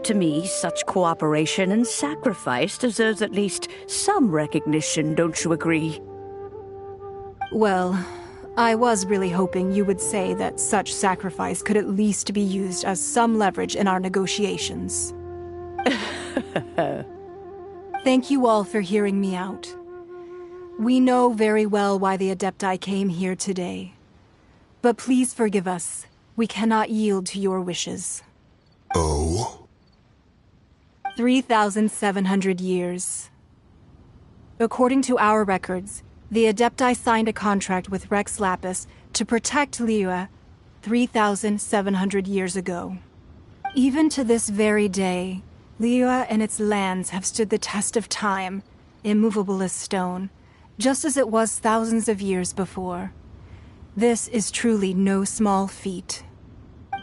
To me, such cooperation and sacrifice deserves at least some recognition, don't you agree? Well, I was really hoping you would say that such sacrifice could at least be used as some leverage in our negotiations. Thank you all for hearing me out. We know very well why the Adepti came here today. But please forgive us. We cannot yield to your wishes. Oh? 3,700 years. According to our records, the Adepti signed a contract with Rex Lapis to protect Liyue 3,700 years ago. Even to this very day, Liyue and its lands have stood the test of time, immovable as stone, just as it was thousands of years before. This is truly no small feat.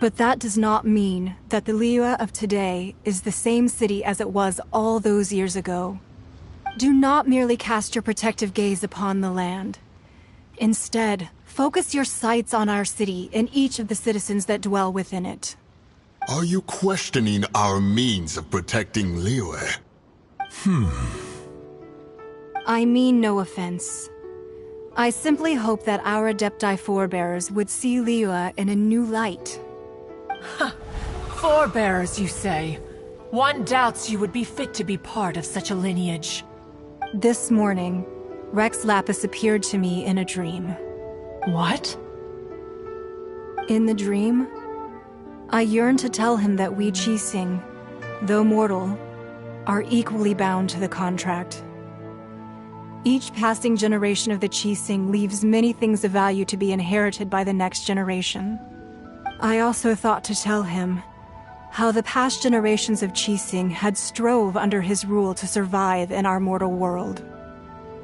But that does not mean that the Liyue of today is the same city as it was all those years ago. Do not merely cast your protective gaze upon the land. Instead, focus your sights on our city and each of the citizens that dwell within it. Are you questioning our means of protecting Liyue? I mean no offense. I simply hope that our Adepti forebears would see Liyue in a new light. Forebears, you say? One doubts you would be fit to be part of such a lineage. This morning, Rex Lapis appeared to me in a dream. What? In the dream, I yearned to tell him that we Qixing, though mortal, are equally bound to the contract. Each passing generation of the Qixing leaves many things of value to be inherited by the next generation. I also thought to tell him how the past generations of Qixing had strove under his rule to survive in our mortal world,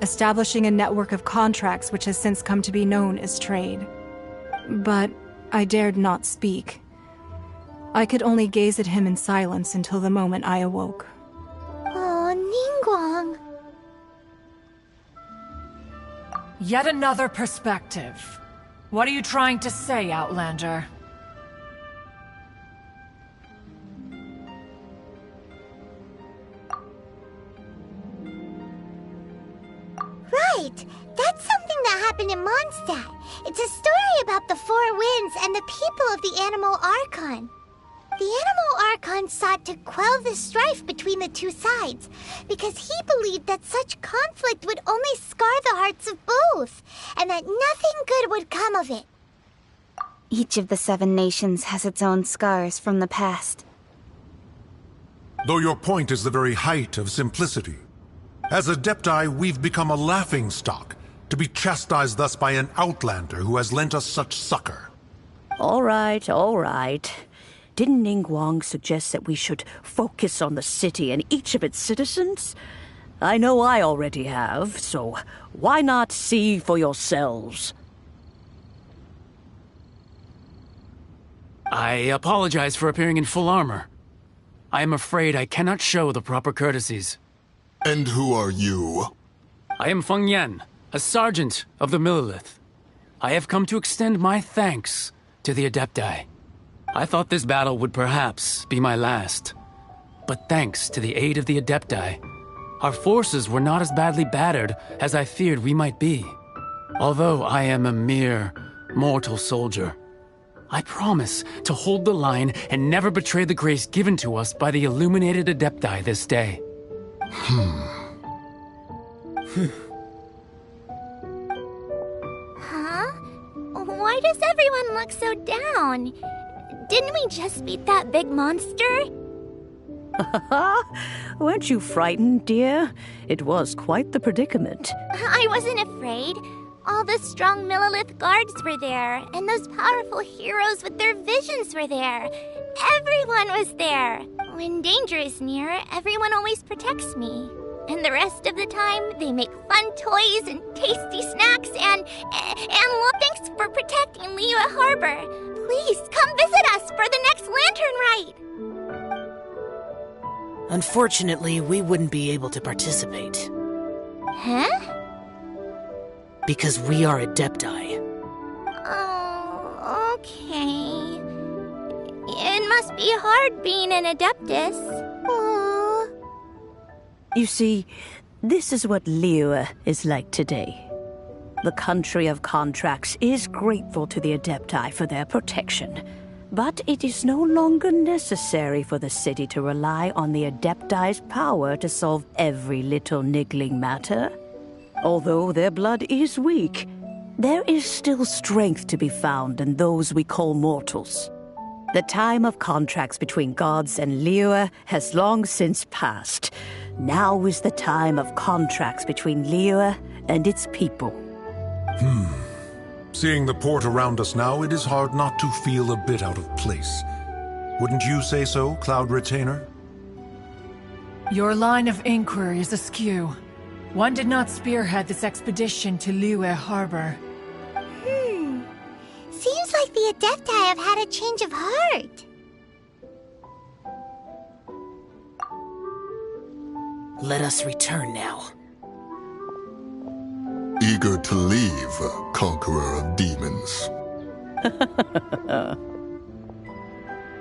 establishing a network of contracts which has since come to be known as trade. But I dared not speak. I could only gaze at him in silence until the moment I awoke. Oh, Ningguang. Yet another perspective. What are you trying to say, Outlander? Right! That's something that happened in Mondstadt. It's a story about the Four Winds and the people of the Animal Archon. The Animal Archon sought to quell the strife between the two sides, because he believed that such conflict would only scar the hearts of both, and that nothing good would come of it. Each of the 7 nations has its own scars from the past. Though your point is the very height of simplicity. As Adepti, we've become a laughingstock, to be chastised thus by an outlander who has lent us such succor. All right, all right. Didn't Ningguang suggest that we should focus on the city and each of its citizens? I know I already have, so why not see for yourselves? I apologize for appearing in full armor. I am afraid I cannot show the proper courtesies. And who are you? I am Feng Yan, a sergeant of the Millelith. I have come to extend my thanks to the Adepti. I thought this battle would perhaps be my last. But thanks to the aid of the Adepti, our forces were not as badly battered as I feared we might be. Although I am a mere mortal soldier, I promise to hold the line and never betray the grace given to us by the illuminated Adepti this day. Huh? Why does everyone look so down? Didn't we just beat that big monster? Weren't you frightened, dear? It was quite the predicament. I wasn't afraid. All the strong Millilith guards were there, and those powerful heroes with their visions were there. Everyone was there. When danger is near, everyone always protects me. And the rest of the time, they make fun toys and tasty snacks and look, thanks for protecting Liyue Harbor. Please, come visit us for the next lantern rite. Unfortunately, we wouldn't be able to participate. Huh? Because we are Adepti. Oh, okay. It must be hard being an Adeptus. Aww. You see, this is what Liyue is like today. The country of contracts is grateful to the Adepti for their protection, but it is no longer necessary for the city to rely on the Adepti's power to solve every little niggling matter. Although their blood is weak, there is still strength to be found in those we call mortals. The time of contracts between gods and Liyue has long since passed. Now is the time of contracts between Liyue and its people. Seeing the port around us now, it is hard not to feel a bit out of place. Wouldn't you say so, Cloud Retainer? Your line of inquiry is askew. One did not spearhead this expedition to Liyue Harbor. Seems like the Adepti have had a change of heart. Let us return now. Eager to leave, Conqueror of Demons.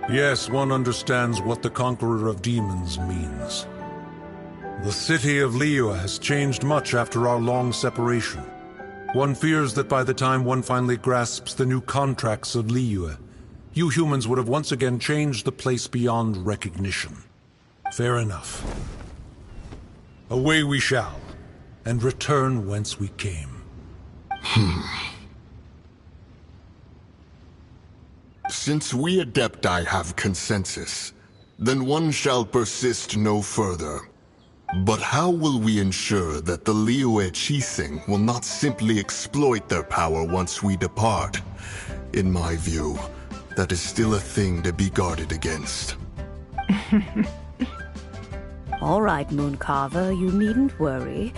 Yes, one understands what the Conqueror of Demons means. The city of Liyue has changed much after our long separation. One fears that by the time one finally grasps the new contracts of Liyue, you humans would have once again changed the place beyond recognition. Fair enough. Away we shall, and return whence we came. Since we Adepti have consensus, then one shall persist no further. But how will we ensure that the Liyue Qixing will not simply exploit their power once we depart? In my view, that is still a thing to be guarded against. All right, Mooncarver, you needn't worry.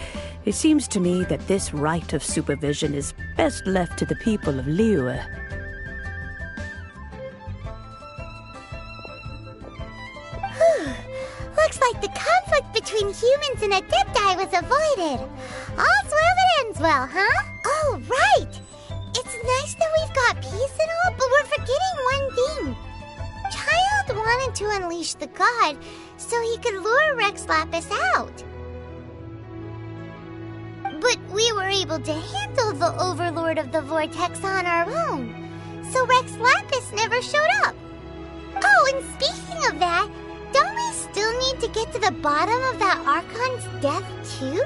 It seems to me that this right of supervision is best left to the people of Liyue. Looks like the conflict between humans and Adepti was avoided. All's well that ends well, huh? Oh, right! It's nice that we've got peace and all, but we're forgetting one thing. Child wanted to unleash the god so he could lure Rex Lapis out. But we were able to handle the Overlord of the Vortex on our own, so Rex Lapis never showed up. Oh, and speaking of that, don't we still need to get to the bottom of that Archon's death, too?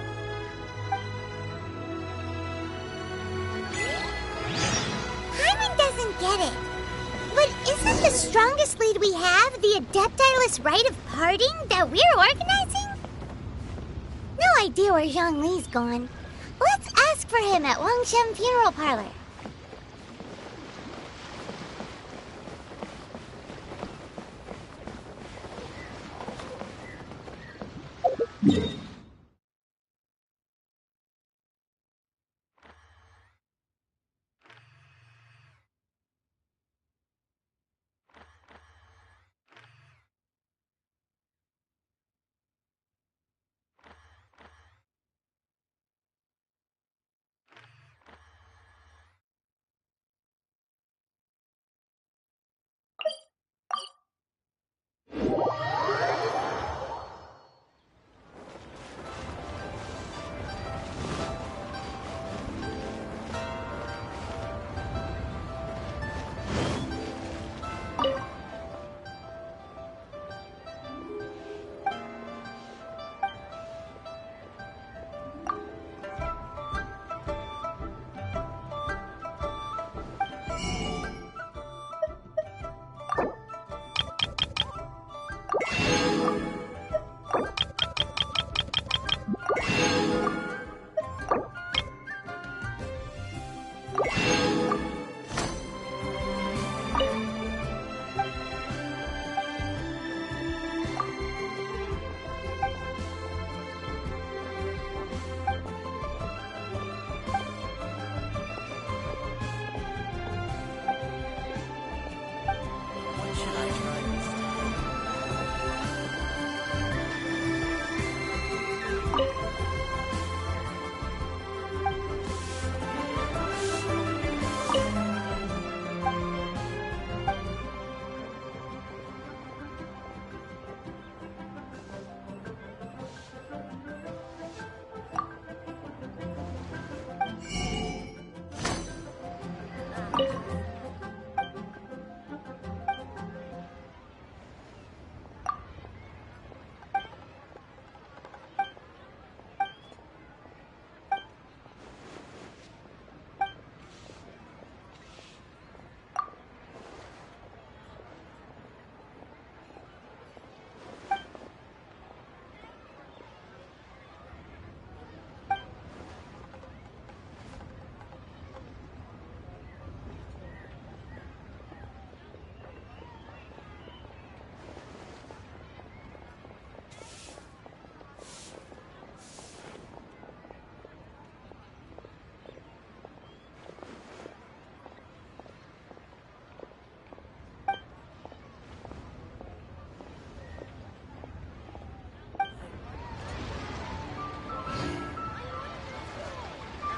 Hyman doesn't get it. But isn't the strongest lead we have the Adeptiless Rite of Parting that we're organizing? No idea where Zhongli's gone. Let's ask for him at Wangshem Funeral Parlor.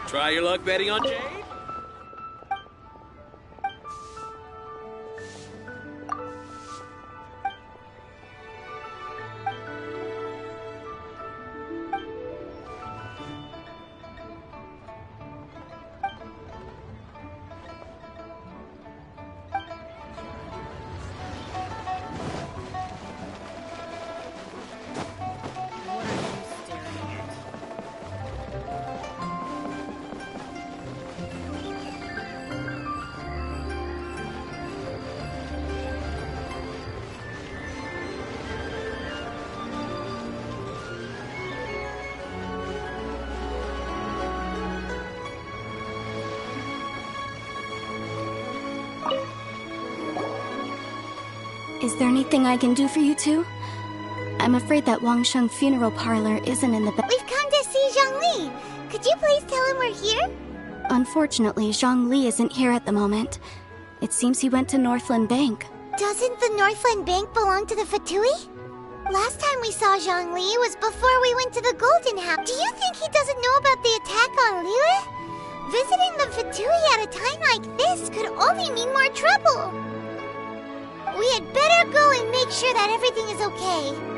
Try your luck betting on Jade? Is there anything I can do for you two? I'm afraid that Wangsheng funeral parlor isn't in the We've come to see Zhongli. Could you please tell him we're here? Unfortunately, Zhongli isn't here at the moment. It seems he went to Northland Bank. Doesn't the Northland Bank belong to the Fatui? Last time we saw Zhongli was before we went to the Golden House. Do you think he doesn't know about the attack on Liyue? Visiting the Fatui at a time like this could only mean more trouble. We had better go and make sure that everything is okay.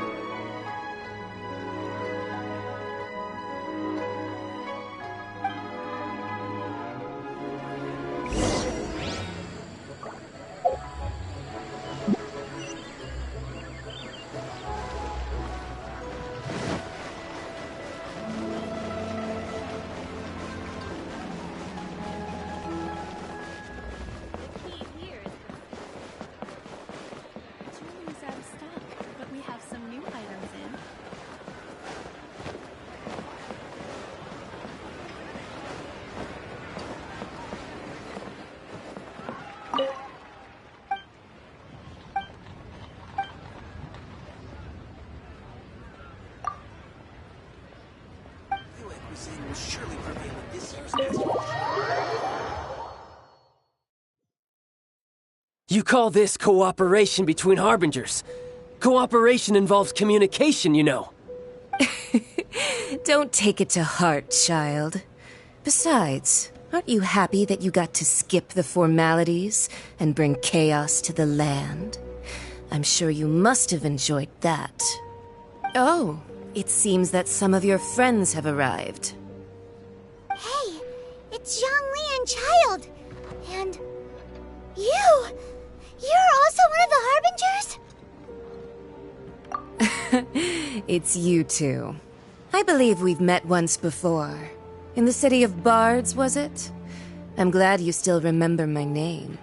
You call this cooperation between Harbingers? Cooperation involves communication, you know. Don't take it to heart, child. Besides, aren't you happy that you got to skip the formalities and bring chaos to the land? I'm sure you must have enjoyed that. Oh, it seems that some of your friends have arrived. Hey, it's Zhongli and Child. And you! You're also one of the Harbingers? It's you two. I believe we've met once before. In the city of Bards, was it? I'm glad you still remember my name.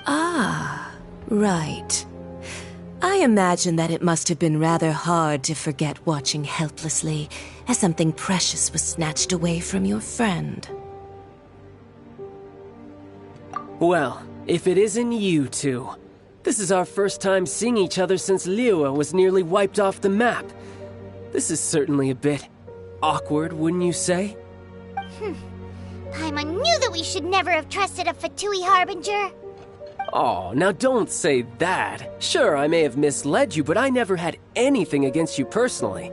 Ah, right. I imagine that it must have been rather hard to forget watching helplessly as something precious was snatched away from your friend. Well, if it isn't you two. This is our first time seeing each other since Liyue was nearly wiped off the map. This is certainly a bit awkward, wouldn't you say? Paimon knew that we should never have trusted a Fatui Harbinger. Oh, now don't say that. Sure, I may have misled you, but I never had anything against you personally.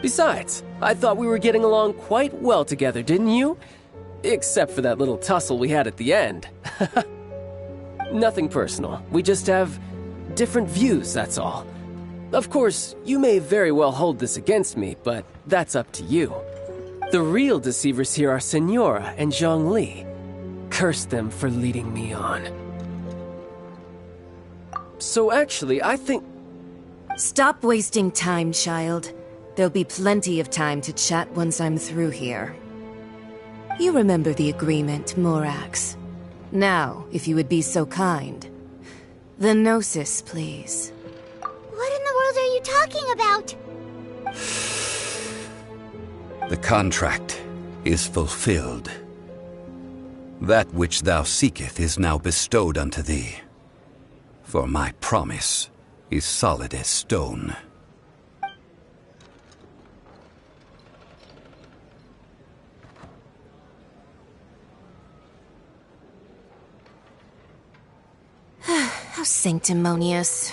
Besides, I thought we were getting along quite well together, didn't you? Except for that little tussle we had at the end. Nothing personal. We just have different views, that's all. Of course, you may very well hold this against me, but that's up to you. The real deceivers here are Senora and Zhongli. curse them for leading me on. So actually, I think... Stop wasting time, child. There'll be plenty of time to chat once I'm through here. You remember the agreement, Morax. Now, if you would be so kind. The Gnosis, please. What in the world are you talking about? The contract is fulfilled. That which thou seeketh is now bestowed unto thee. For my promise is solid as stone. How sanctimonious.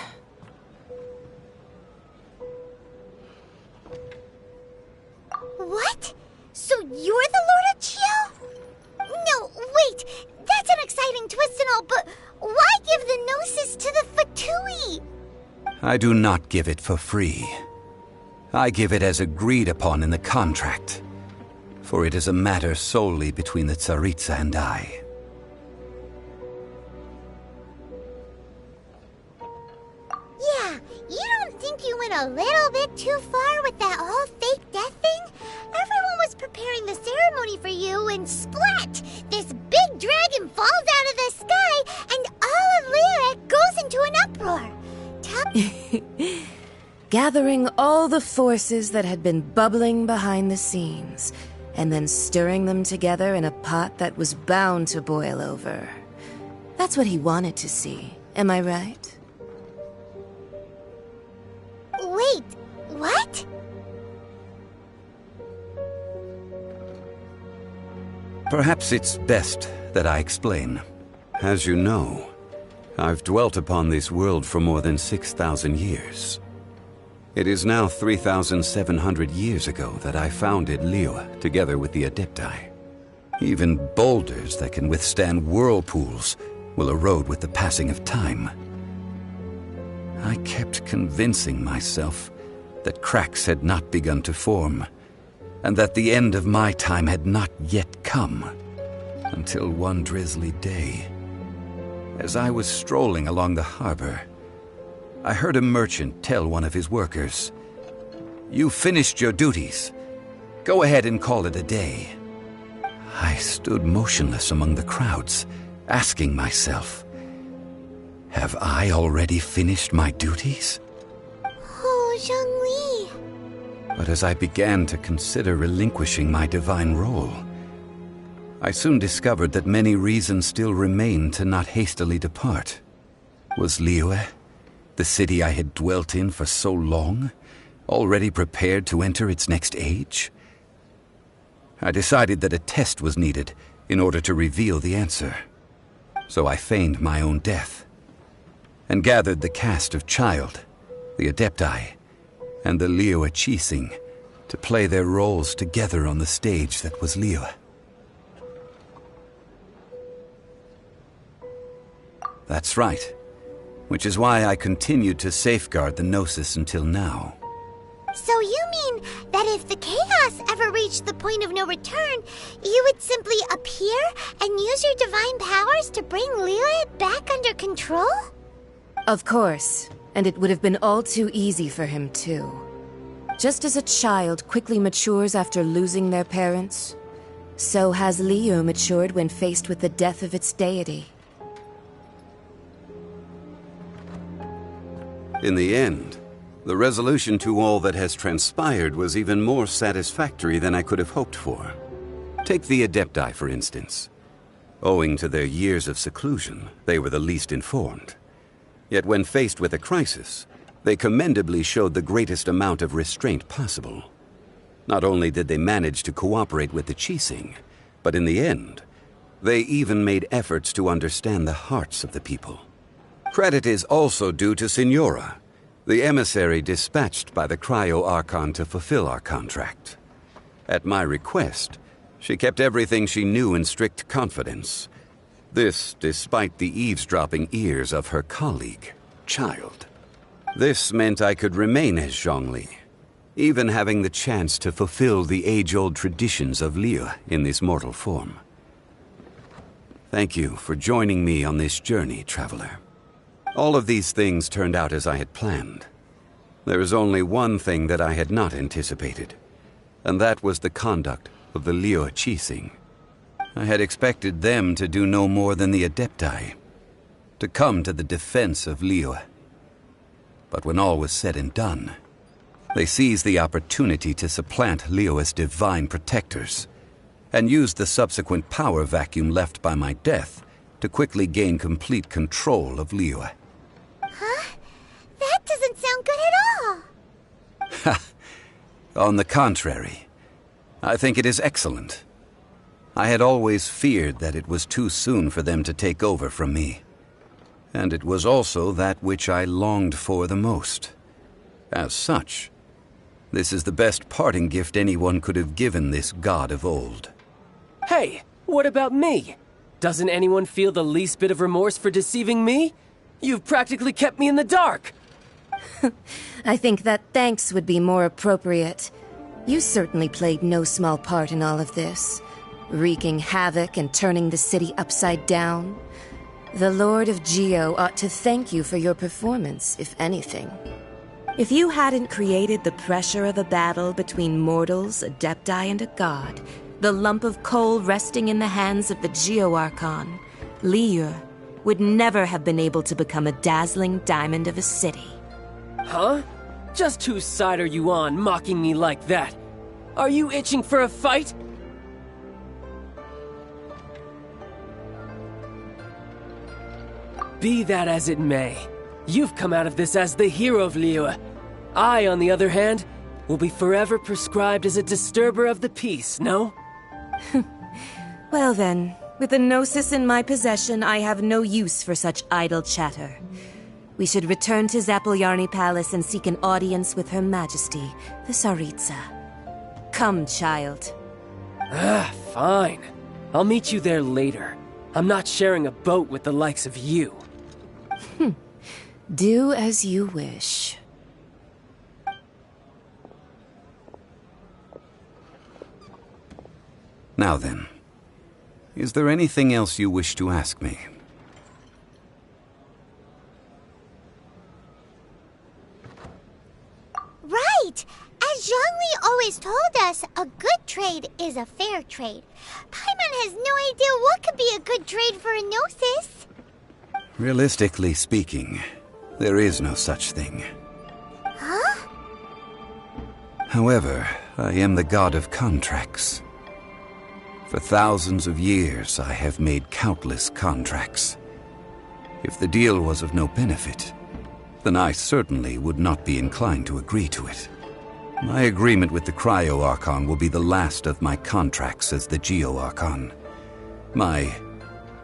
What? So you're the Lord of Chio? No, wait! That's an exciting twist and all, but why give the Gnosis to the Fatui? I do not give it for free. I give it as agreed upon in the contract, for it is a matter solely between the Tsaritsa and I. Yeah, you don't think you went a little bit too far with that whole fake death thing? Everyone was preparing the ceremony for you, and splat! This big dragon falls out of the sky, and all of Liyue goes into an uproar. Gathering all the forces that had been bubbling behind the scenes, and then stirring them together in a pot that was bound to boil over. That's what he wanted to see, am I right? Wait, what? Perhaps it's best that I explain. As you know, I've dwelt upon this world for more than 6,000 years. It is now 3,700 years ago that I founded Liyue together with the Adepti. Even boulders that can withstand whirlpools will erode with the passing of time. I kept convincing myself that cracks had not begun to form, and that the end of my time had not yet come, until one drizzly day, as I was strolling along the harbor, I heard a merchant tell one of his workers, "You finished your duties. Go ahead and call it a day." I stood motionless among the crowds, asking myself, have I already finished my duties? Oh, Zhongli. But as I began to consider relinquishing my divine role, I soon discovered that many reasons still remained to not hastily depart. Was Liyue, the city I had dwelt in for so long, already prepared to enter its next age? I decided that a test was needed in order to reveal the answer. So I feigned my own death, and gathered the cast of Child, the Adepti, and the Liyue Qixing to play their roles together on the stage that was Liyue. That's right, which is why I continued to safeguard the Gnosis until now. So you mean that if the chaos ever reached the point of no return, you would simply appear and use your divine powers to bring Liyue back under control? Of course, and it would have been all too easy for him too. Just as a child quickly matures after losing their parents, so has Liyue matured when faced with the death of its deity. In the end, the resolution to all that has transpired was even more satisfactory than I could have hoped for. Take the Adepti, for instance. Owing to their years of seclusion, they were the least informed. Yet when faced with a crisis, they commendably showed the greatest amount of restraint possible. Not only did they manage to cooperate with the Qixing, but in the end, they even made efforts to understand the hearts of the people. Credit is also due to Signora, the emissary dispatched by the Cryo-Archon to fulfill our contract. At my request, she kept everything she knew in strict confidence. This despite the eavesdropping ears of her colleague, Child. This meant I could remain as Zhongli, even having the chance to fulfill the age-old traditions of Liyue in this mortal form. Thank you for joining me on this journey, traveler. All of these things turned out as I had planned. There is only one thing that I had not anticipated, and that was the conduct of the Liyue Qixing. I had expected them to do no more than the Adepti, to come to the defense of Liyue. But when all was said and done, they seized the opportunity to supplant Liyue as divine protectors, and used the subsequent power vacuum left by my death to quickly gain complete control of Liyue. Huh? That doesn't sound good at all! On the contrary, I think it is excellent. I had always feared that it was too soon for them to take over from me. And it was also that which I longed for the most. As such, this is the best parting gift anyone could have given this god of old. Hey, what about me? Doesn't anyone feel the least bit of remorse for deceiving me? You've practically kept me in the dark! I think that thanks would be more appropriate. You certainly played no small part in all of this, wreaking havoc and turning the city upside down. The Lord of Geo ought to thank you for your performance, if anything. If you hadn't created the pressure of a battle between mortals, Adepti, and a god, the lump of coal resting in the hands of the Geo-Archon, Liyue, would never have been able to become a dazzling diamond of a city. Huh? Just whose side are you on, mocking me like that? Are you itching for a fight? Be that as it may, you've come out of this as the hero of Liyue. I, on the other hand, will be forever prescribed as a disturber of the peace, no? Well then, with the Gnosis in my possession, I have no use for such idle chatter. We should return to Zapoljarny Palace and seek an audience with Her Majesty, the Tsaritsa. Come, child. Fine. I'll meet you there later. I'm not sharing a boat with the likes of you. Do as you wish. Now then, is there anything else you wish to ask me? Right! As Zhongli always told us, a good trade is a fair trade. Paimon has no idea what could be a good trade for a Gnosis. Realistically speaking, there is no such thing. Huh? However, I am the god of contracts. For thousands of years, I have made countless contracts. If the deal was of no benefit, then I certainly would not be inclined to agree to it. My agreement with the Cryo-Archon will be the last of my contracts as the Geo-Archon. My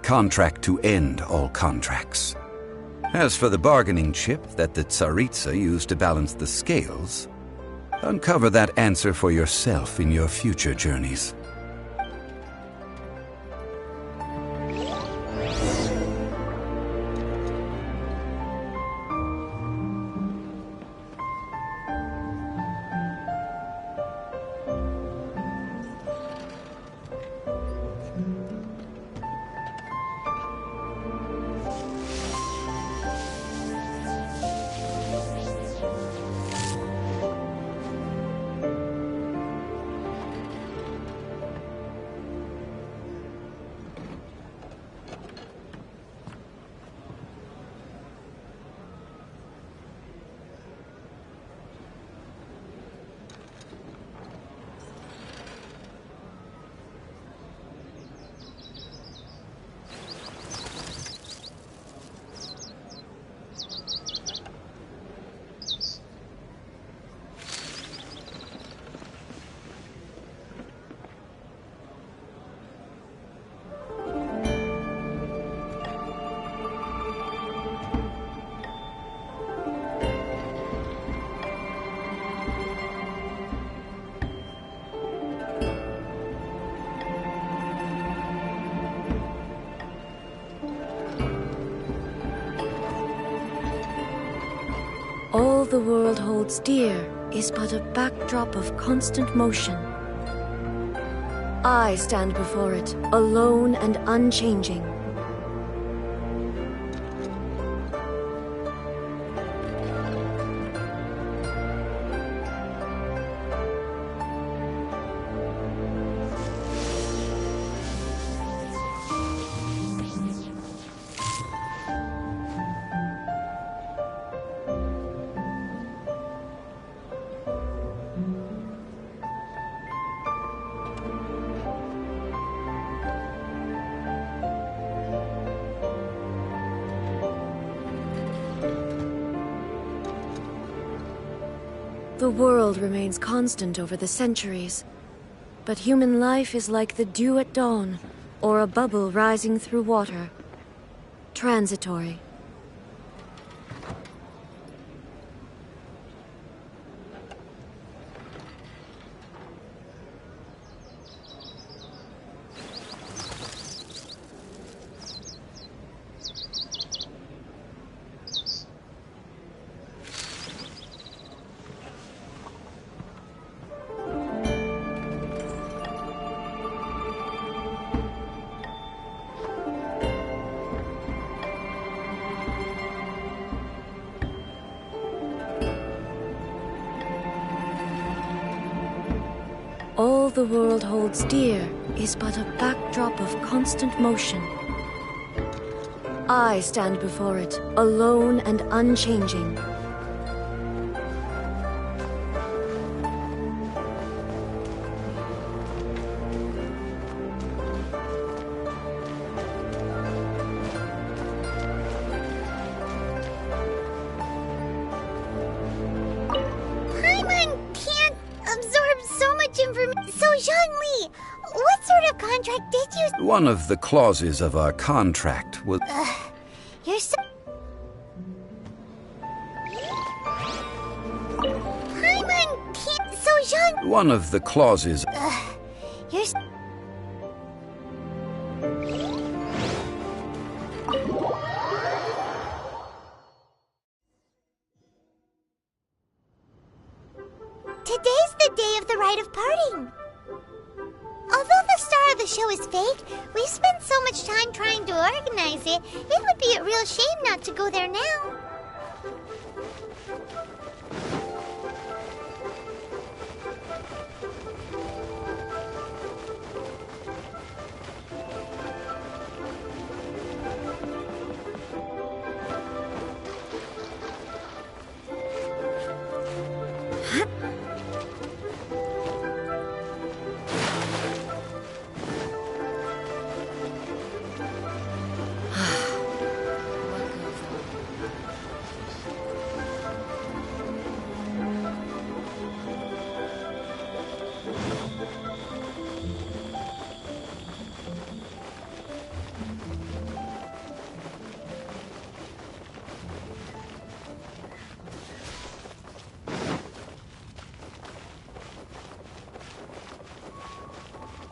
contract to end all contracts. As for the bargaining chip that the Tsaritsa used to balance the scales, uncover that answer for yourself in your future journeys. All the world holds dear is but a backdrop of constant motion. I stand before it, alone and unchanging. The world remains constant over the centuries, but human life is like the dew at dawn, or a bubble rising through water. Transitory. All the world holds dear is but a backdrop of constant motion. I stand before it, alone and unchanging. Paimon can't absorb so much information. So, Zhongli, what sort of contract did you... One of the clauses of our contract was... You're so... Paimon can't... So, Zhong... One of the clauses... You're... Today's the day of the rite of parting. Although the star of the show is fake, we've spent so much time trying to organize it, it would be a real shame not to go there now.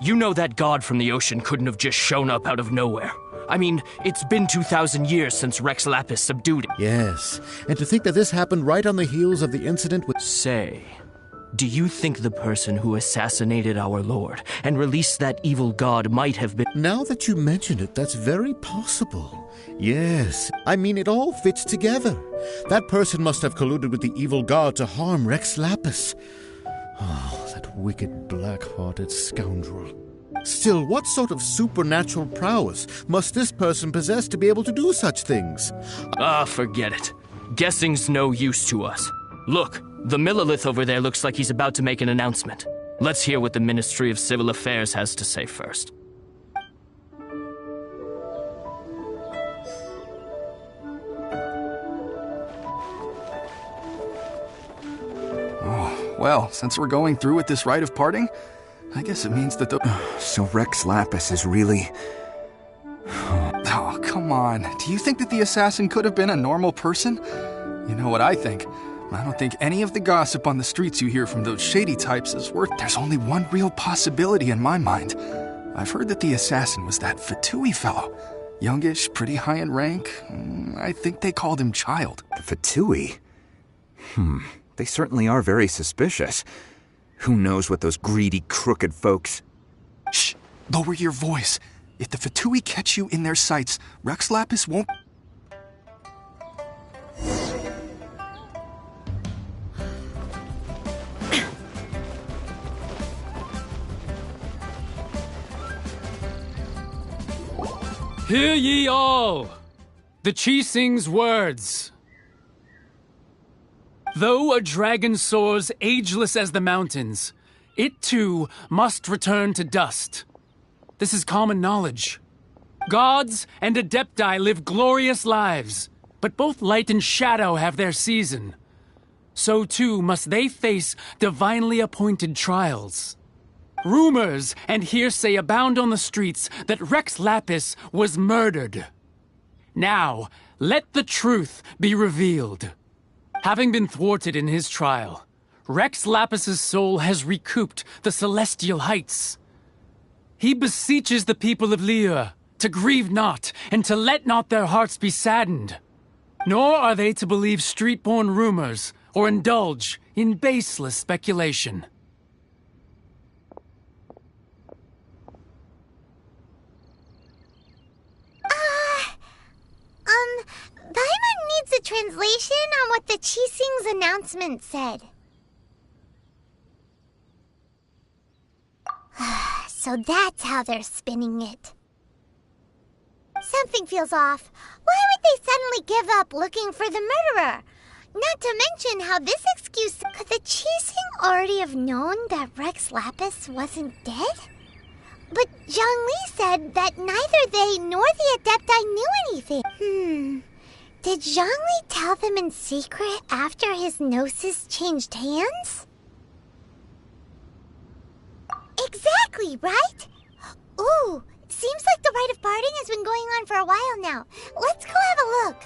You know that god from the ocean couldn't have just shown up out of nowhere. I mean, it's been 2,000 years since Rex Lapis subdued it. Yes, and to think that this happened right on the heels of the incident with... Say, do you think the person who assassinated our lord and released that evil god might have been... Now that you mention it, that's very possible. Yes, I mean, it all fits together. That person must have colluded with the evil god to harm Rex Lapis. Oh, that wicked, black-hearted scoundrel. Still, what sort of supernatural prowess must this person possess to be able to do such things? Forget it. Guessing's no use to us. Look, the Millilith over there looks like he's about to make an announcement. Let's hear what the Ministry of Civil Affairs has to say first. Well, since we're going through with this rite of parting, I guess it means that the... So Rex Lapis is really... Oh, come on. Do you think that the assassin could have been a normal person? You know what I think. I don't think any of the gossip on the streets you hear from those shady types is worth... There's only one real possibility in my mind. I've heard that the assassin was that Fatui fellow. Youngish, pretty high in rank. I think they called him Child. The Fatui? They certainly are very suspicious. Who knows what those greedy, crooked folks... Shh! Lower your voice. If the Fatui catch you in their sights, Rex Lapis won't... Hear ye all! The Qixing's words. Though a dragon soars ageless as the mountains, it too must return to dust. This is common knowledge. Gods and Adepti live glorious lives, but both light and shadow have their season. So too must they face divinely appointed trials. Rumors and hearsay abound on the streets that Rex Lapis was murdered. Now, let the truth be revealed. Having been thwarted in his trial, Rex Lapis's soul has recouped the celestial heights. He beseeches the people of Liyue to grieve not and to let not their hearts be saddened. Nor are they to believe street-born rumors or indulge in baseless speculation. Paimon needs a translation on what the Qixing's announcement said. So that's how they're spinning it. Something feels off. Why would they suddenly give up looking for the murderer? Not to mention how this excuse... Could the Qixing already have known that Rex Lapis wasn't dead? But Zhongli said that neither they nor the Adepti knew anything. Did Zhongli tell them in secret after his gnosis changed hands? Exactly, right? Ooh, seems like the rite of parting has been going on for a while now. Let's go have a look.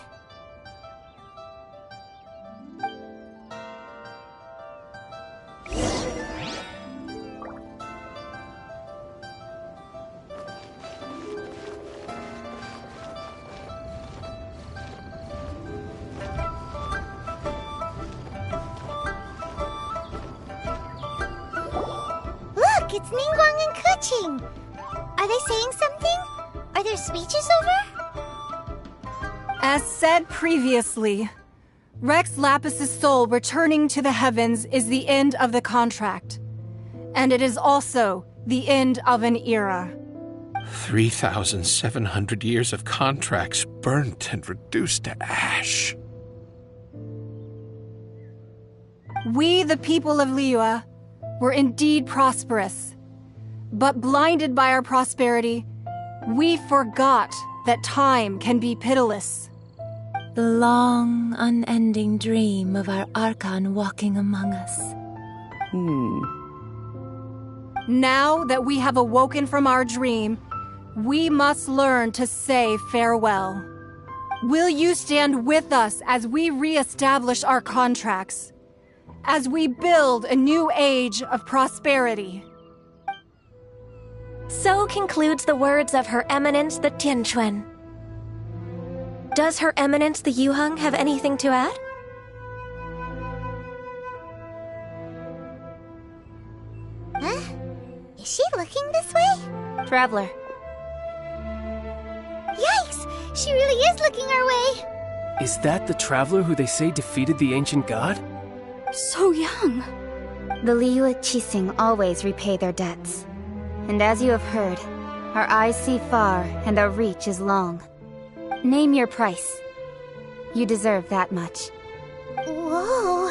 It's Ningguang and Keqing. Are they saying something? Are their speeches over? As said previously, Rex Lapis's soul returning to the heavens is the end of the contract. And it is also the end of an era. 3,700 years of contracts burnt and reduced to ash. We, the people of Liyue, were indeed prosperous. But blinded by our prosperity, we forgot that time can be pitiless. The long, unending dream of our Archon walking among us. Now that we have awoken from our dream, we must learn to say farewell. Will you stand with us as we re-establish our contracts? As we build a new age of prosperity? So concludes the words of Her Eminence the Tianquan. Does Her Eminence the Yuheng have anything to add? Huh? Is she looking this way? Traveler. Yikes! She really is looking our way! Is that the traveler who they say defeated the ancient god? So young. The Liyue Qixing always repay their debts. And as you have heard, our eyes see far and our reach is long. Name your price. You deserve that much. Whoa!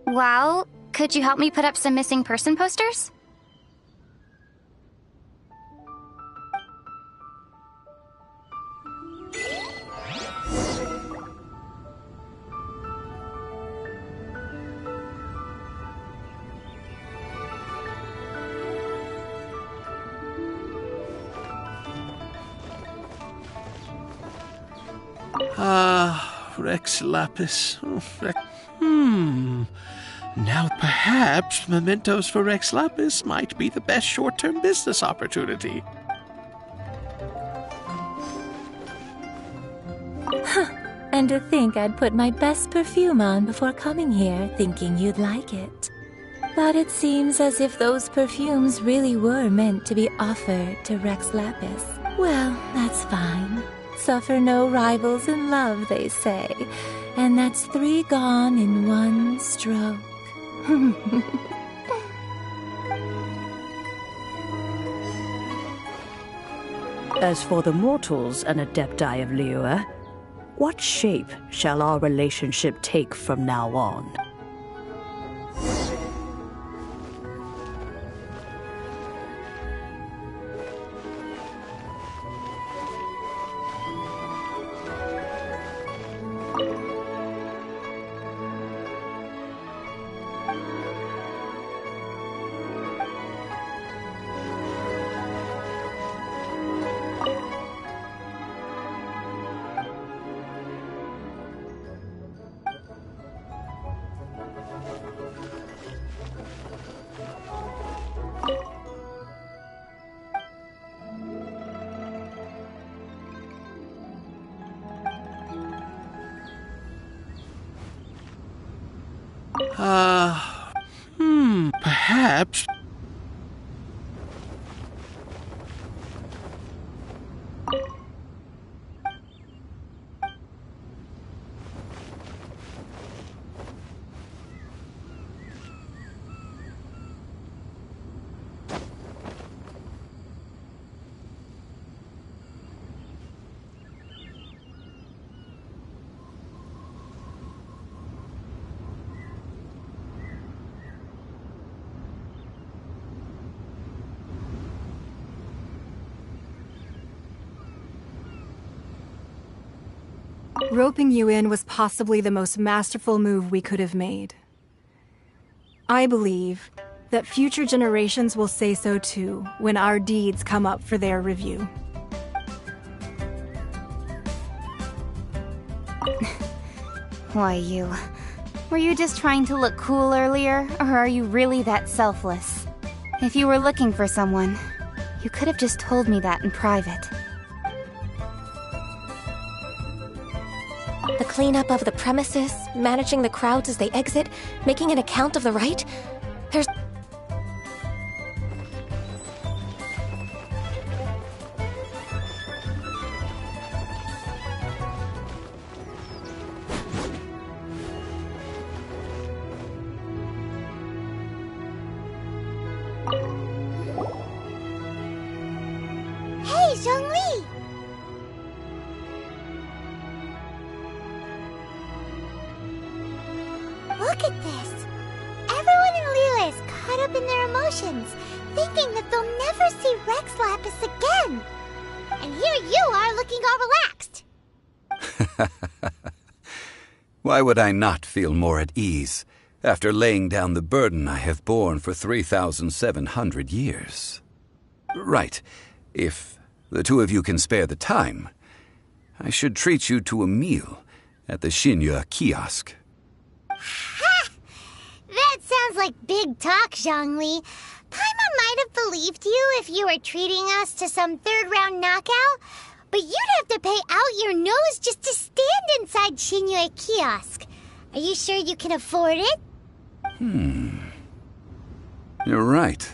Well, could you help me put up some missing person posters? Rex Lapis. Now perhaps mementos for Rex Lapis might be the best short-term business opportunity. And to think I'd put my best perfume on before coming here, thinking you'd like it. But it seems as if those perfumes really were meant to be offered to Rex Lapis. Well, that's fine. Suffer no rivals in love, they say. And that's 3 gone in 1 stroke. As for the mortals and Adepti of Liyue, what shape shall our relationship take from now on? Perhaps. Roping you in was possibly the most masterful move we could have made. I believe that future generations will say so too when our deeds come up for their review. Why, were you just trying to look cool earlier, or are you really that selfless? If you were looking for someone, you could have just told me that in private. The cleanup of the premises, managing the crowds as they exit, making an account of the rite. There's... Hey, Zhongli! Look at this! Everyone in Liyue is caught up in their emotions, thinking that they'll never see Rex Lapis again. And here you are looking all relaxed. Why would I not feel more at ease after laying down the burden I have borne for 3,700 years? Right. If the two of you can spare the time, I should treat you to a meal at the Liyue kiosk. Ha! That sounds like big talk, Zhongli. Paimon might have believed you if you were treating us to some third-round knockout, but you'd have to pay out your nose just to stand inside Liyue kiosk. Are you sure you can afford it? You're right.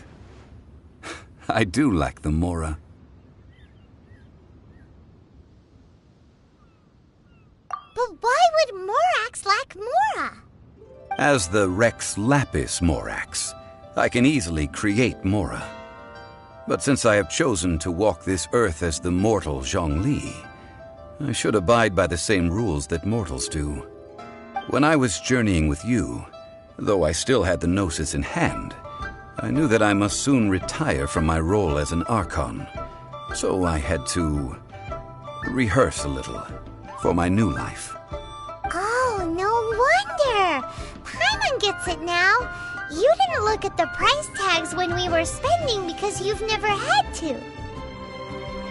I do like the Mora. But why would Morax lack Mora? As the Rex Lapis Morax, I can easily create Mora. But since I have chosen to walk this earth as the mortal Zhongli, I should abide by the same rules that mortals do. When I was journeying with you, though I still had the Gnosis in hand, I knew that I must soon retire from my role as an Archon. So I had to rehearse a little for my new life. Oh, no wonder! Paimon gets it now. You didn't look at the price tags when we were spending because you've never had to.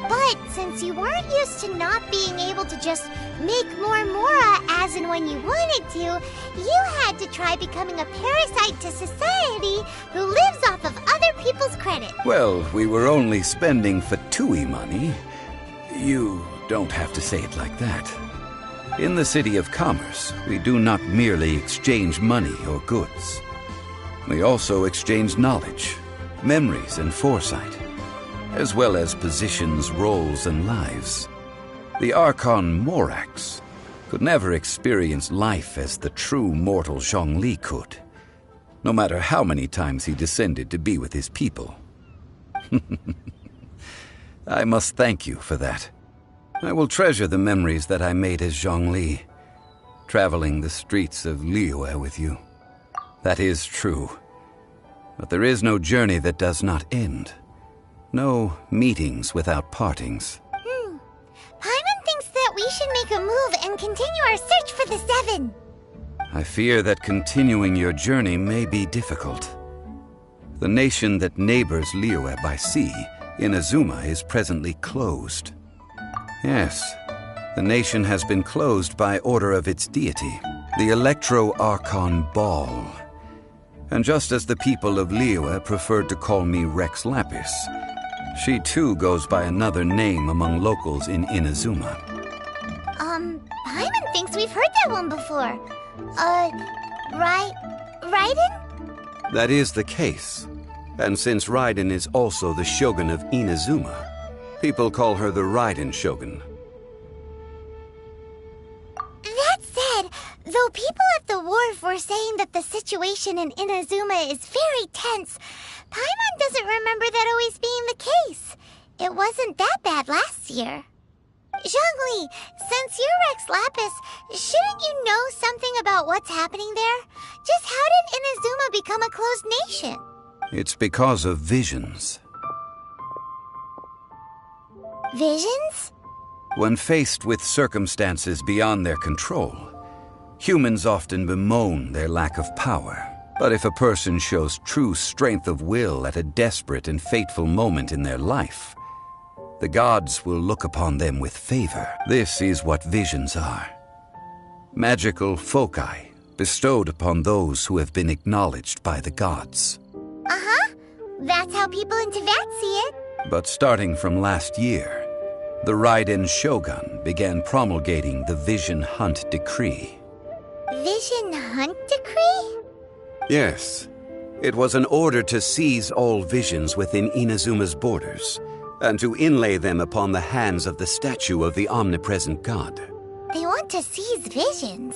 But since you weren't used to not being able to just make more Mora as and when you wanted to, you had to try becoming a parasite to society who lives off of other people's credit. Well, we were only spending Fatui money. You don't have to say it like that. In the City of Commerce, we do not merely exchange money or goods. We also exchange knowledge, memories, and foresight, as well as positions, roles, and lives. The Archon Morax could never experience life as the true mortal Zhongli could, no matter how many times he descended to be with his people. I must thank you for that. I will treasure the memories that I made as Zhongli, traveling the streets of Liyue with you. That is true. But there is no journey that does not end. No meetings without partings. Paimon thinks that we should make a move and continue our search for the Seven. I fear that continuing your journey may be difficult. The nation that neighbors Liyue by sea, Inazuma, is presently closed. Yes, the nation has been closed by order of its deity, the Electro-Archon Ball. And just as the people of Liyue preferred to call me Rex Lapis, she too goes by another name among locals in Inazuma. Paimon thinks we've heard that one before. Raiden? That is the case. And since Raiden is also the shogun of Inazuma, people call her the Raiden Shogun. That said, though people at the wharf were saying that the situation in Inazuma is very tense, Paimon doesn't remember that always being the case. It wasn't that bad last year. Zhongli, since you're Rex Lapis, shouldn't you know something about what's happening there? Just how did Inazuma become a closed nation? It's because of visions. Visions? When faced with circumstances beyond their control, humans often bemoan their lack of power. But if a person shows true strength of will at a desperate and fateful moment in their life, the gods will look upon them with favor. This is what visions are. Magical foci bestowed upon those who have been acknowledged by the gods. Uh-huh. That's how people in Teyvat see it. But starting from last year, the Raiden Shogun began promulgating the Vision Hunt Decree. Vision Hunt Decree? Yes. It was an order to seize all visions within Inazuma's borders, and to inlay them upon the hands of the statue of the omnipresent god. They want to seize visions.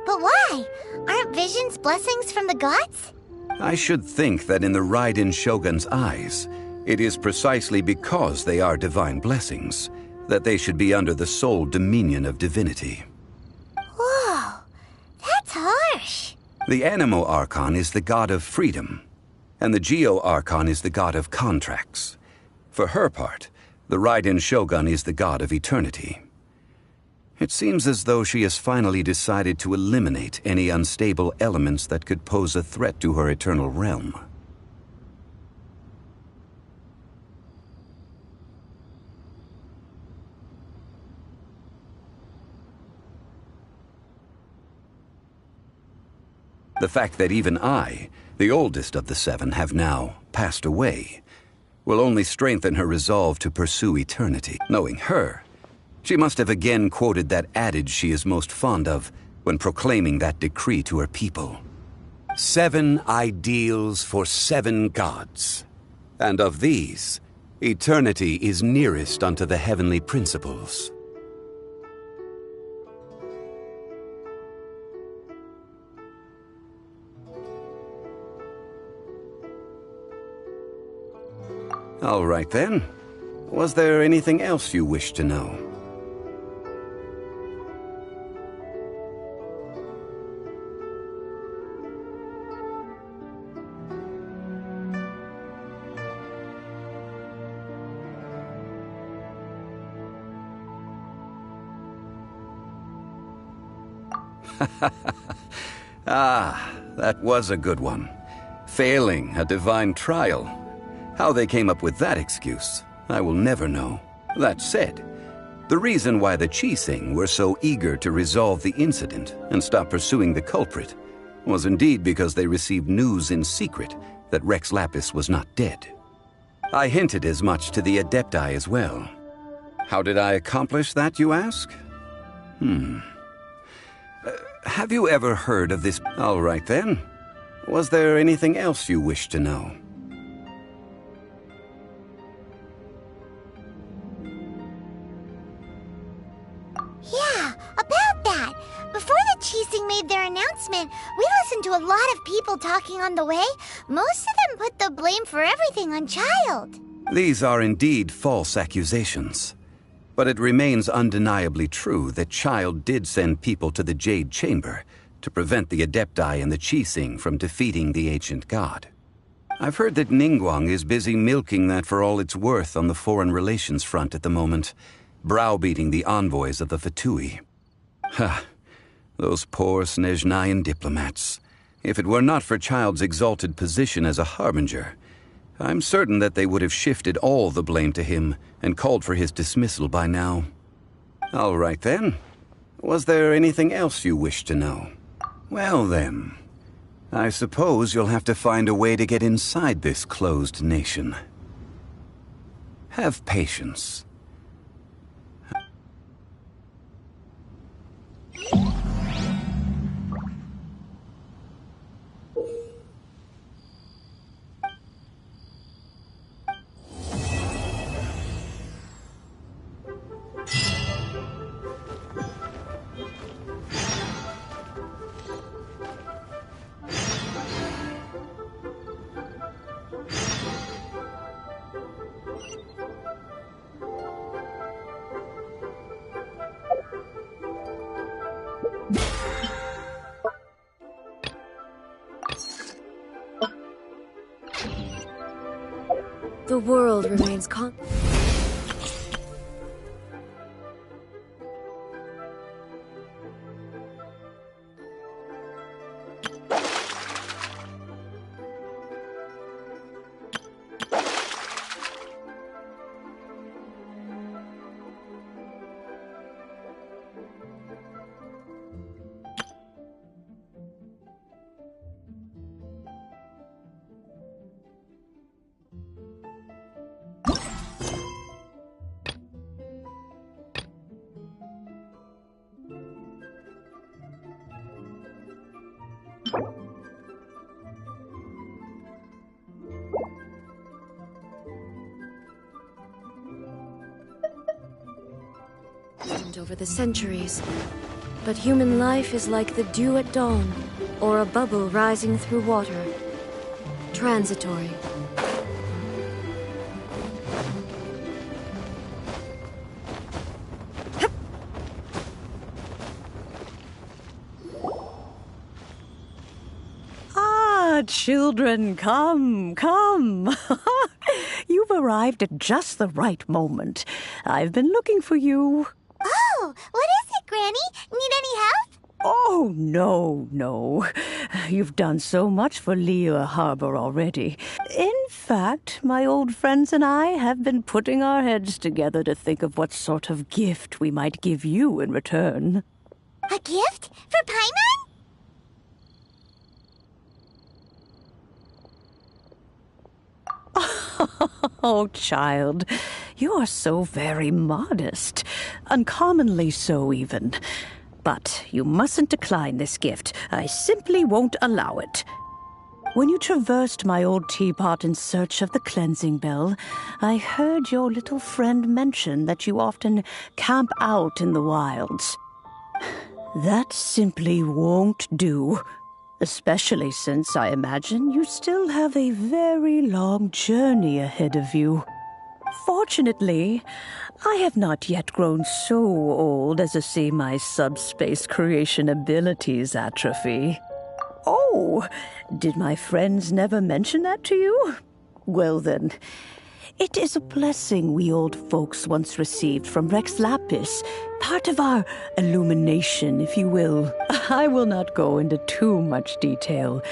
But why? Aren't visions blessings from the gods? I should think that in the Raiden Shogun's eyes, it is precisely because they are divine blessings that they should be under the sole dominion of divinity. Whoa, that's harsh. The Animo Archon is the god of freedom, and the Geo Archon is the god of contracts. For her part, the Raiden Shogun is the god of eternity. It seems as though she has finally decided to eliminate any unstable elements that could pose a threat to her eternal realm. The fact that even I, the oldest of the seven, have now passed away, will only strengthen her resolve to pursue eternity. Knowing her, she must have again quoted that adage she is most fond of when proclaiming that decree to her people. 7 ideals for 7 gods, and of these, eternity is nearest unto the heavenly principles. All right then. Was there anything else you wish to know? That was a good one. Failing a divine trial. How they came up with that excuse, I will never know. That said, the reason why the Qixing were so eager to resolve the incident and stop pursuing the culprit was indeed because they received news in secret that Rex Lapis was not dead. I hinted as much to the Adepti as well. How did I accomplish that, you ask? Have you ever heard of this? All right then. Was there anything else you wished to know? Yeah, about that. Before the Qixing made their announcement, we listened to a lot of people talking on the way. Most of them put the blame for everything on Child. These are indeed false accusations. But it remains undeniably true that Child did send people to the Jade Chamber to prevent the Adepti and the Qixing from defeating the ancient god. I've heard that Ningguang is busy milking that for all it's worth on the foreign relations front at the moment, browbeating the envoys of the Fatui. Ha! Those poor Snezhnayan diplomats. If it were not for Child's exalted position as a harbinger, I'm certain that they would have shifted all the blame to him and called for his dismissal by now. All right then. Was there anything else you wished to know? Well then, I suppose you'll have to find a way to get inside this closed nation. Have patience. The world remains over the centuries. But human life is like the dew at dawn, or a bubble rising through water. Transitory. Children, come, come. You've arrived at just the right moment. I've been looking for you. Oh, what is it, Granny? Need any help? Oh, no. You've done so much for Liyue Harbor already. In fact, my old friends and I have been putting our heads together to think of what sort of gift we might give you in return. A gift? For Paimon? Oh, child, you are so very modest. Uncommonly so, even. But you mustn't decline this gift. I simply won't allow it. When you traversed my old teapot in search of the cleansing bell, I heard your little friend mention that you often camp out in the wilds. That simply won't do. Especially since I imagine you still have a very long journey ahead of you. Fortunately, I have not yet grown so old as to see my subspace creation abilities atrophy. Oh, did my friends never mention that to you? Well then, it is a blessing we old folks once received from Rex Lapis, part of our illumination, if you will. I will not go into too much detail,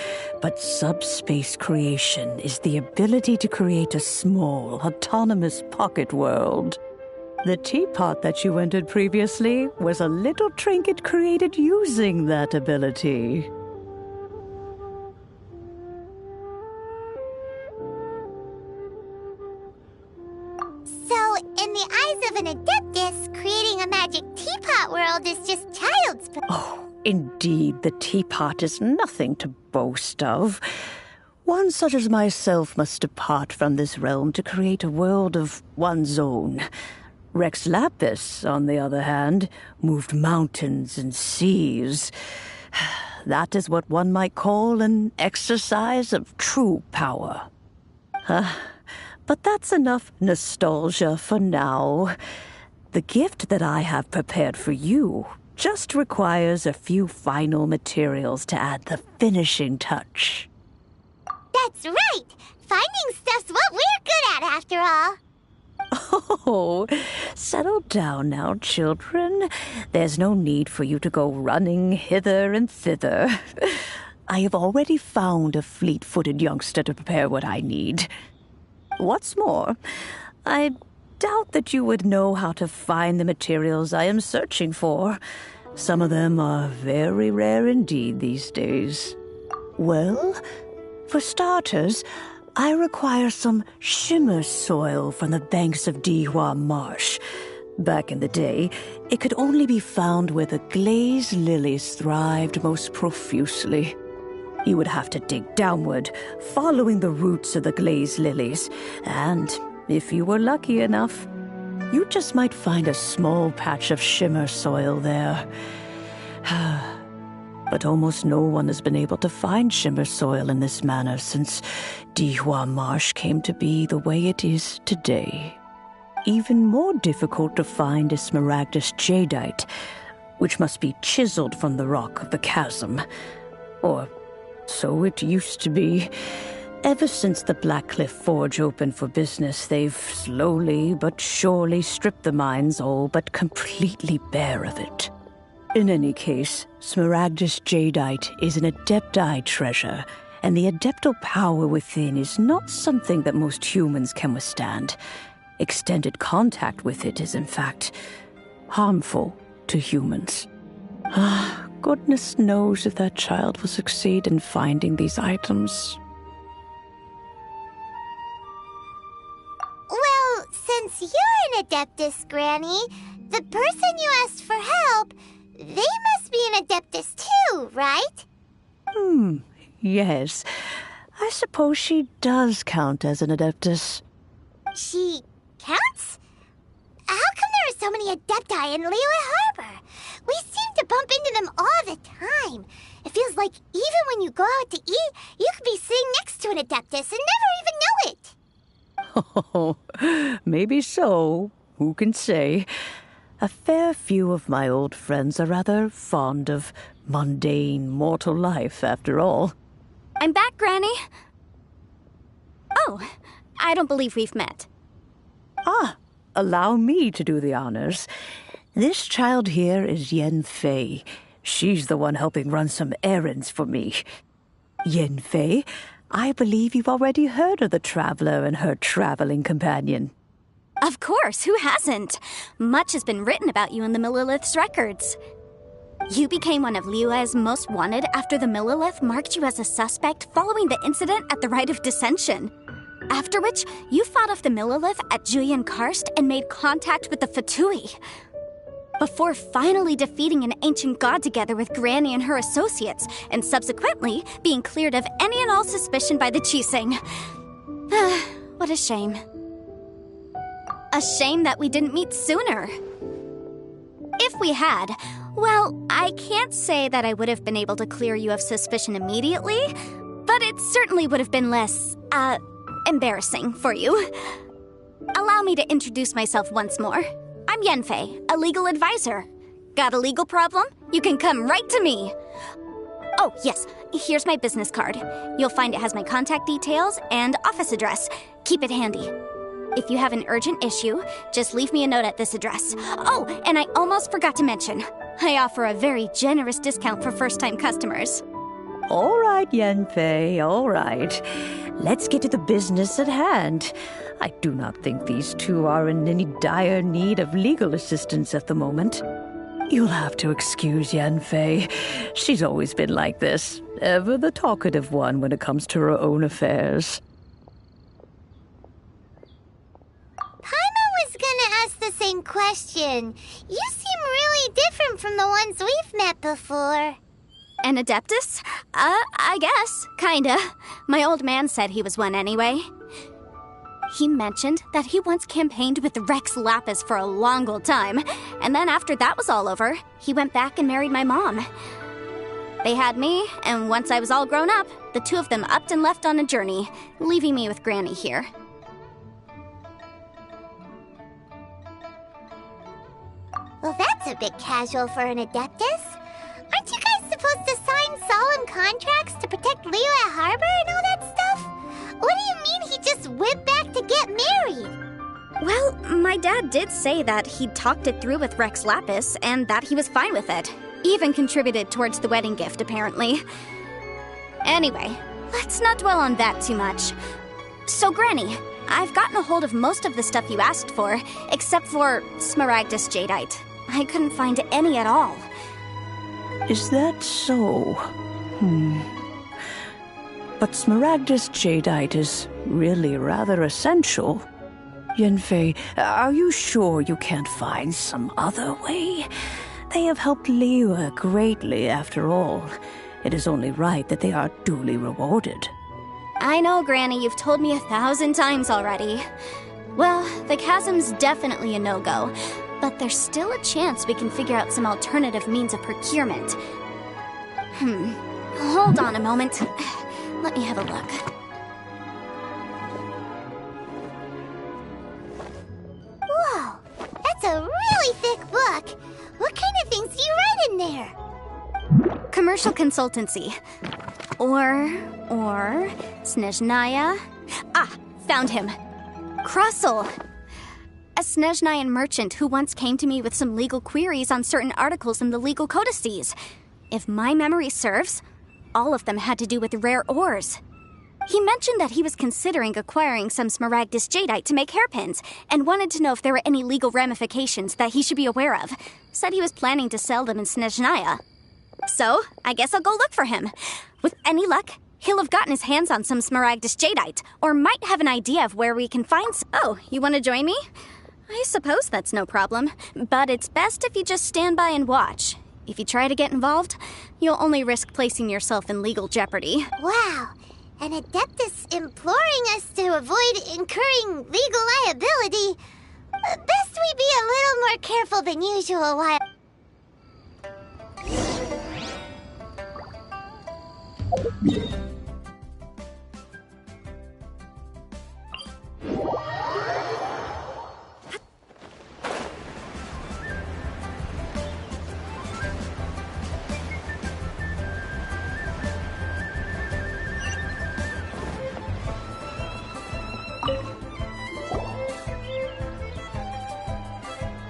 but subspace creation is the ability to create a small, autonomous pocket world. The teapot that you entered previously was a little trinket created using that ability. So, in the eyes of an Adeptus, creating a magic teapot world is just child's play. Oh, Indeed, the teapot is nothing to boast of. One such as myself must depart from this realm to create a world of one's own. Rex Lapis, on the other hand, moved mountains and seas. That is what one might call an exercise of true power. But that's enough nostalgia for now. The gift that I have prepared for you just requires a few final materials to add the finishing touch. That's right! Finding stuff's what we're good at, after all. Oh, settle down now, children. There's no need for you to go running hither and thither. I have already found a fleet-footed youngster to prepare what I need. What's more, I doubt that you would know how to find the materials I am searching for. Some of them are very rare indeed these days. Well, for starters, I require some shimmer soil from the banks of Dihua Marsh. Back in the day, it could only be found where the glazed lilies thrived most profusely. You would have to dig downward, following the roots of the glazed lilies, and if you were lucky enough, you just might find a small patch of shimmer soil there. But almost no one has been able to find shimmer soil in this manner since Dihua Marsh came to be the way it is today. Even more difficult to find is smaragdus jadeite, which must be chiseled from the rock of the chasm. Or so it used to be. Ever since the Blackcliff Forge opened for business, they've slowly but surely stripped the mines all but completely bare of it. In any case, smaragdus jadeite is an adepti treasure, and the adeptal power within is not something that most humans can withstand. Extended contact with it is, in fact, harmful to humans. Goodness knows if that child will succeed in finding these items. Well, since you're an Adeptus, Granny, the person you asked for help, they must be an Adeptus too, right? Yes. I suppose she does count as an Adeptus. She counts? How come there are so many Adepti in Liyue Harbor? We seem to bump into them all the time. It feels like even when you go out to eat, you could be sitting next to an Adeptus and never even know it. Oh, maybe so. Who can say? A fair few of my old friends are rather fond of mundane mortal life, after all. I'm back, Granny. Oh, I don't believe we've met. Allow me to do the honors. This child here is Yen Fei. She's the one helping run some errands for me. Yen Fei, I believe you've already heard of the traveler and her traveling companion. Of course, who hasn't? Much has been written about you in the Millilith's records. You became one of Liyue's most wanted after the Millilith marked you as a suspect following the incident at the Rite of Dissension. After which, you fought off the Millilith at Julian Karst and made contact with the Fatui. Before finally defeating an ancient god together with Granny and her associates, and subsequently being cleared of any and all suspicion by the Qixing. What a shame. A shame that we didn't meet sooner. If we had, well, I can't say that I would have been able to clear you of suspicion immediately, but it certainly would have been less, embarrassing for you. Allow me to introduce myself once more. I'm Yenfei, a legal advisor. Got a legal problem? You can come right to me. Oh, yes, here's my business card. You'll find it has my contact details and office address. Keep it handy. If you have an urgent issue, just leave me a note at this address. Oh, and I almost forgot to mention, I offer a very generous discount for first-time customers. All right, Yenfei, all right. Let's get to the business at hand. I do not think these two are in any dire need of legal assistance at the moment. You'll have to excuse Yenfei. She's always been like this, ever the talkative one when it comes to her own affairs. Paimon was gonna ask the same question. You seem really different from the ones we've met before. An Adeptus? I guess. Kinda. My old man said he was one anyway. He mentioned that he once campaigned with Rex Lapis for a long old time, and then after that was all over, he went back and married my mom. They had me, and once I was all grown up, the two of them upped and left on a journey, leaving me with Granny here. Well, that's a bit casual for an Adeptus. Aren't you guys supposed to sign solemn contracts to protect Liyue Harbor and all that stuff? What do you mean he just went back to get married? Well, my dad did say that he'd talked it through with Rex Lapis and that he was fine with it. Even contributed towards the wedding gift, apparently. Anyway, let's not dwell on that too much. So, Granny, I've gotten a hold of most of the stuff you asked for, except for Smaragdus Jadeite. I couldn't find any at all. Is that so? But Smaragdus Jadeite is really rather essential. Yanfei, are you sure you can't find some other way? They have helped Liyue greatly, after all. It is only right that they are duly rewarded. I know, Granny, you've told me 1,000 times already. Well, the chasm's definitely a no-go, but there's still a chance we can figure out some alternative means of procurement. Hold on a moment. Let me have a look. Whoa, that's a really thick book. What kind of things do you write in there? Commercial consultancy. Or Snezhnaya. Ah, found him. Krusel. A Snezhnayan merchant who once came to me with some legal queries on certain articles in the legal codices. If my memory serves, all of them had to do with rare ores. He mentioned that he was considering acquiring some Smaragdus Jadeite to make hairpins, and wanted to know if there were any legal ramifications that he should be aware of. Said he was planning to sell them in Snezhnaya. So, I guess I'll go look for him. With any luck, he'll have gotten his hands on some Smaragdus Jadeite, or might have an idea of where we can find some. Oh, you want to join me? I suppose that's no problem, but it's best if you just stand by and watch. If you try to get involved, you'll only risk placing yourself in legal jeopardy. Wow, an Adeptus imploring us to avoid incurring legal liability. Best we be a little more careful than usual while...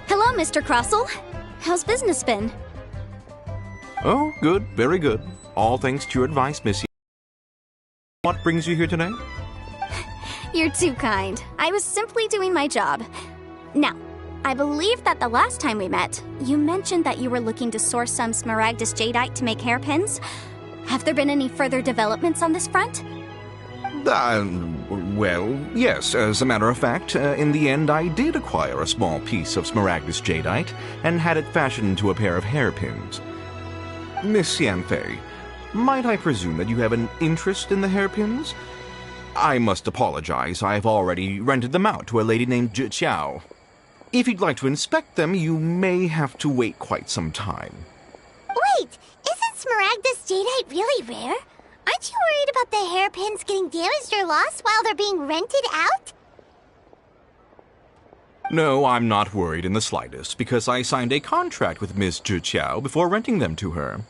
Hello, Mr. Krusel. How's business been? Oh, good, very good. All thanks to your advice, Missy. What brings you here today? You're too kind. I was simply doing my job. Now, I believe that the last time we met, you mentioned that you were looking to source some Smaragdus Jadeite to make hairpins. Have there been any further developments on this front? Well, yes. As a matter of fact, in the end, I did acquire a small piece of Smaragdus Jadeite and had it fashioned into a pair of hairpins. Miss Yanfei, might I presume that you have an interest in the hairpins? I must apologize. I've already rented them out to a lady named Zhi Qiao. If you'd like to inspect them, you may have to wait quite some time. Wait, isn't Smaragdus Jadeite really rare? Aren't you worried about the hairpins getting damaged or lost while they're being rented out? No, I'm not worried in the slightest, because I signed a contract with Miss Zhi Qiao before renting them to her.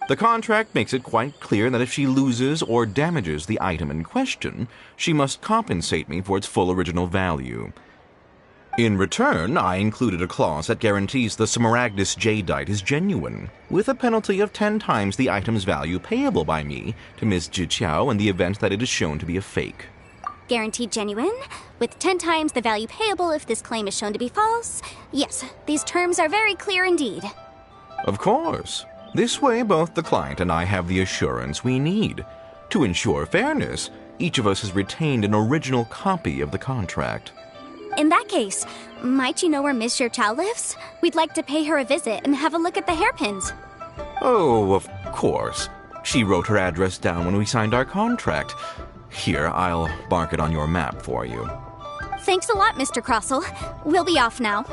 The contract makes it quite clear that if she loses or damages the item in question, she must compensate me for its full original value. In return, I included a clause that guarantees the Smaragdus Jadeite is genuine, with a penalty of 10 times the item's value payable by me to Miss Zhi Qiao in the event that it is shown to be a fake. Guaranteed genuine, with 10 times the value payable if this claim is shown to be false. Yes, these terms are very clear indeed. Of course. This way, both the client and I have the assurance we need. To ensure fairness, each of us has retained an original copy of the contract. In that case, might you know where Miss Chow lives? We'd like to pay her a visit and have a look at the hairpins. Oh, of course. She wrote her address down when we signed our contract. Here, I'll mark it on your map for you. Thanks a lot, Mr. Crossell. We'll be off now.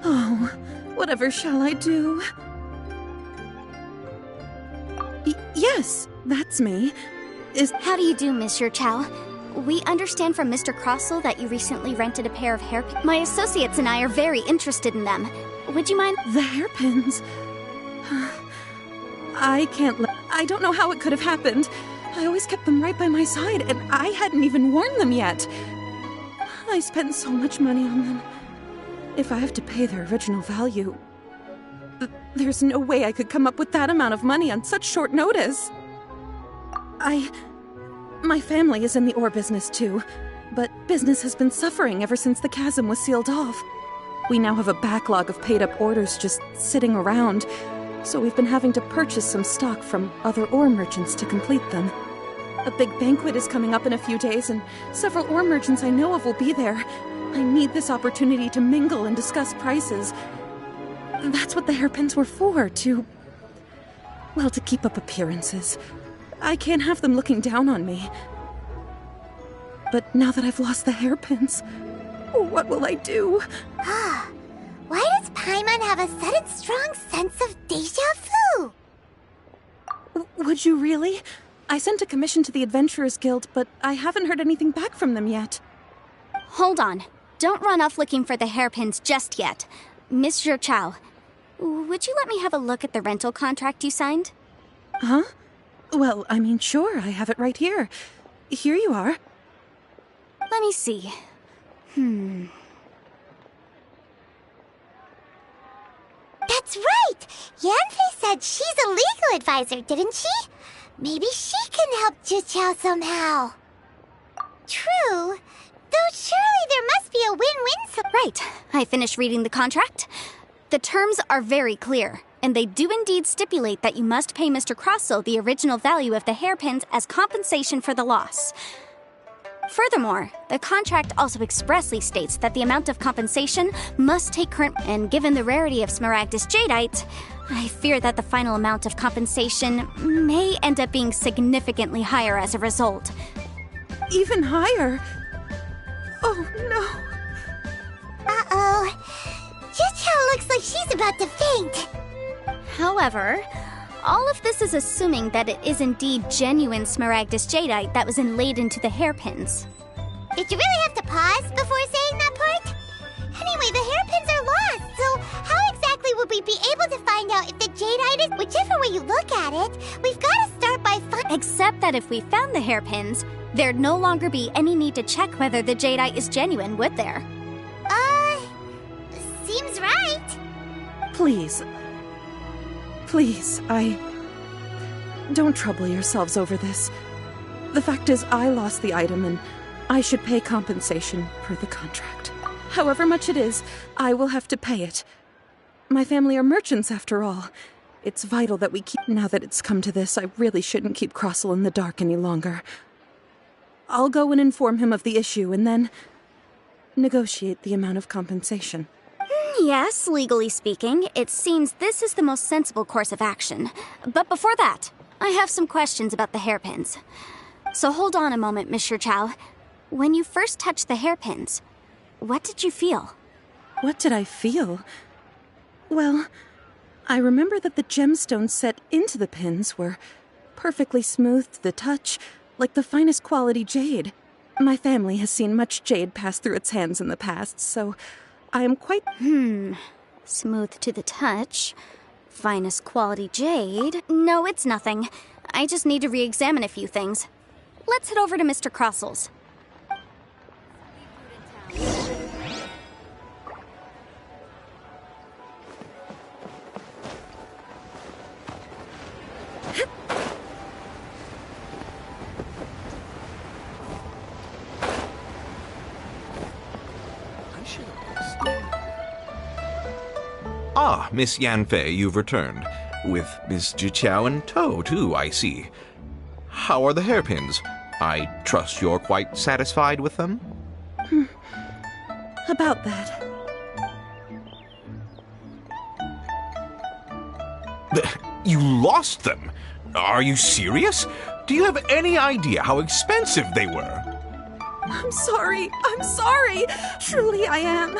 Oh, whatever shall I do? Yes, that's me. How do you do, Monsieur Chow? We understand from Mr. Crossell that you recently rented a pair of hairpins. My associates and I are very interested in them. Would you mind? The hairpins? I can't I don't know how it could have happened. I always kept them right by my side, and I hadn't even worn them yet. I spent so much money on them. If I have to pay their original value, there's no way I could come up with that amount of money on such short notice. My family is in the ore business too, but business has been suffering ever since the chasm was sealed off. We now have a backlog of paid-up orders just sitting around, so we've been having to purchase some stock from other ore merchants to complete them. A big banquet is coming up in a few days, and several ore merchants I know of will be there. I need this opportunity to mingle and discuss prices. That's what the hairpins were for, to keep up appearances. I can't have them looking down on me. But now that I've lost the hairpins, what will I do? Why does Paimon have a sudden strong sense of déjà vu? Would you really? I sent a commission to the Adventurers Guild, but I haven't heard anything back from them yet. Hold on. Don't run off looking for the hairpins just yet. Monsieur Chow, would you let me have a look at the rental contract you signed? Huh? Well, I mean, sure, I have it right here. Here you are. Let me see. That's right! Yanfei said she's a legal advisor, didn't she? Maybe she can help Juqiao somehow. True. Though surely there must be a win-win. Right. I finished reading the contract. The terms are very clear, and they do indeed stipulate that you must pay Mr. Crossell the original value of the hairpins as compensation for the loss. Furthermore, the contract also expressly states that the amount of compensation must take current, and given the rarity of Smaragdus Jadeite, I fear that the final amount of compensation may end up being significantly higher as a result. Even higher? Oh, no. Uh-oh. Juqiao looks like she's about to faint. However, all of this is assuming that it is indeed genuine Smaragdus Jadeite that was inlaid into the hairpins. Did you really have to pause before saying that part? Anyway, the hairpins are lost, so how exactly would we be able to find out if the Jadeite is... Whichever way you look at it, we've got to start by Except that if we found the hairpins, there'd no longer be any need to check whether the Jadeite is genuine, would there? Seems right. Please, don't trouble yourselves over this. The fact is, I lost the item and I should pay compensation per the contract. However much it is, I will have to pay it. My family are merchants, after all. It's vital that we keep... Now that it's come to this, I really shouldn't keep Crossell in the dark any longer. I'll go and inform him of the issue, and then... negotiate the amount of compensation. Yes, legally speaking, it seems this is the most sensible course of action. But before that, I have some questions about the hairpins. So hold on a moment, Monsieur Chow. When you first touched the hairpins, what did you feel? What did I feel? Well, I remember that the gemstones set into the pins were perfectly smooth to the touch, like the finest quality jade. My family has seen much jade pass through its hands in the past, so I am quite... Smooth to the touch. Finest quality jade. No, it's nothing. I just need to re-examine a few things. Let's head over to Mr. Crossell's. Ah, Miss Yanfei, you've returned. With Miss Jiqiao in tow, too, I see. How are the hairpins? I trust you're quite satisfied with them? About that. You lost them? Are you serious? Do you have any idea how expensive they were? I'm sorry. I'm sorry. Truly I am.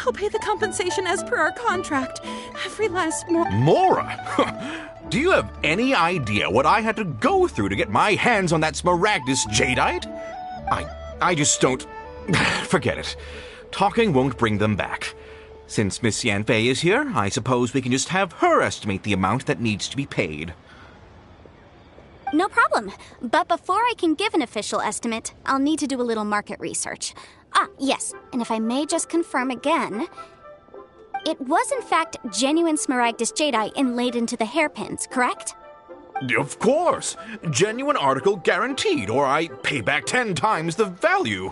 I'll pay the compensation as per our contract. Every last Mora? Do you have any idea what I had to go through to get my hands on that smaragdus jadeite? I just don't... Forget it. Talking won't bring them back. Since Miss Yanfei is here, I suppose we can just have her estimate the amount that needs to be paid. No problem. But before I can give an official estimate, I'll need to do a little market research. Ah, yes, and if I may just confirm again, it was in fact genuine smaragdus jadeite inlaid into the hairpins, correct? Of course! Genuine article guaranteed, or I pay back 10 times the value.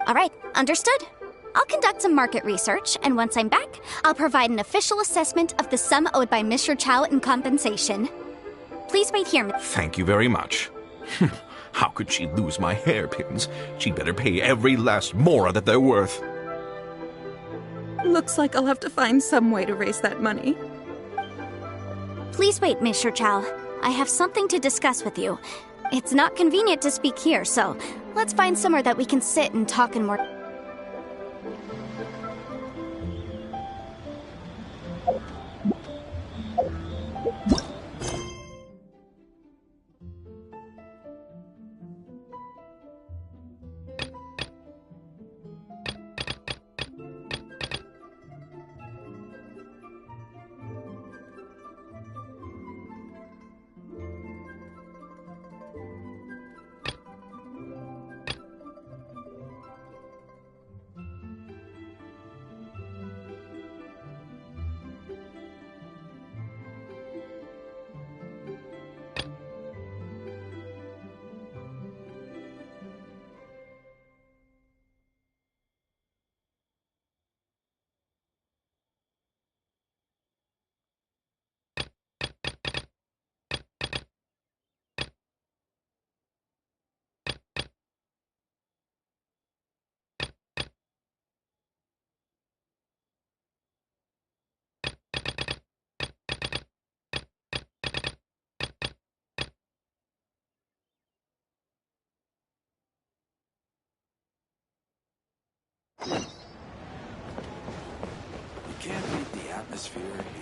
All right, understood. I'll conduct some market research, and once I'm back, I'll provide an official assessment of the sum owed by Mr. Chow in compensation. Please wait here. Thank you very much. How could she lose my hairpins? She'd better pay every last mora that they're worth. Looks like I'll have to find some way to raise that money. Please wait, Mr. Chow. I have something to discuss with you. It's not convenient to speak here, so let's find somewhere that we can sit and talk in more... You can't beat the atmosphere here.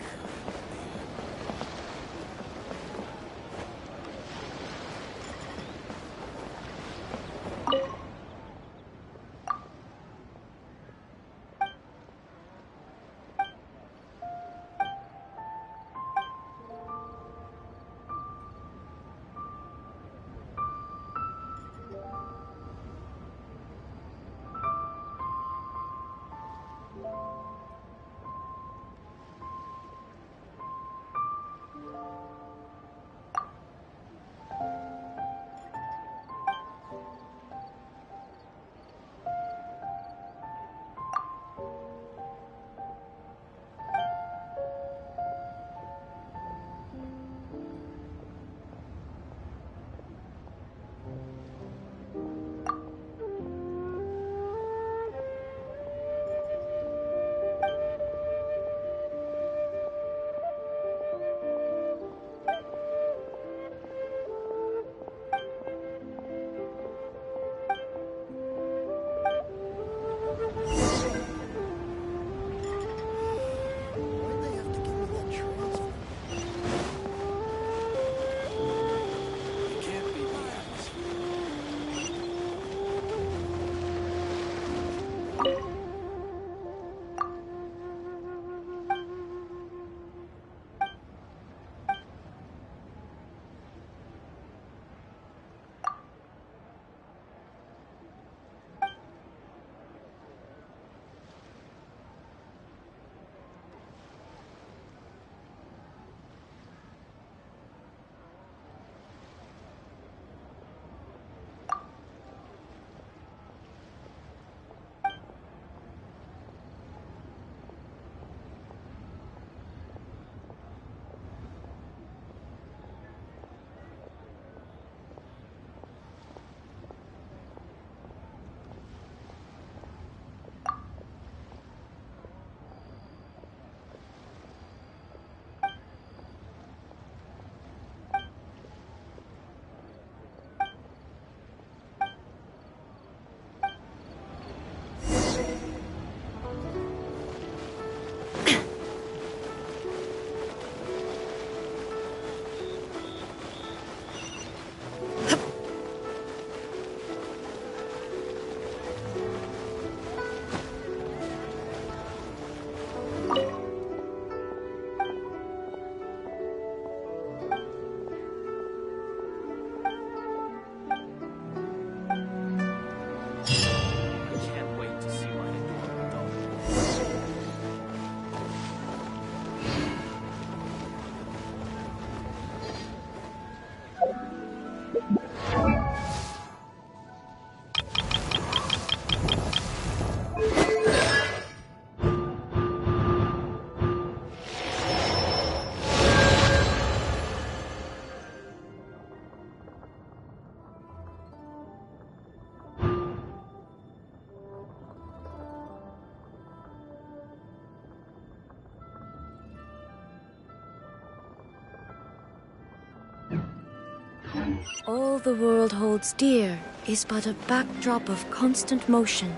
All the world holds dear is but a backdrop of constant motion.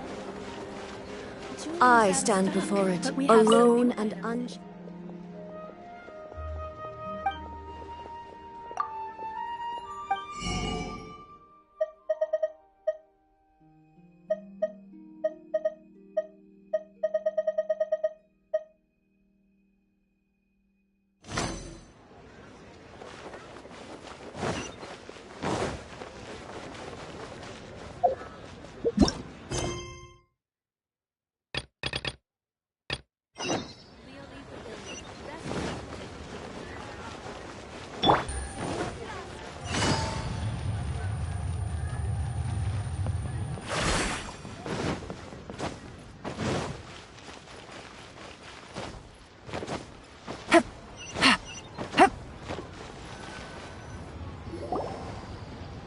I stand before it, alone and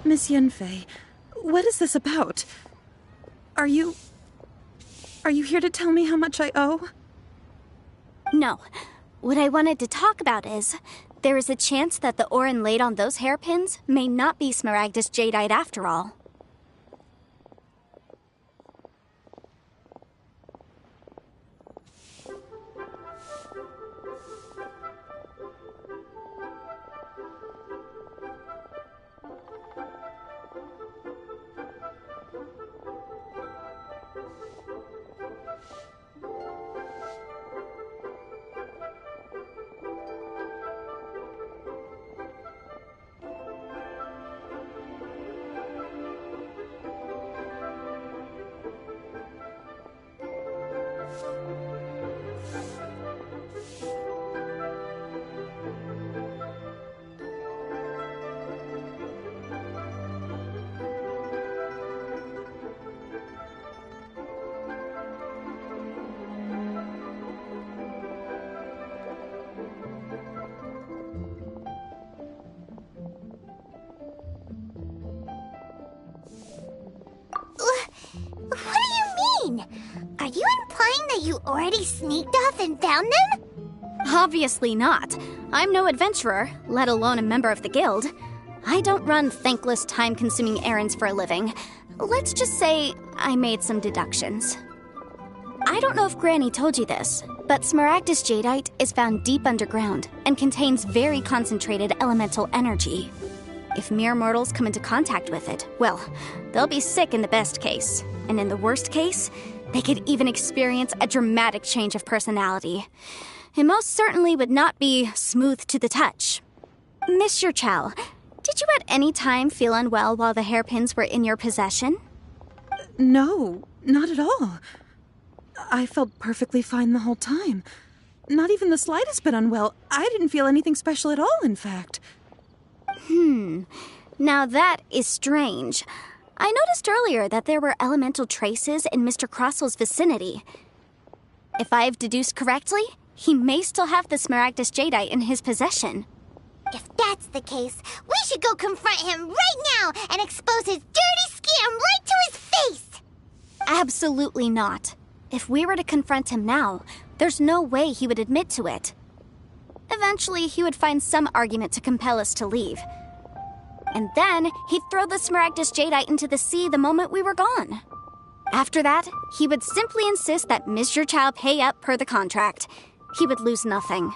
Miss Yenfei, what is this about? Are you here to tell me how much I owe? No. What I wanted to talk about is, there is a chance that the Orin laid on those hairpins may not be Smaragdus Jadeite after all. What do you mean? Are you implying that you already sneaked off and found them? Obviously not. I'm no adventurer, let alone a member of the guild. I don't run thankless, time-consuming errands for a living. Let's just say I made some deductions. I don't know if Granny told you this, but Smaragdus Jadeite is found deep underground and contains very concentrated elemental energy. If mere mortals come into contact with it, well, they'll be sick in the best case. And in the worst case, they could even experience a dramatic change of personality. It most certainly would not be smooth to the touch. Mr. Chow, did you at any time feel unwell while the hairpins were in your possession? No, not at all. I felt perfectly fine the whole time. Not even the slightest bit unwell. I didn't feel anything special at all, in fact. Now that is strange. I noticed earlier that there were elemental traces in Mr. Crossel's vicinity. If I've deduced correctly, he may still have the Smaragdus Jadeite in his possession. If that's the case, we should go confront him right now and expose his dirty scam right to his face! Absolutely not. If we were to confront him now, there's no way he would admit to it. Eventually, he would find some argument to compel us to leave. And then, he'd throw the Smaragdus Jadeite into the sea the moment we were gone. After that, he would simply insist that Mr. Chow pay up per the contract. He would lose nothing.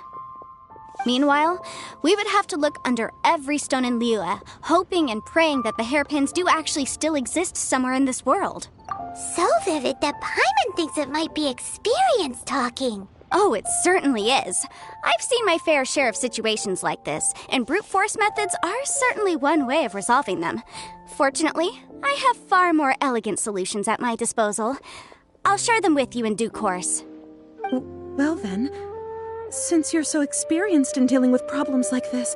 Meanwhile, we would have to look under every stone in Liyue, hoping and praying that the hairpins do actually still exist somewhere in this world. So vivid that Paimon thinks it might be experience talking. Oh, it certainly is. I've seen my fair share of situations like this, and brute force methods are certainly one way of resolving them. Fortunately, I have far more elegant solutions at my disposal. I'll share them with you in due course. Well then, since you're so experienced in dealing with problems like this,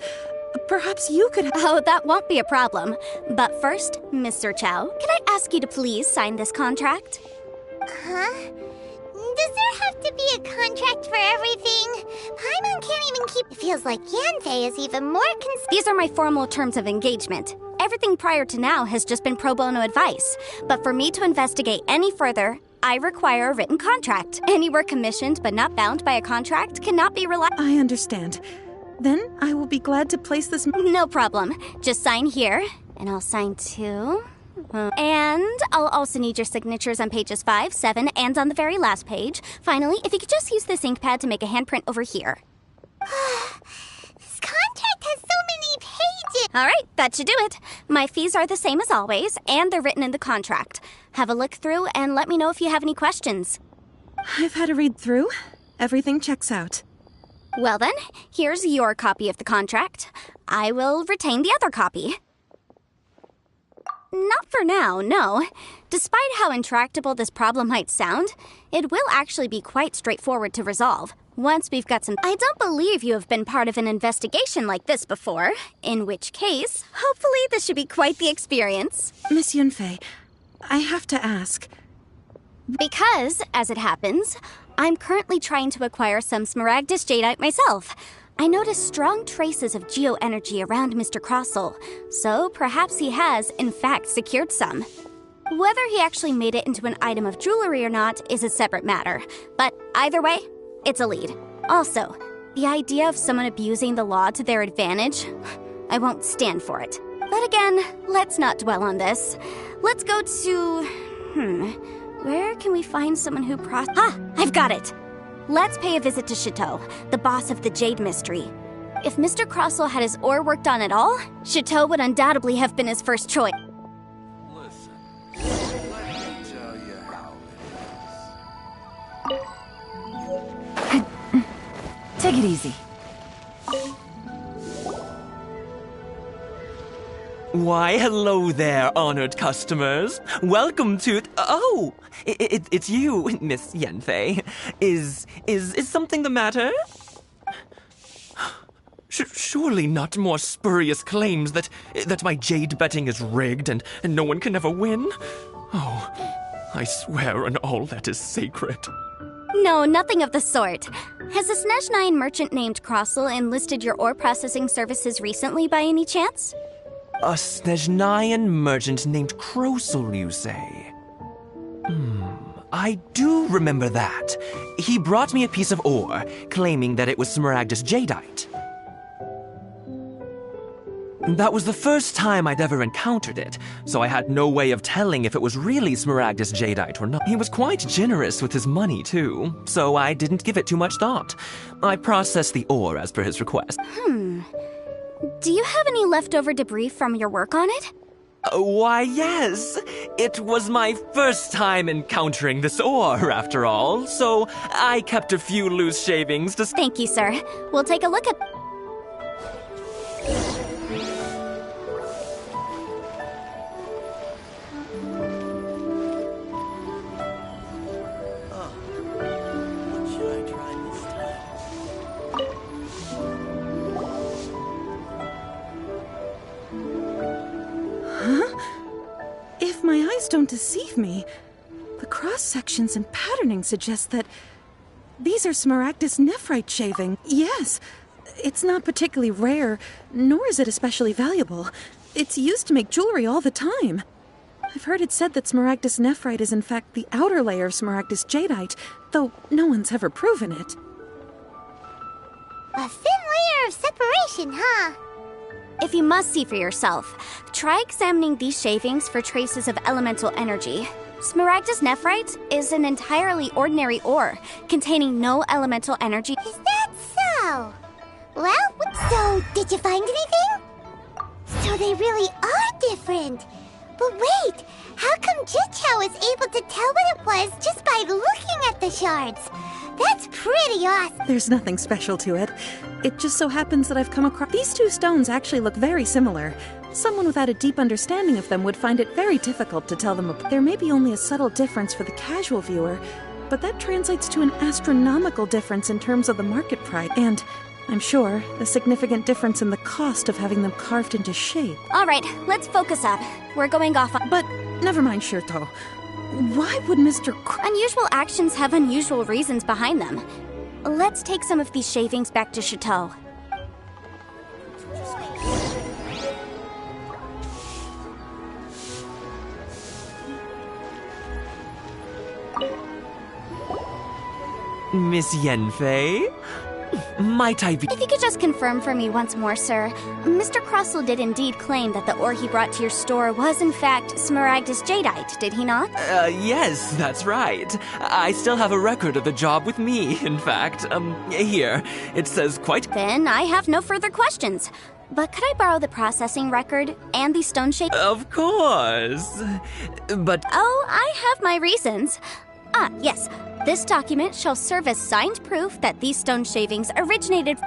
perhaps you could... Oh, that won't be a problem. But first, Mr. Chow, can I ask you to please sign this contract? Huh? Does there have to be a contract for everything? Paimon can't even keep... It feels like Yanfei is even more These are my formal terms of engagement. Everything prior to now has just been pro bono advice. But for me to investigate any further, I require a written contract. Any work commissioned but not bound by a contract cannot be relied... I understand. Then I will be glad to place this... No problem. Just sign here, and I'll sign too. And I'll also need your signatures on pages 5, 7, and on the very last page. Finally, if you could just use this ink pad to make a handprint over here. This contract has so many pages! All right, that should do it. My fees are the same as always, and they're written in the contract. Have a look through and let me know if you have any questions. I've had a read through. Everything checks out. Well then, here's your copy of the contract. I will retain the other copy. Not for now, no. Despite how intractable this problem might sound, it will actually be quite straightforward to resolve. Once we've got some... I don't believe you have been part of an investigation like this before, in which case, hopefully this should be quite the experience. Miss Yunfei, I have to ask. Because, as it happens, I'm currently trying to acquire some Smaragdus Jadeite myself. I noticed strong traces of geoenergy around Mr. Crossel, so perhaps he has, in fact, secured some. Whether he actually made it into an item of jewelry or not is a separate matter, but either way, it's a lead. Also, the idea of someone abusing the law to their advantage, I won't stand for it. But again, let's not dwell on this. Let's go to... where can we find someone who I've got it! Let's pay a visit to Chateau, the boss of the Jade Mystery. If Mr. Crossel had his ore worked on at all, Chateau would undoubtedly have been his first choice. Listen, let me tell you how it is. Take it easy. Why, hello there, honored customers. Welcome to... Oh, it's you, Miss Yanfei. Is something the matter? Surely not more spurious claims that my jade betting is rigged and no one can ever win? Oh, I swear on all that is sacred. No, nothing of the sort. Has a Snezhnine merchant named Crossel enlisted your ore processing services recently by any chance? A Snezhnine merchant named Crossel, you say? I do remember that. He brought me a piece of ore, claiming that it was Smaragdus Jadeite. That was the first time I'd ever encountered it, so I had no way of telling if it was really Smaragdus Jadeite or not. He was quite generous with his money, too, so I didn't give it too much thought. I processed the ore as per his request. Do you have any leftover debris from your work on it? Why, yes. It was my first time encountering this ore, after all, so I kept a few loose shavings to... Thank you, sir. We'll take a look at... If my eyes don't deceive me, the cross-sections and patterning suggest that these are Smaragdus nephrite shaving. Yes, it's not particularly rare, nor is it especially valuable. It's used to make jewelry all the time. I've heard it said that Smaragdus nephrite is in fact the outer layer of Smaragdus jadeite, though no one's ever proven it. A thin layer of separation, huh? If you must see for yourself, try examining these shavings for traces of elemental energy. Smaragdus nephrite is an entirely ordinary ore, containing no elemental energy. Is that so? Well, so did you find anything? So they really are different. But wait, how come Jichao was able to tell what it was just by looking at the shards? That's pretty awesome. There's nothing special to it. It just so happens that I've come across... These two stones actually look very similar. Someone without a deep understanding of them would find it very difficult to tell them apart. There may be only a subtle difference for the casual viewer, but that translates to an astronomical difference in terms of the market price, and, I'm sure, a significant difference in the cost of having them carved into shape. All right, let's focus up. We're going off on... But never mind, Shirto. Why would Mr. Unusual actions have unusual reasons behind them. Let's take some of these shavings back to Chateau. Miss Yanfei? Might I be— If you could just confirm for me once more, sir. Mr. Crossell did indeed claim that the ore he brought to your store was in fact Smaragdus jadeite, did he not? Yes, that's right. I still have a record of the job with me, in fact. Here. It says quite— Then I have no further questions. But could I borrow the processing record and the stone shape? Of course. But— Oh, I have my reasons. Ah, yes. This document shall serve as signed proof that these stone shavings originated—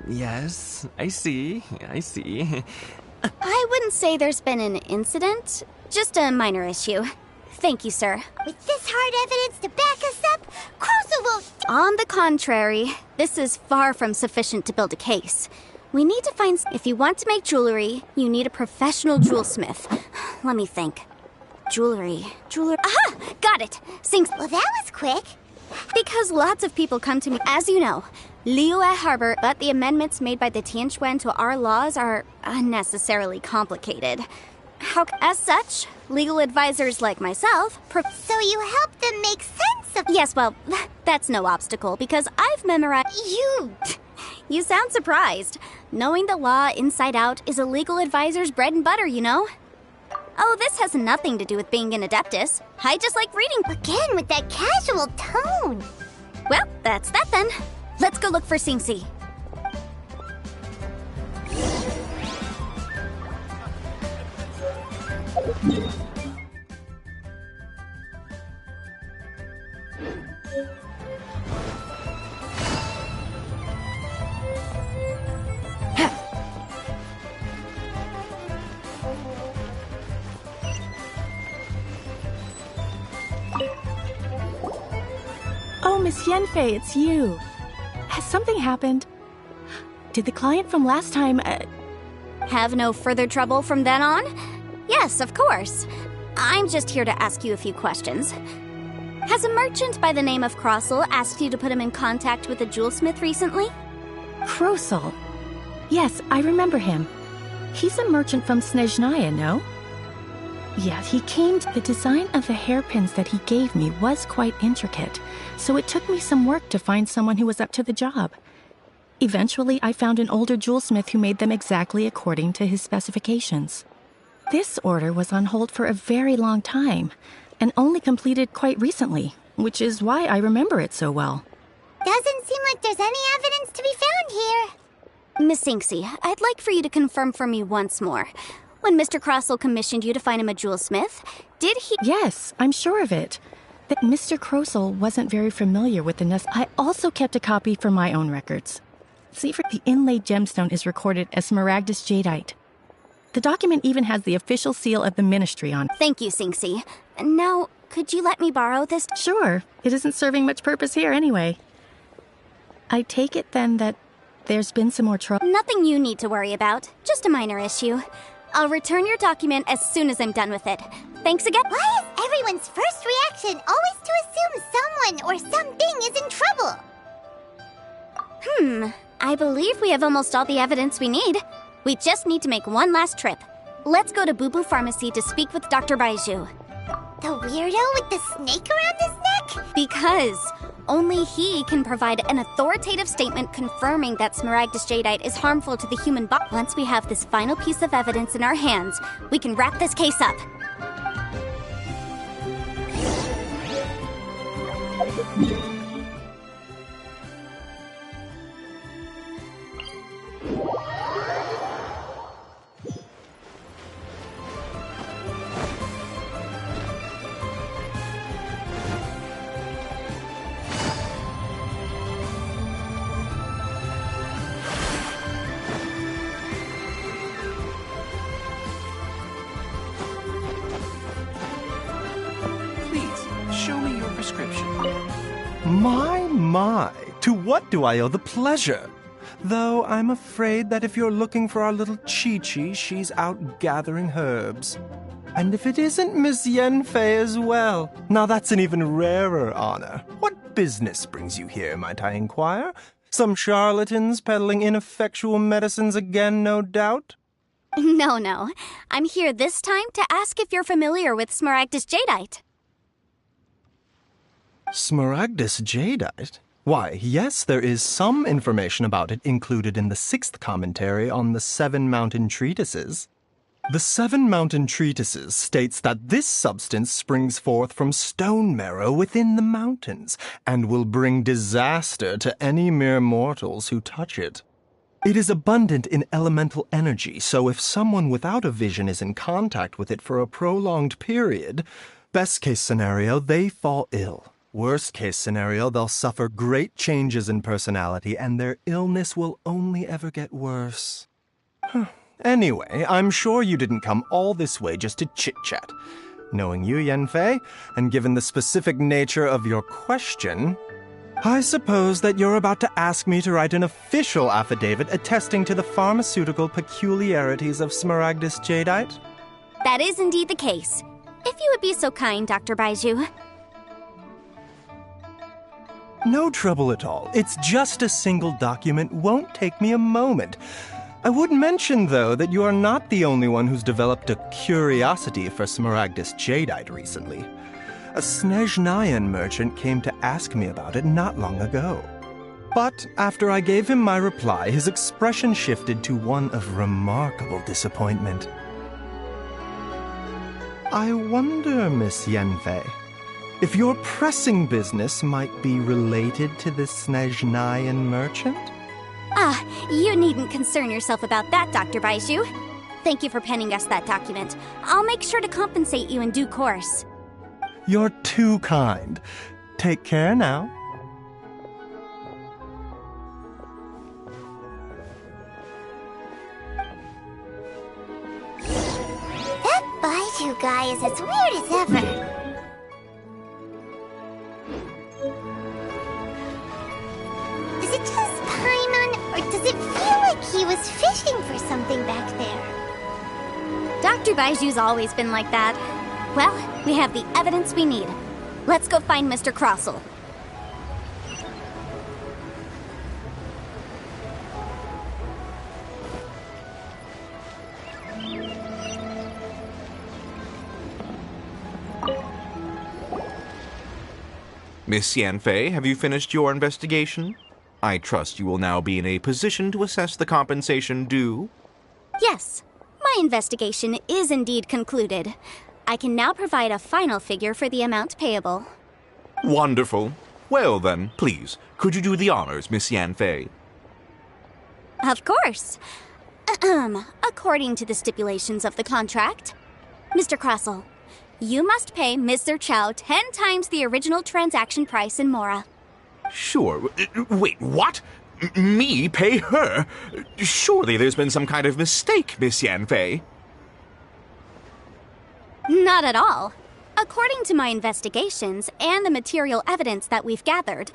Yes, I see. I wouldn't say there's been an incident, just a minor issue. Thank you, sir. With this hard evidence to back us up, Crossell will— On the contrary, this is far from sufficient to build a case. We need to find— If you want to make jewelry, you need a professional jewelsmith. Let me think. Jewelry. Aha! Got it! Well, that was quick. Because lots of people come to me. As you know, Liyue Harbor, but the amendments made by the Tianquan to our laws are unnecessarily complicated. As such, legal advisors like myself— So you help them make sense of— Yes, well, that's no obstacle, because I've memorized— You sound surprised. Knowing the law inside out is a legal advisor's bread and butter, you know? Oh, this has nothing to do with being an adeptus. I just like reading. Again, with that casual tone. Well, that's that then. Let's go look for Singsi. Oh, Miss Yenfei, it's you. Has something happened? Did the client from last time, Have no further trouble from then on? Yes, of course. I'm just here to ask you a few questions. Has a merchant by the name of Crossell asked you to put him in contact with a jewelsmith recently? Crossell? Yes, I remember him. He's a merchant from Snezhnaya, no? Yeah, he came to— The design of the hairpins that he gave me was quite intricate, so it took me some work to find someone who was up to the job. Eventually, I found an older jewelsmith who made them exactly according to his specifications. This order was on hold for a very long time, and only completed quite recently, which is why I remember it so well. Doesn't seem like there's any evidence to be found here. Miss Singsi, I'd like for you to confirm for me once more. When Mr. Crossell commissioned you to find him a jewelsmith, did he— Yes, I'm sure of it. That Mr. Crossell wasn't very familiar with the I also kept a copy for my own records. See, for the inlaid gemstone is recorded as Smaragdus jadeite. The document even has the official seal of the ministry on it. Thank you, Singsi. Now, could you let me borrow this? Sure. It isn't serving much purpose here anyway. I take it then that there's been some more trouble. Nothing you need to worry about. Just a minor issue. I'll return your document as soon as I'm done with it. Thanks again. Why is everyone's first reaction always to assume someone or something is in trouble? I believe we have almost all the evidence we need. We just need to make one last trip. Let's go to Boo Boo Pharmacy to speak with Dr. Baiju. The weirdo with the snake around his neck? Because only he can provide an authoritative statement confirming that Smaragdus jadeite is harmful to the human body. Once we have this final piece of evidence in our hands, we can wrap this case up. Show me your prescription. My, to what do I owe the pleasure? Though I'm afraid that if you're looking for our little Chi-Chi, she's out gathering herbs. And if it isn't Miss Yenfei as well, now that's an even rarer honor. What business brings you here, might I inquire? Some charlatans peddling ineffectual medicines again, no doubt? No. I'm here this time to ask if you're familiar with Smaragdus jadeite. Smaragdus jadeite? Why, yes, there is some information about it included in the 6th commentary on the 7 Mountain Treatises. The 7 Mountain Treatises states that this substance springs forth from stone marrow within the mountains, and will bring disaster to any mere mortals who touch it. It is abundant in elemental energy, so if someone without a vision is in contact with it for a prolonged period, best case scenario, they fall ill. Worst case scenario, they'll suffer great changes in personality, and their illness will only ever get worse. Anyway, I'm sure you didn't come all this way just to chit-chat. Knowing you, Yanfei, and given the specific nature of your question, I suppose that you're about to ask me to write an official affidavit attesting to the pharmaceutical peculiarities of Smaragdus jadeite? That is indeed the case. If you would be so kind, Dr. Baiju. No trouble at all. It's just a single document. Won't take me a moment. I would mention, though, that you are not the only one who's developed a curiosity for Smaragdus jadeite recently. A Snezhnayan merchant came to ask me about it not long ago. But after I gave him my reply, his expression shifted to one of remarkable disappointment. I wonder, Miss Yanfei, if your pressing business might be related to this Snezhnayan merchant? Ah, you needn't concern yourself about that, Dr. Baiju. Thank you for penning us that document. I'll make sure to compensate you in due course. You're too kind. Take care now. That Baiju guy is as weird as ever. Is it just Paimon, or does it feel like he was fishing for something back there? Dr. Baiju's always been like that. Well, we have the evidence we need. Let's go find Mr. Crossell. Miss Yanfei, have you finished your investigation? I trust you will now be in a position to assess the compensation due. Yes, my investigation is indeed concluded. I can now provide a final figure for the amount payable. Wonderful. Well then, please, could you do the honors, Miss Yanfei? Of course. According to the stipulations of the contract, Mr. Crossell, you must pay Mr. Chow 10 times the original transaction price in Mora. Sure. Wait, what? Me pay her? Surely there's been some kind of mistake, Miss Yanfei. Not at all. According to my investigations and the material evidence that we've gathered,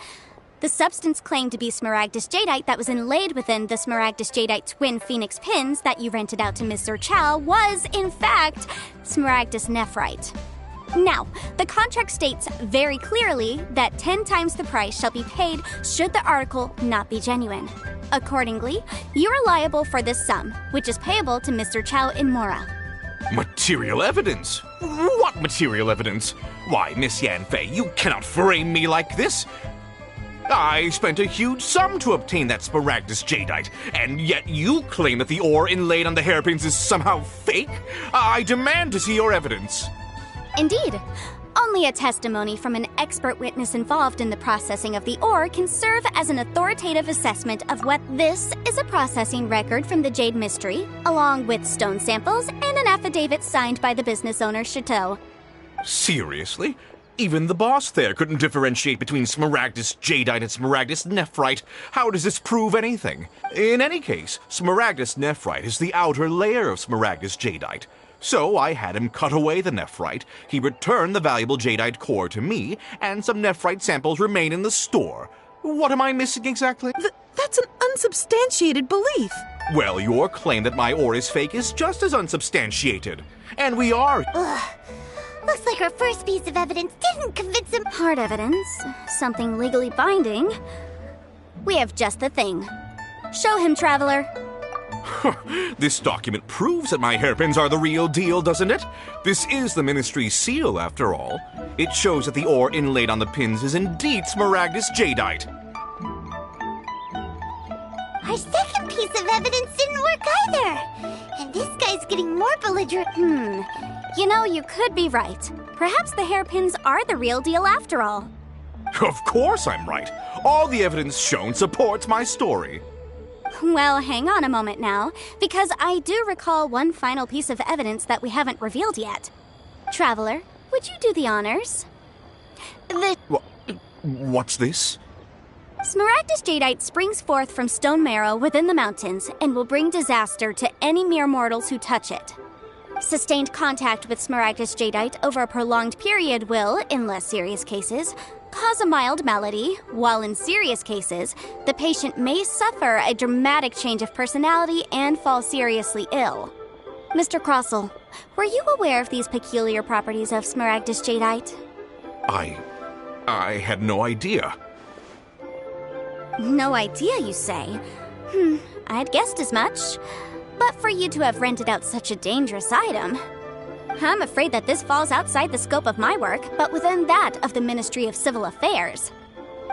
the substance claimed to be Smaragdus jadeite that was inlaid within the Smaragdus jadeite twin phoenix pins that you rented out to Mr. Chow was, in fact, Smaragdus nephrite. Now, the contract states very clearly that 10 times the price shall be paid should the article not be genuine. Accordingly, you are liable for this sum, which is payable to Mr. Chow in Mora. Material evidence? What material evidence? Why, Miss Yanfei, you cannot frame me like this. I spent a huge sum to obtain that Smaragdus jadeite, and yet you claim that the ore inlaid on the hairpins is somehow fake? I demand to see your evidence. Indeed. Only a testimony from an expert witness involved in the processing of the ore can serve as an authoritative assessment of what this is a processing record from the Jade Mystery, along with stone samples and an affidavit signed by the business owner, Chateau. Seriously? Even the boss there couldn't differentiate between Smaragdus jadeite and Smaragdus nephrite. How does this prove anything? In any case, Smaragdus nephrite is the outer layer of Smaragdus jadeite. So I had him cut away the nephrite, he returned the valuable jadeite core to me, and some nephrite samples remain in the store. What am I missing exactly? That's an unsubstantiated belief. Well, your claim that my ore is fake is just as unsubstantiated. And we are... Ugh. Looks like our first piece of evidence didn't convince him. Hard evidence, something legally binding. We have just the thing. Show him, Traveler. This document proves that my hairpins are the real deal, doesn't it? This is the Ministry's seal, after all. It shows that the ore inlaid on the pins is indeed Smaragdus jadeite. Our second piece of evidence didn't work either. And this guy's getting more belligerent. You know, you could be right. Perhaps the hairpins are the real deal after all. Of course I'm right. All the evidence shown supports my story. Well, hang on a moment now, because I do recall one final piece of evidence that we haven't revealed yet. Traveler, would you do the honors? What's this? Smaragdus jadeite springs forth from stone marrow within the mountains and will bring disaster to any mere mortals who touch it. Sustained contact with Smaragdus jadeite over a prolonged period will, in less serious cases, cause a mild malady, while in serious cases, the patient may suffer a dramatic change of personality and fall seriously ill. Mr. Crossell, were you aware of these peculiar properties of Smaragdus jadeite? I had no idea. No idea, you say? I'd guessed as much. But for you to have rented out such a dangerous item, I'm afraid that this falls outside the scope of my work, but within that of the Ministry of Civil Affairs.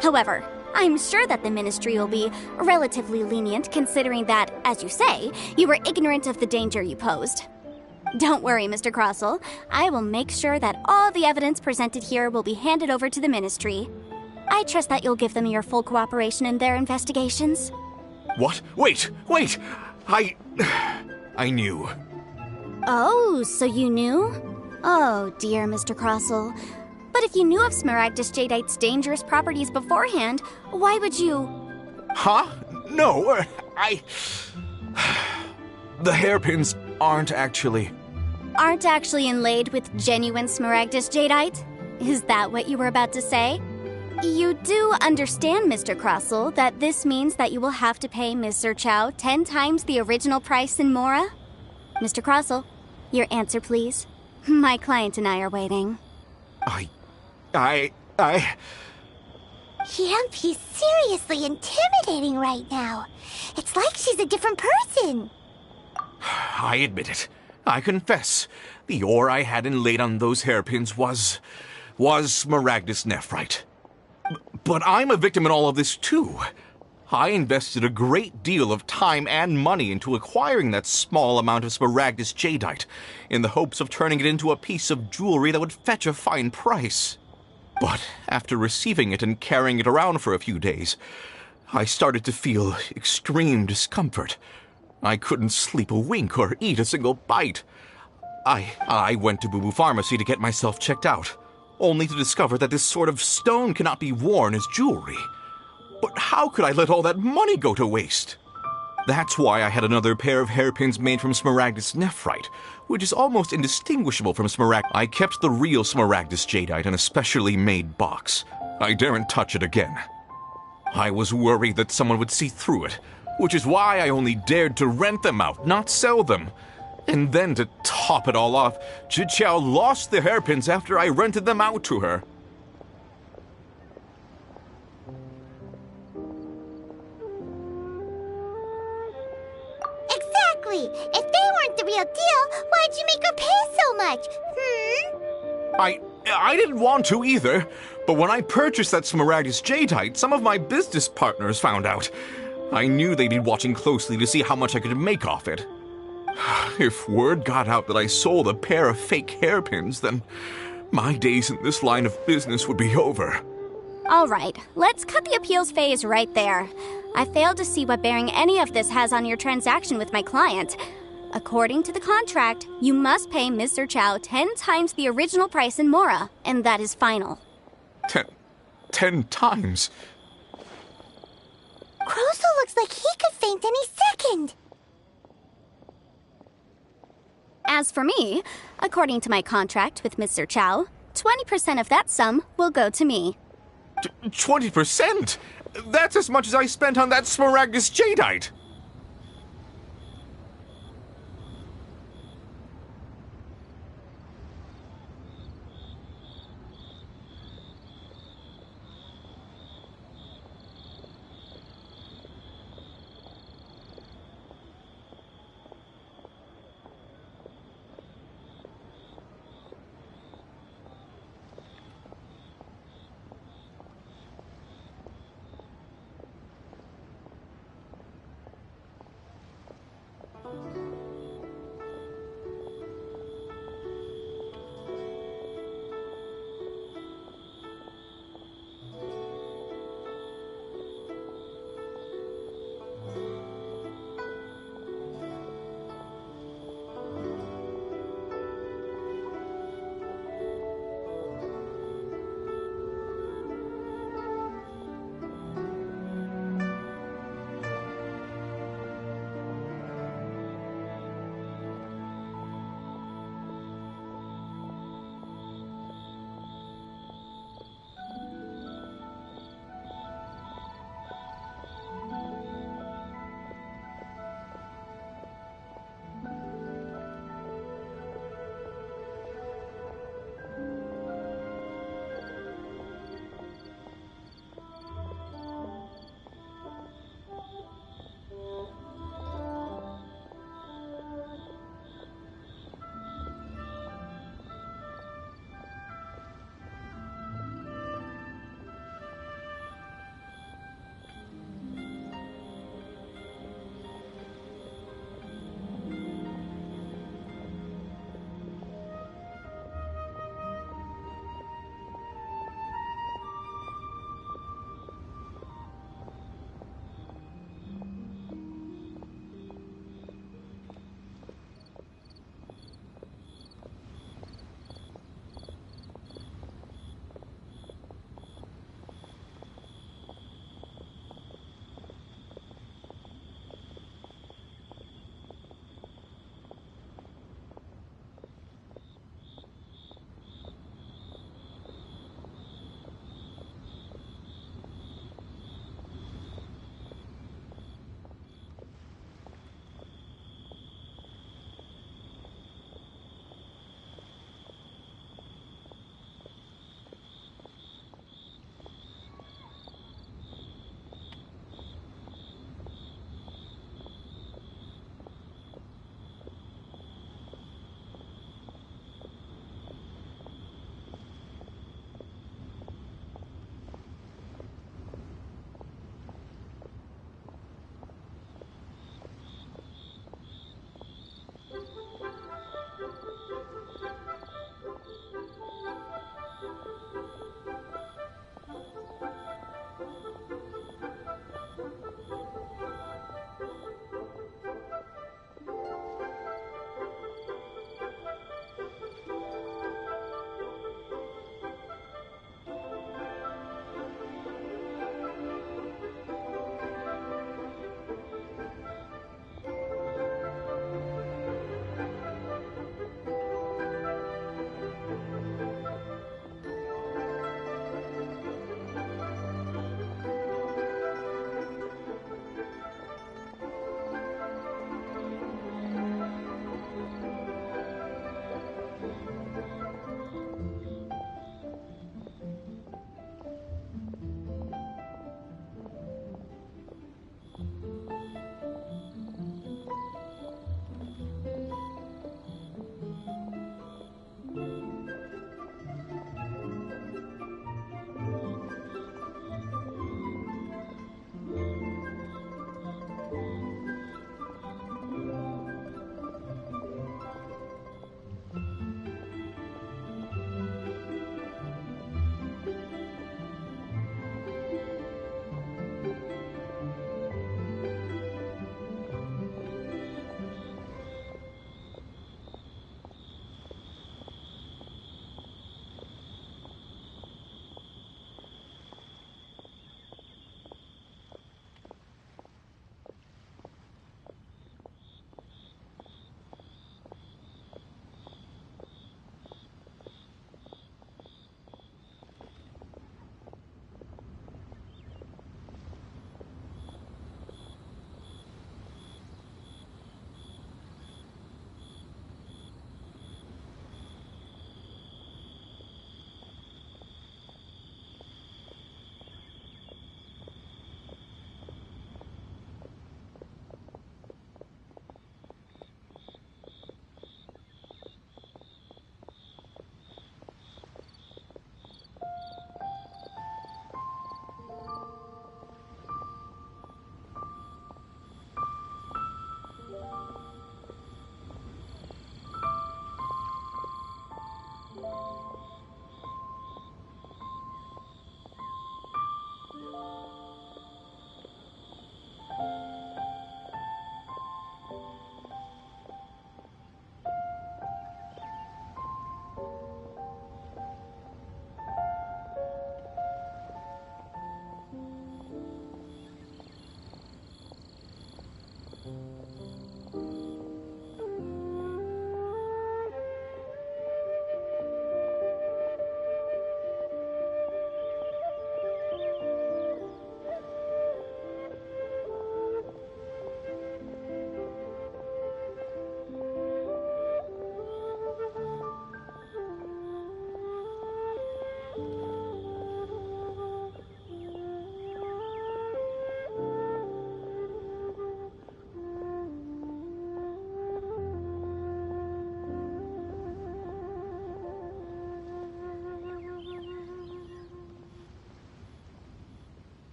However, I'm sure that the Ministry will be relatively lenient considering that, as you say, you were ignorant of the danger you posed. Don't worry, Mr. Crossell. I will make sure that all the evidence presented here will be handed over to the Ministry. I trust that you'll give them your full cooperation in their investigations. What? Wait! I knew. Oh, so you knew? Oh, dear Mr. Crossell. But if you knew of Smaragdus jadeite's dangerous properties beforehand, why would you... Huh? No, The hairpins aren't actually inlaid with genuine Smaragdus jadeite? Is that what you were about to say? You do understand, Mr. Crossell, that this means that you will have to pay Mr. Chow 10 times the original price in Mora? Mr. Crossell, your answer, please. My client and I are waiting. Yep, he's seriously intimidating right now. It's like she's a different person. I admit it. I confess. The ore I had inlaid on those hairpins was Smaragdus nephrite. But I'm a victim in all of this, too. I invested a great deal of time and money into acquiring that small amount of Smaragdus jadeite, in the hopes of turning it into a piece of jewelry that would fetch a fine price. But after receiving it and carrying it around for a few days, I started to feel extreme discomfort. I couldn't sleep a wink or eat a single bite. I went to Boo Boo Pharmacy to get myself checked out, only to discover that this sort of stone cannot be worn as jewelry. But how could I let all that money go to waste? That's why I had another pair of hairpins made from Smaragdus nephrite, which is almost indistinguishable from Smaragdus. I kept the real Smaragdus jadeite in a specially made box. I daren't touch it again. I was worried that someone would see through it, which is why I only dared to rent them out, not sell them. And then to top it all off, Zhiqiao lost the hairpins after I rented them out to her. Exactly! If they weren't the real deal, why'd you make her pay so much? I didn't want to either, but when I purchased that Smaragdus jadeite, some of my business partners found out. I knew they'd be watching closely to see how much I could make off it. If word got out that I sold a pair of fake hairpins, then my days in this line of business would be over. All right, let's cut the appeals phase right there. I failed to see what bearing any of this has on your transaction with my client. According to the contract, you must pay Mr. Chow 10 times the original price in Mora, and that is final. 10 times? Crossell looks like he could faint any second. As for me, according to my contract with Mr. Chow, 20% of that sum will go to me. 20%? That's as much as I spent on that Smaragdus jadeite.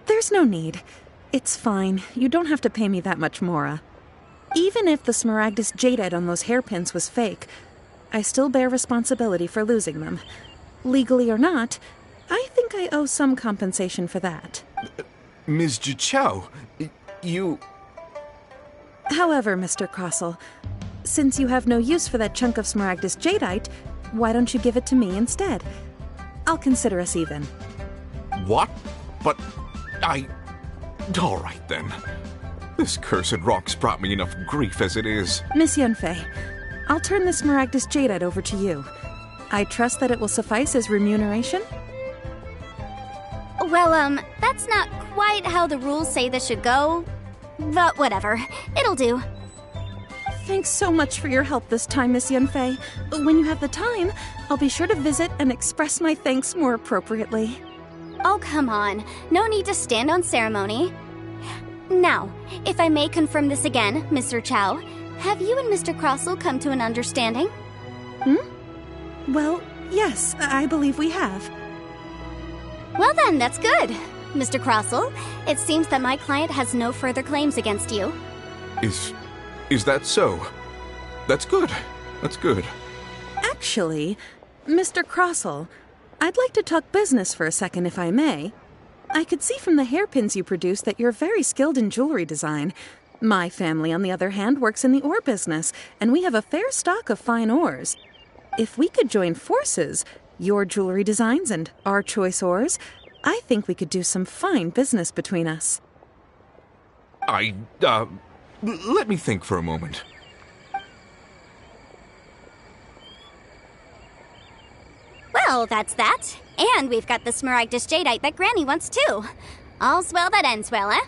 There's no need. It's fine. You don't have to pay me that much, Mora. Even if the Smaragdus jadeite on those hairpins was fake, I still bear responsibility for losing them. Legally or not, I think I owe some compensation for that. Ms. Juqiao, you... However, Mr. Crossell, since you have no use for that chunk of Smaragdus jadeite, why don't you give it to me instead? I'll consider us even. What? But all right then. This cursed rock's brought me enough grief as it is. Miss Yunfei, I'll turn the Smaragdus jadeite over to you. I trust that it will suffice as remuneration? Well, that's not quite how the rules say this should go. But whatever. It'll do. Thanks so much for your help this time, Miss Yunfei. When you have the time, I'll be sure to visit and express my thanks more appropriately. Oh, come on. No need to stand on ceremony. Now, if I may confirm this again, Mr. Chow, have you and Mr. Crossell come to an understanding? Well, yes, I believe we have. Well then, that's good. Mr. Crossell, it seems that my client has no further claims against you. Is that so? That's good. That's good. Actually, Mr. Crossell, I'd like to talk business for a second, if I may. I could see from the hairpins you produce that you're very skilled in jewelry design. My family, on the other hand, works in the ore business, and we have a fair stock of fine ores. If we could join forces, your jewelry designs and our choice ores, I think we could do some fine business between us. Let me think for a moment. Well, that's that. And we've got the Smaragdus jadeite that Granny wants too. All's well that ends well, eh?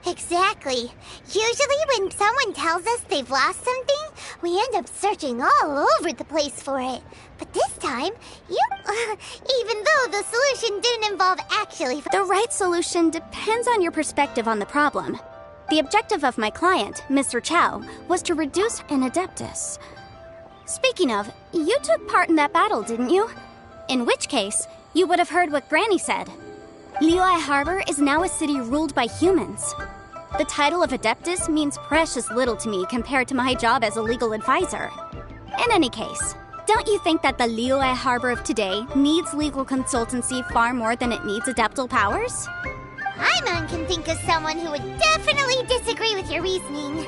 Exactly. Usually when someone tells us they've lost something, we end up searching all over the place for it. But this time, even though the solution didn't involve actually... The right solution depends on your perspective on the problem. The objective of my client, Mr. Chow, was to reduce an Adeptus. Speaking of, you took part in that battle, didn't you? In which case, you would have heard what Granny said. Liyue Harbor is now a city ruled by humans. The title of Adeptus means precious little to me compared to my job as a legal advisor. In any case, don't you think that the Liyue Harbor of today needs legal consultancy far more than it needs adeptal powers? Paimon can think of someone who would definitely disagree with your reasoning.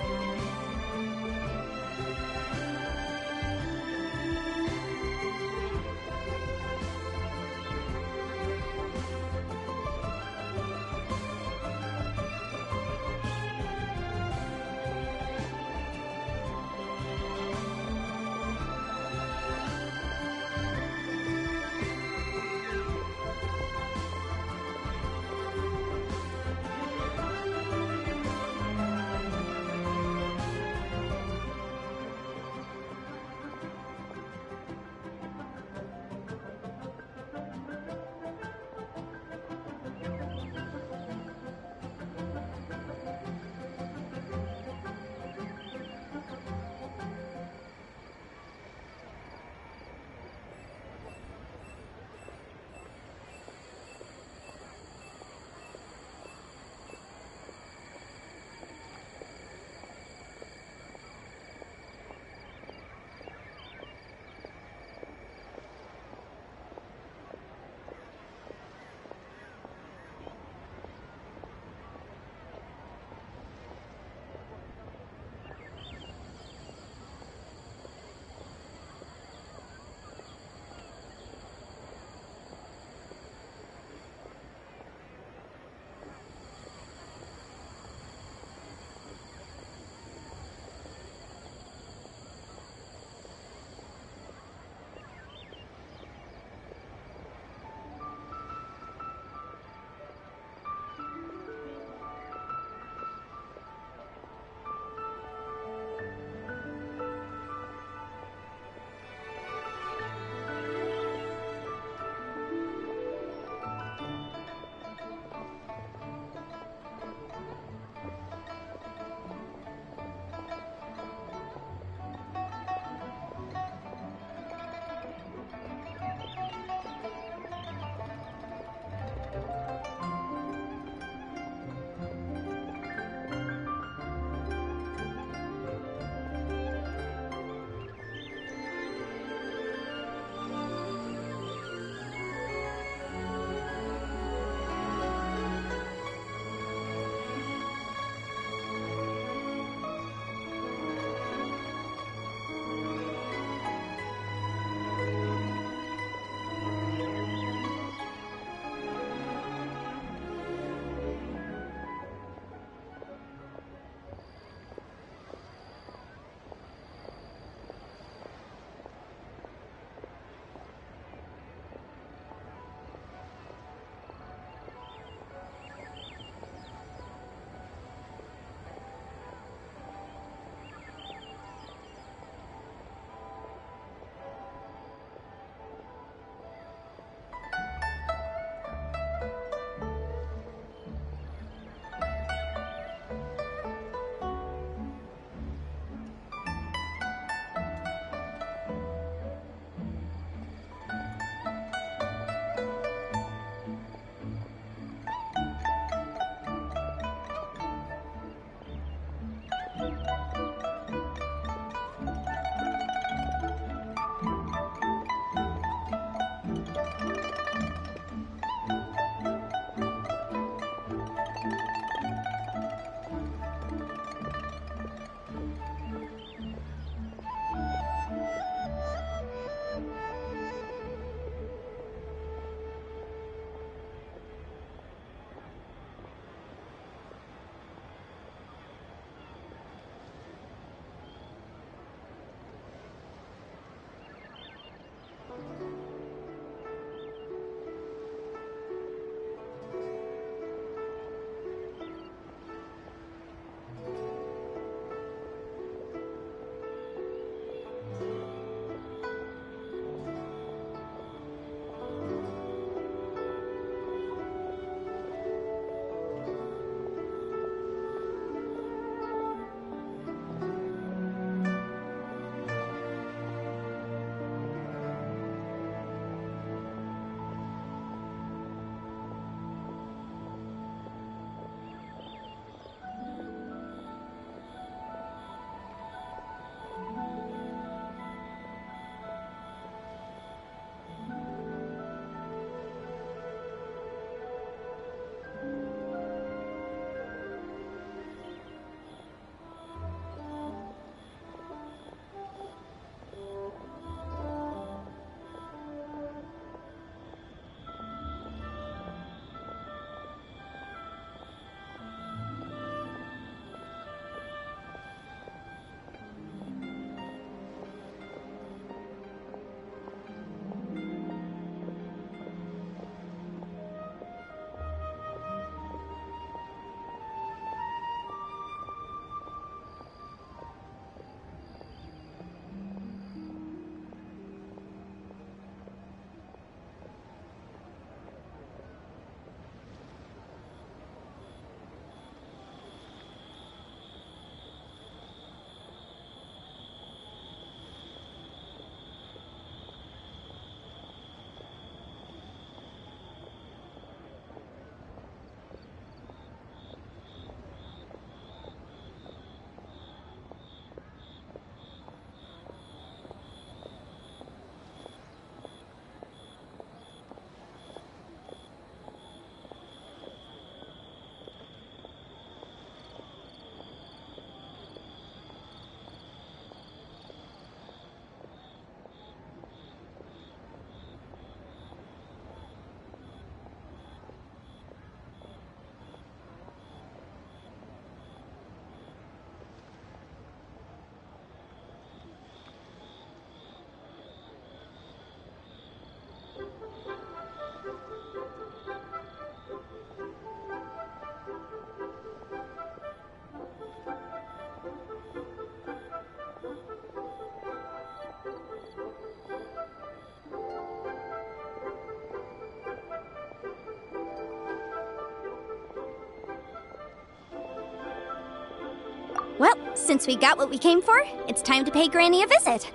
Since we got what we came for, it's time to pay Granny a visit.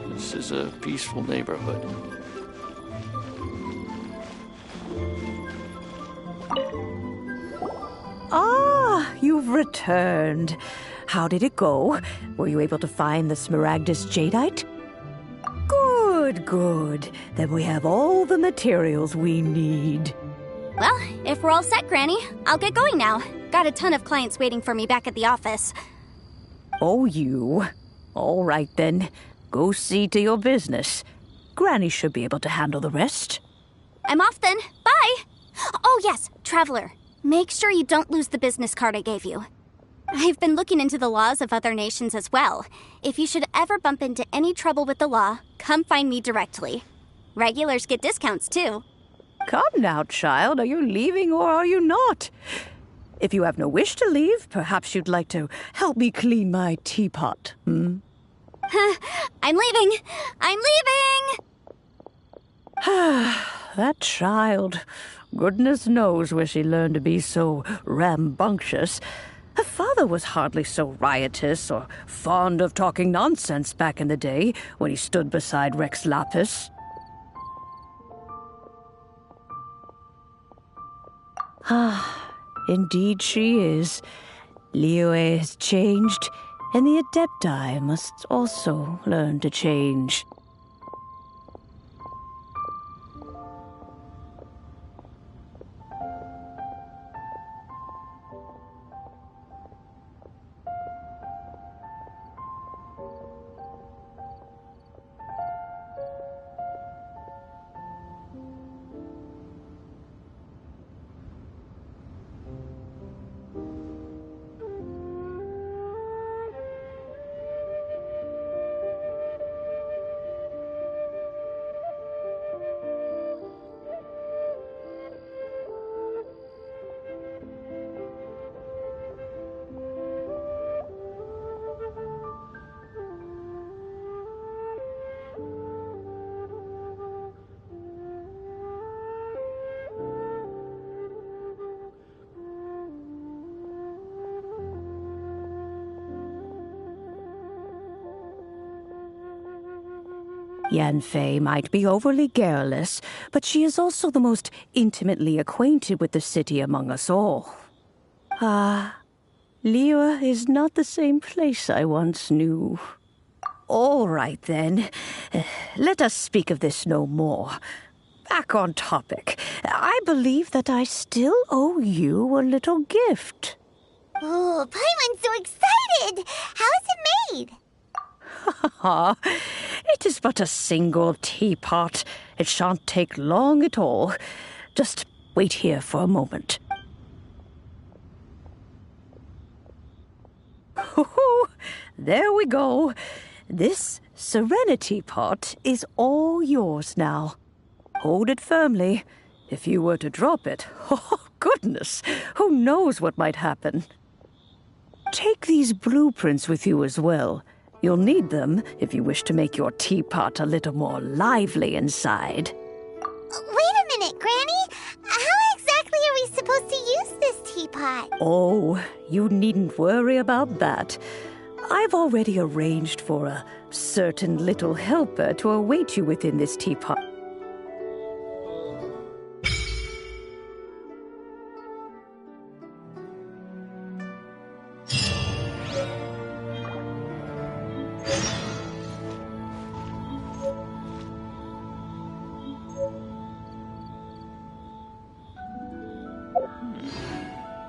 This is a peaceful neighborhood. Ah, you've returned. How did it go? Were you able to find the Smaragdus Jadeite? Good, good. Then we have all the materials we need. Well, if we're all set, Granny, I'll get going now. Got a ton of clients waiting for me back at the office. Oh, you. All right, then. Go see to your business. Granny should be able to handle the rest. I'm off then. Bye! Oh, yes, Traveler. Make sure you don't lose the business card I gave you. I've been looking into the laws of other nations as well. If you should ever bump into any trouble with the law, come find me directly. Regulars get discounts, too. Come now, child. Are you leaving or are you not? If you have no wish to leave, perhaps you'd like to help me clean my teapot, hmm? I'm leaving! I'm leaving! That child. Goodness knows where she learned to be so rambunctious. Her father was hardly so riotous or fond of talking nonsense back in the day when he stood beside Rex Lapis. Indeed she is. Liyue has changed, and the Adepti must also learn to change. Yanfei might be overly garrulous, but she is also the most intimately acquainted with the city among us all. Liyue is not the same place I once knew. All right, then. Let us speak of this no more. Back on topic. I believe that I still owe you a little gift. Oh, Paimon's so excited! How is it made? It is but a single teapot. It shan't take long at all. Just wait here for a moment. There we go. This Serenity pot is all yours now. Hold it firmly. If you were to drop it, oh goodness, who knows what might happen. Take these blueprints with you as well. You'll need them if you wish to make your teapot a little more lively inside. Wait a minute, Granny. How exactly are we supposed to use this teapot? Oh, you needn't worry about that. I've already arranged for a certain little helper to await you within this teapot.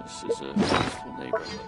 This is a peaceful neighborhood.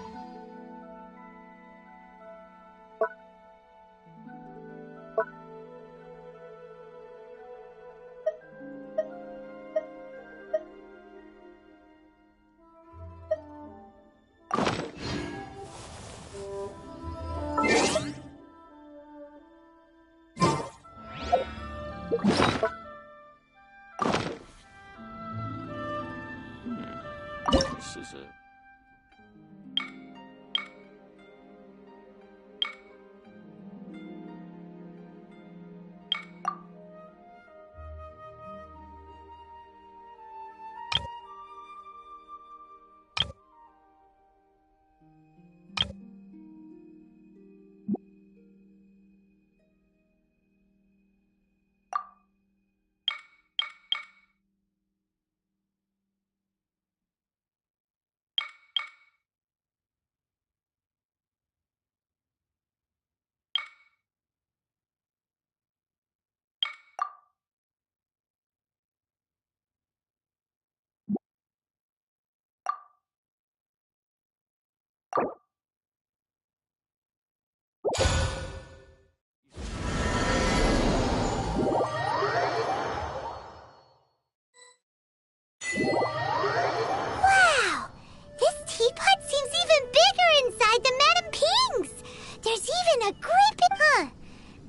a great big, huh?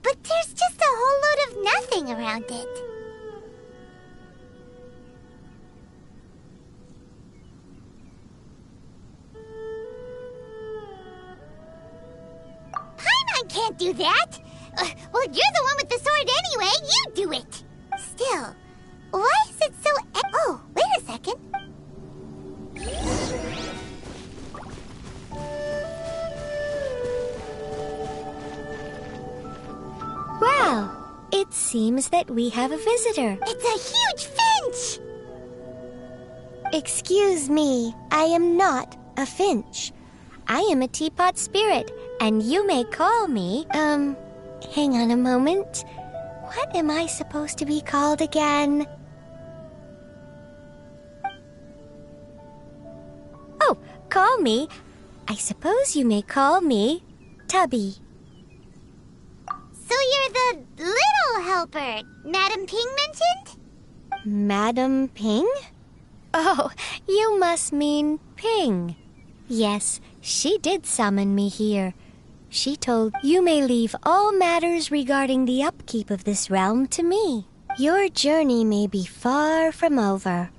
But there's just a whole load of nothing around it. Paimon can't do that! Well, you're the one with the sword anyway, you do it! Still, why is it so oh, wait a second. Well, it seems that we have a visitor. It's a huge finch! Excuse me, I am not a finch. I am a teapot spirit, and you may call me, hang on a moment. What am I supposed to be called again? Oh, call me. I suppose you may call me Tubby. So you're the little helper Madam Ping mentioned? Madam Ping? Oh, you must mean Ping. Yes, she did summon me here. She told you may leave all matters regarding the upkeep of this realm to me. Your journey may be far from over,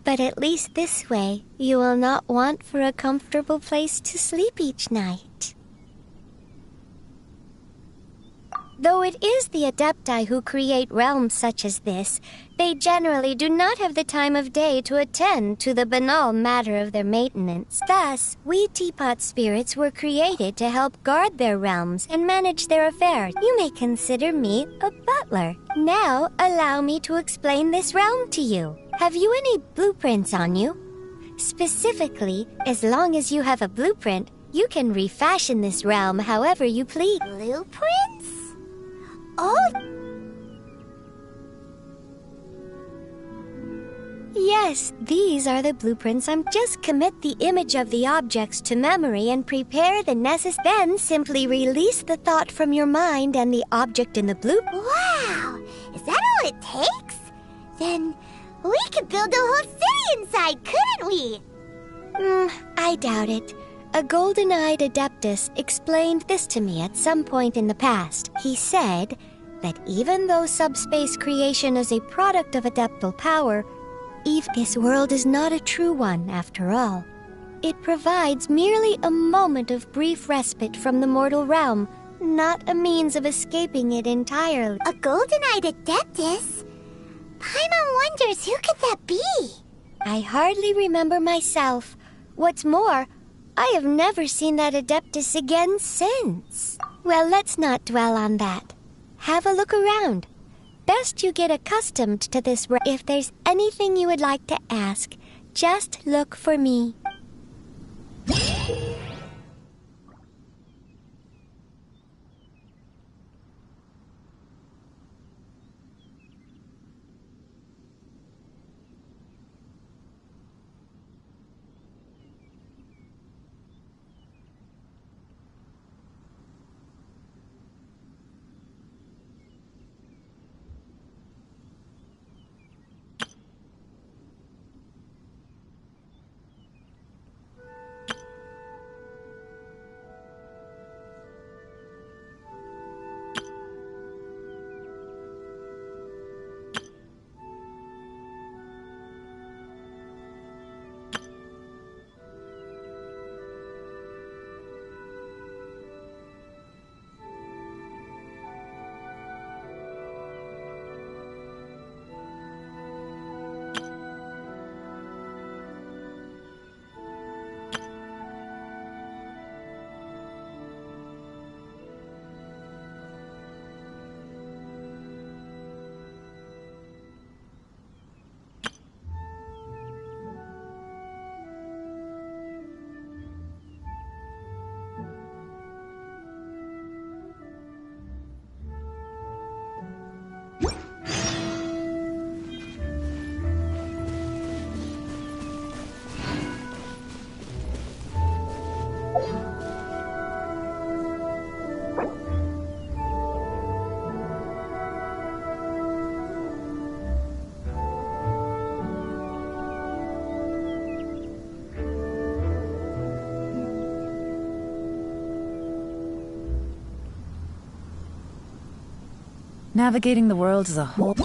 but at least this way you will not want for a comfortable place to sleep each night. Though it is the Adepti who create realms such as this, they generally do not have the time of day to attend to the banal matter of their maintenance. Thus, we teapot spirits were created to help guard their realms and manage their affairs. You may consider me a butler. Now, allow me to explain this realm to you. Have you any blueprints on you? Specifically, as long as you have a blueprint, you can refashion this realm however you please. Blueprints? Oh! Yes, these are the blueprints. Just commit the image of the objects to memory and prepare the necessary. Then simply release the thought from your mind and the object in the blueprint. Wow! Is that all it takes? Then we could build a whole city inside, couldn't we? I doubt it. A golden-eyed adeptus explained this to me at some point in the past. He said that even though subspace creation is a product of adeptal power, this world is not a true one after all. It provides merely a moment of brief respite from the mortal realm, not a means of escaping it entirely. A golden-eyed adeptus? Paimon wonders who could that be? I hardly remember myself. What's more, I have never seen that adeptus again since. Well, let's not dwell on that. Have a look around. Best you get accustomed to this. If there's anything you would like to ask, just look for me. Navigating the world as a whole...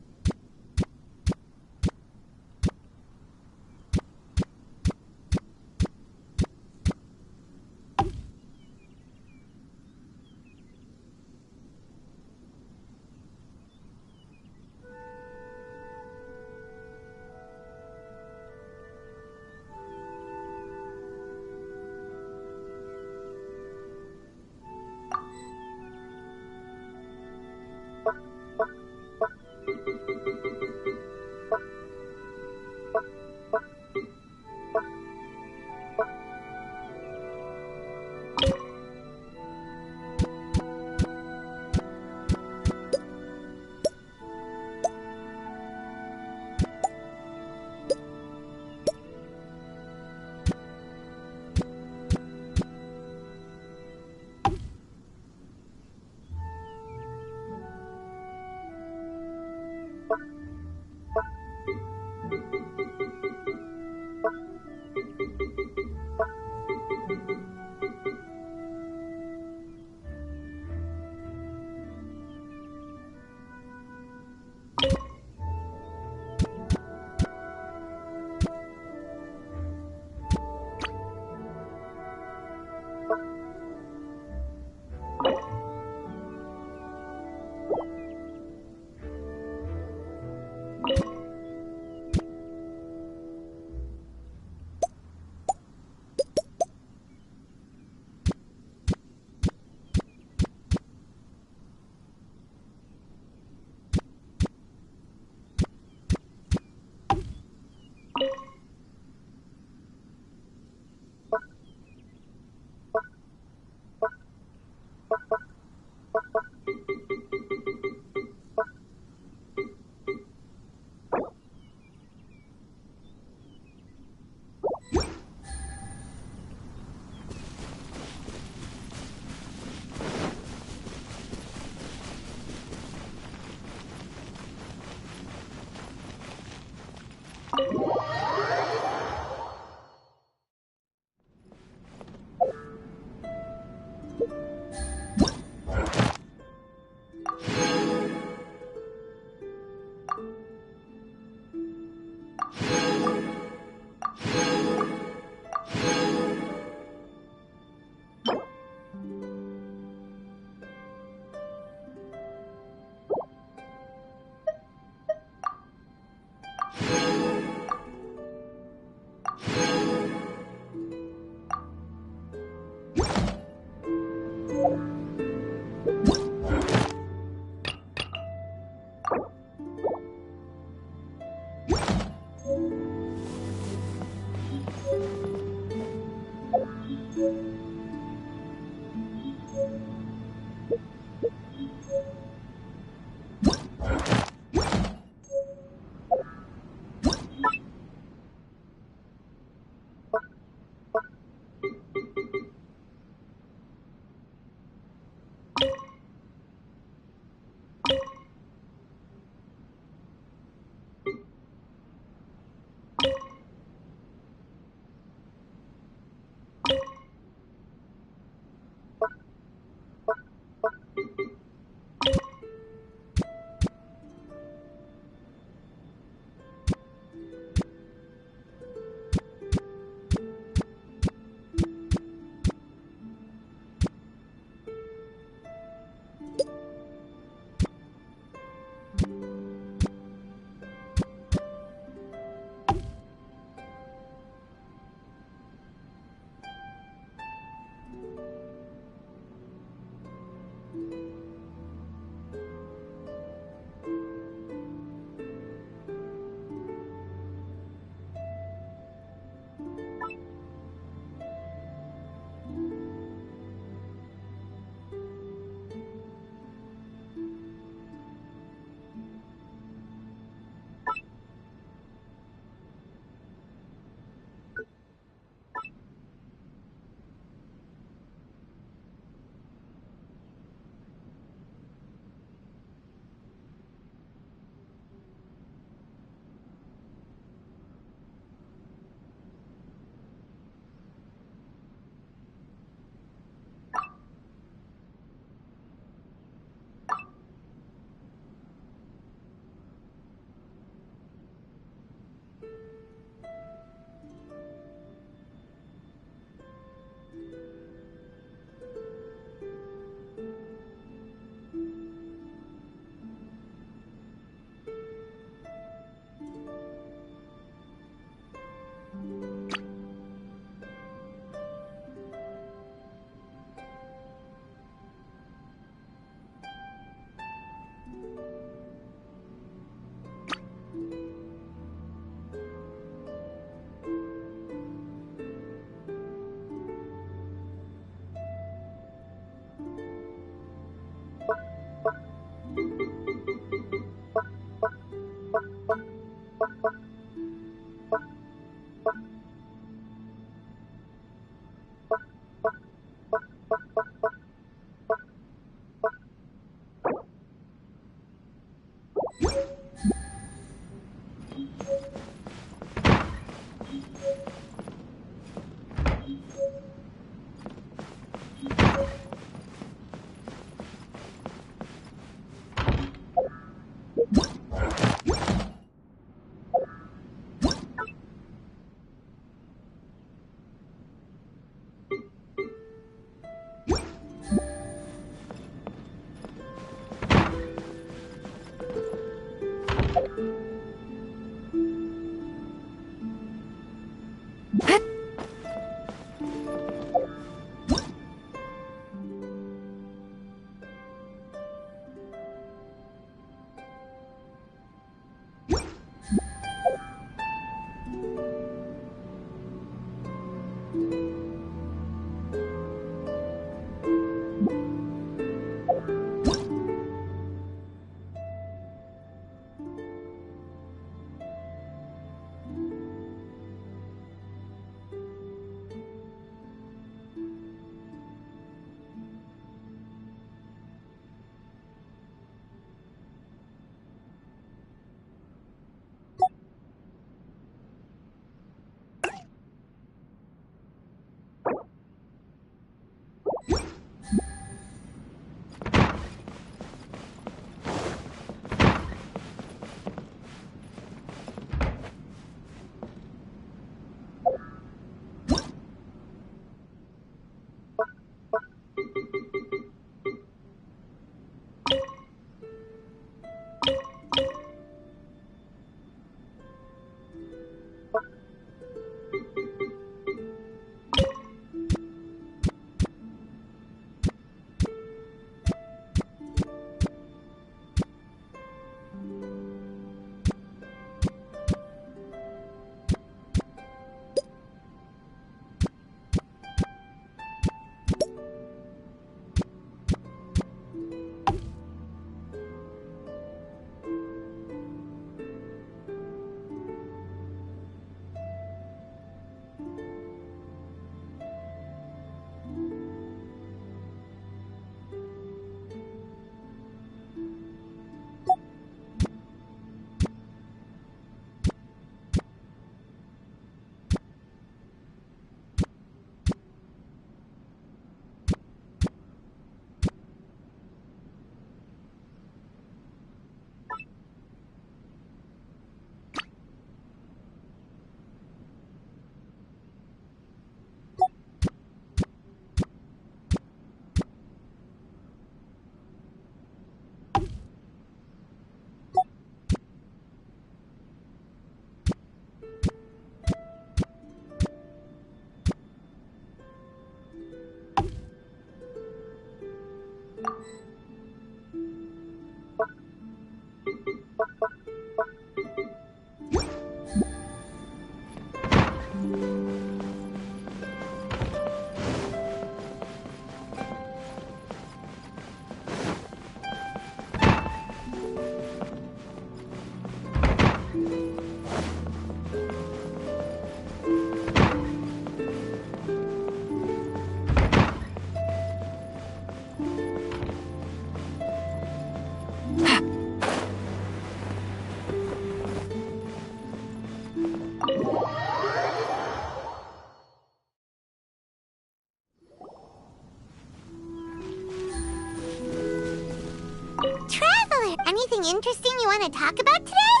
Traveler, anything interesting you want to talk about today?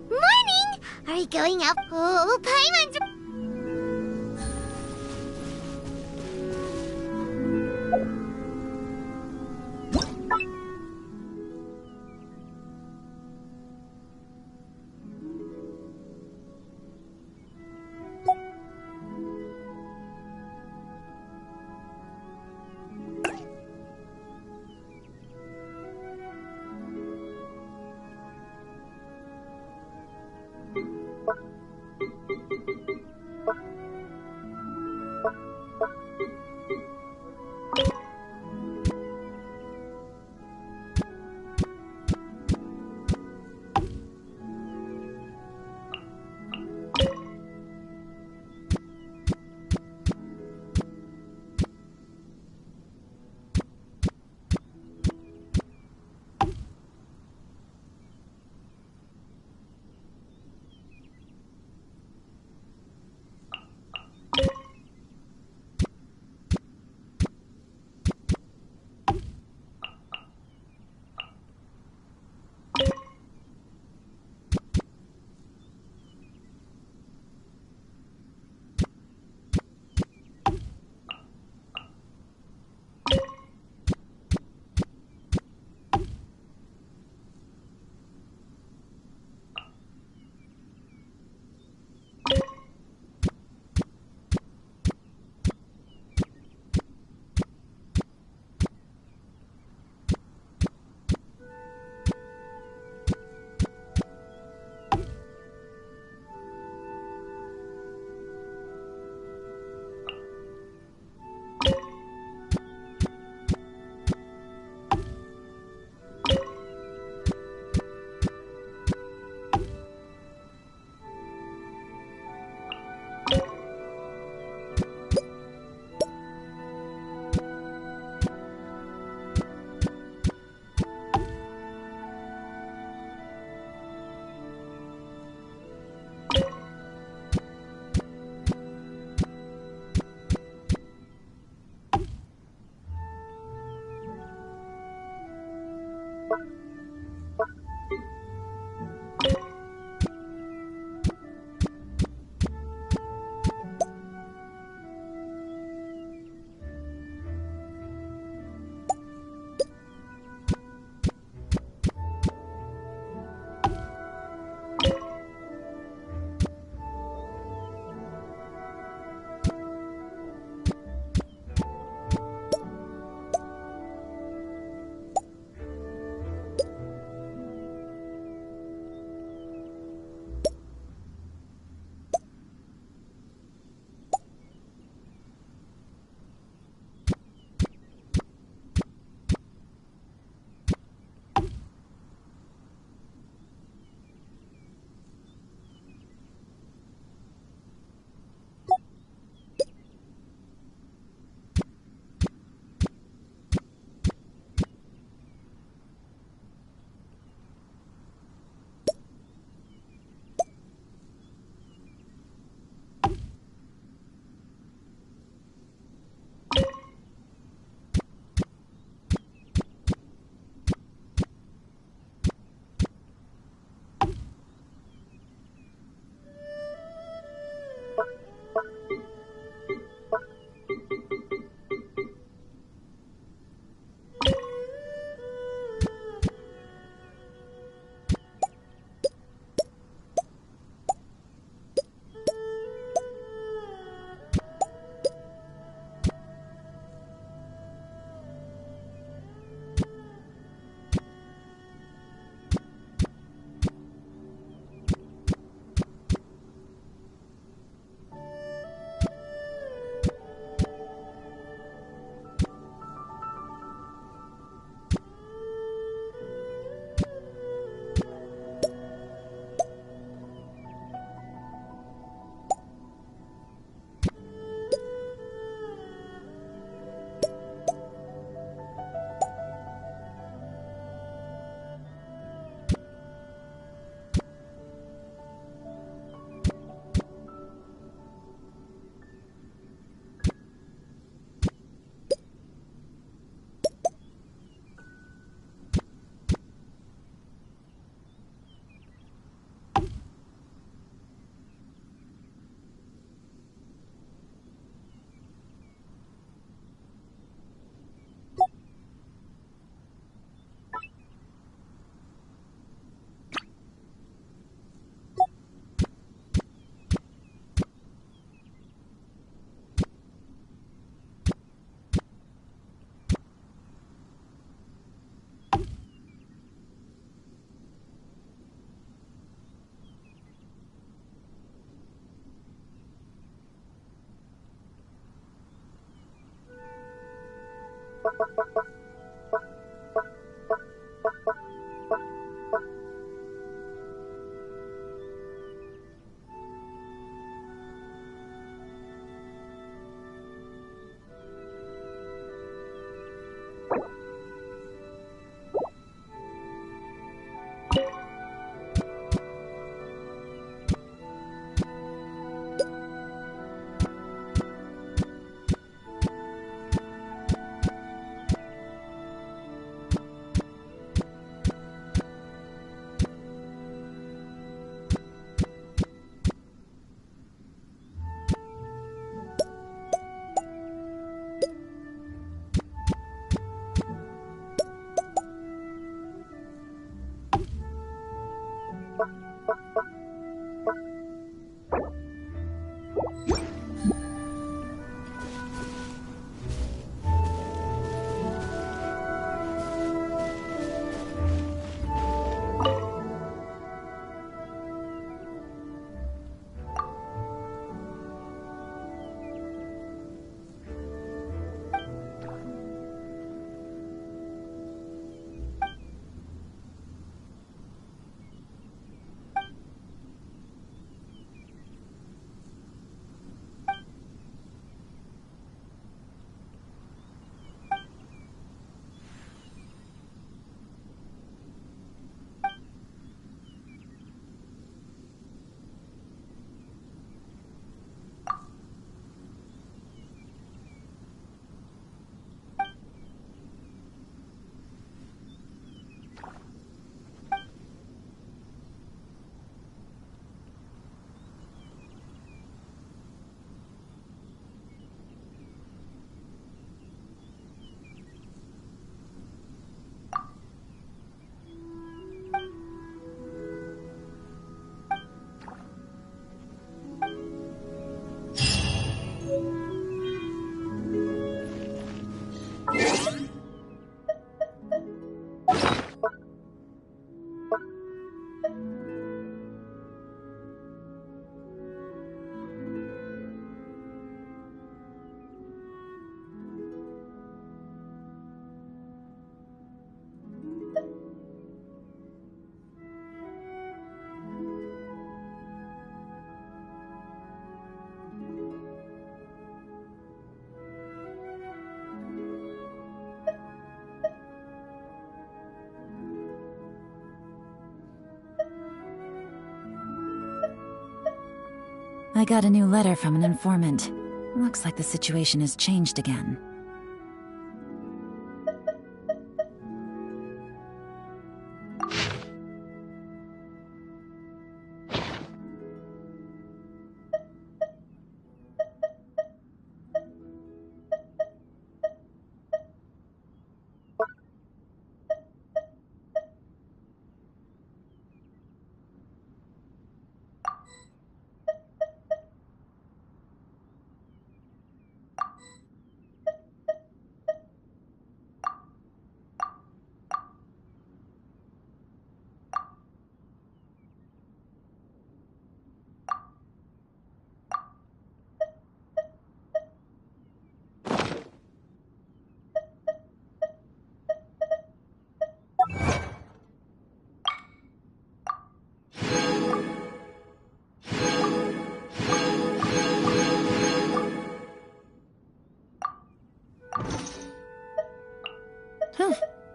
Morning! Are you going out? Oh, Paimon's... I got a new letter from an informant. Looks like the situation has changed again.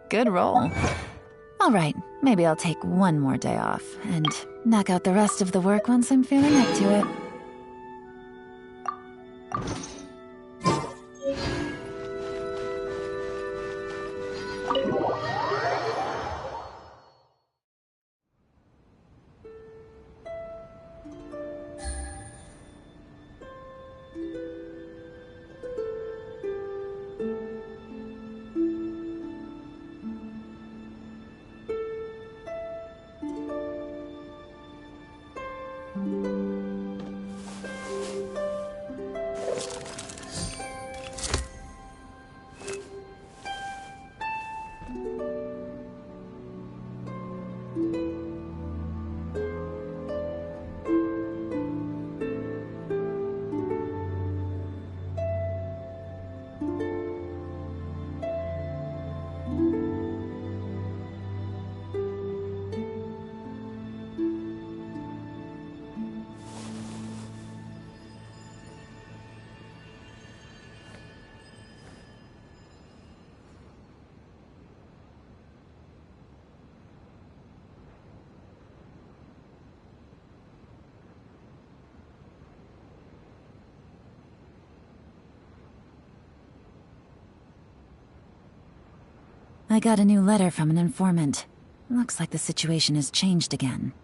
Good roll. Alright, maybe I'll take one more day off, and knock out the rest of the work once I'm feeling up to it. I got a new letter from an informant. Looks like the situation has changed again.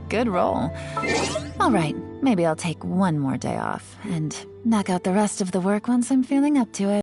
Good roll. Alright, maybe I'll take one more day off, and knock out the rest of the work once I'm feeling up to it.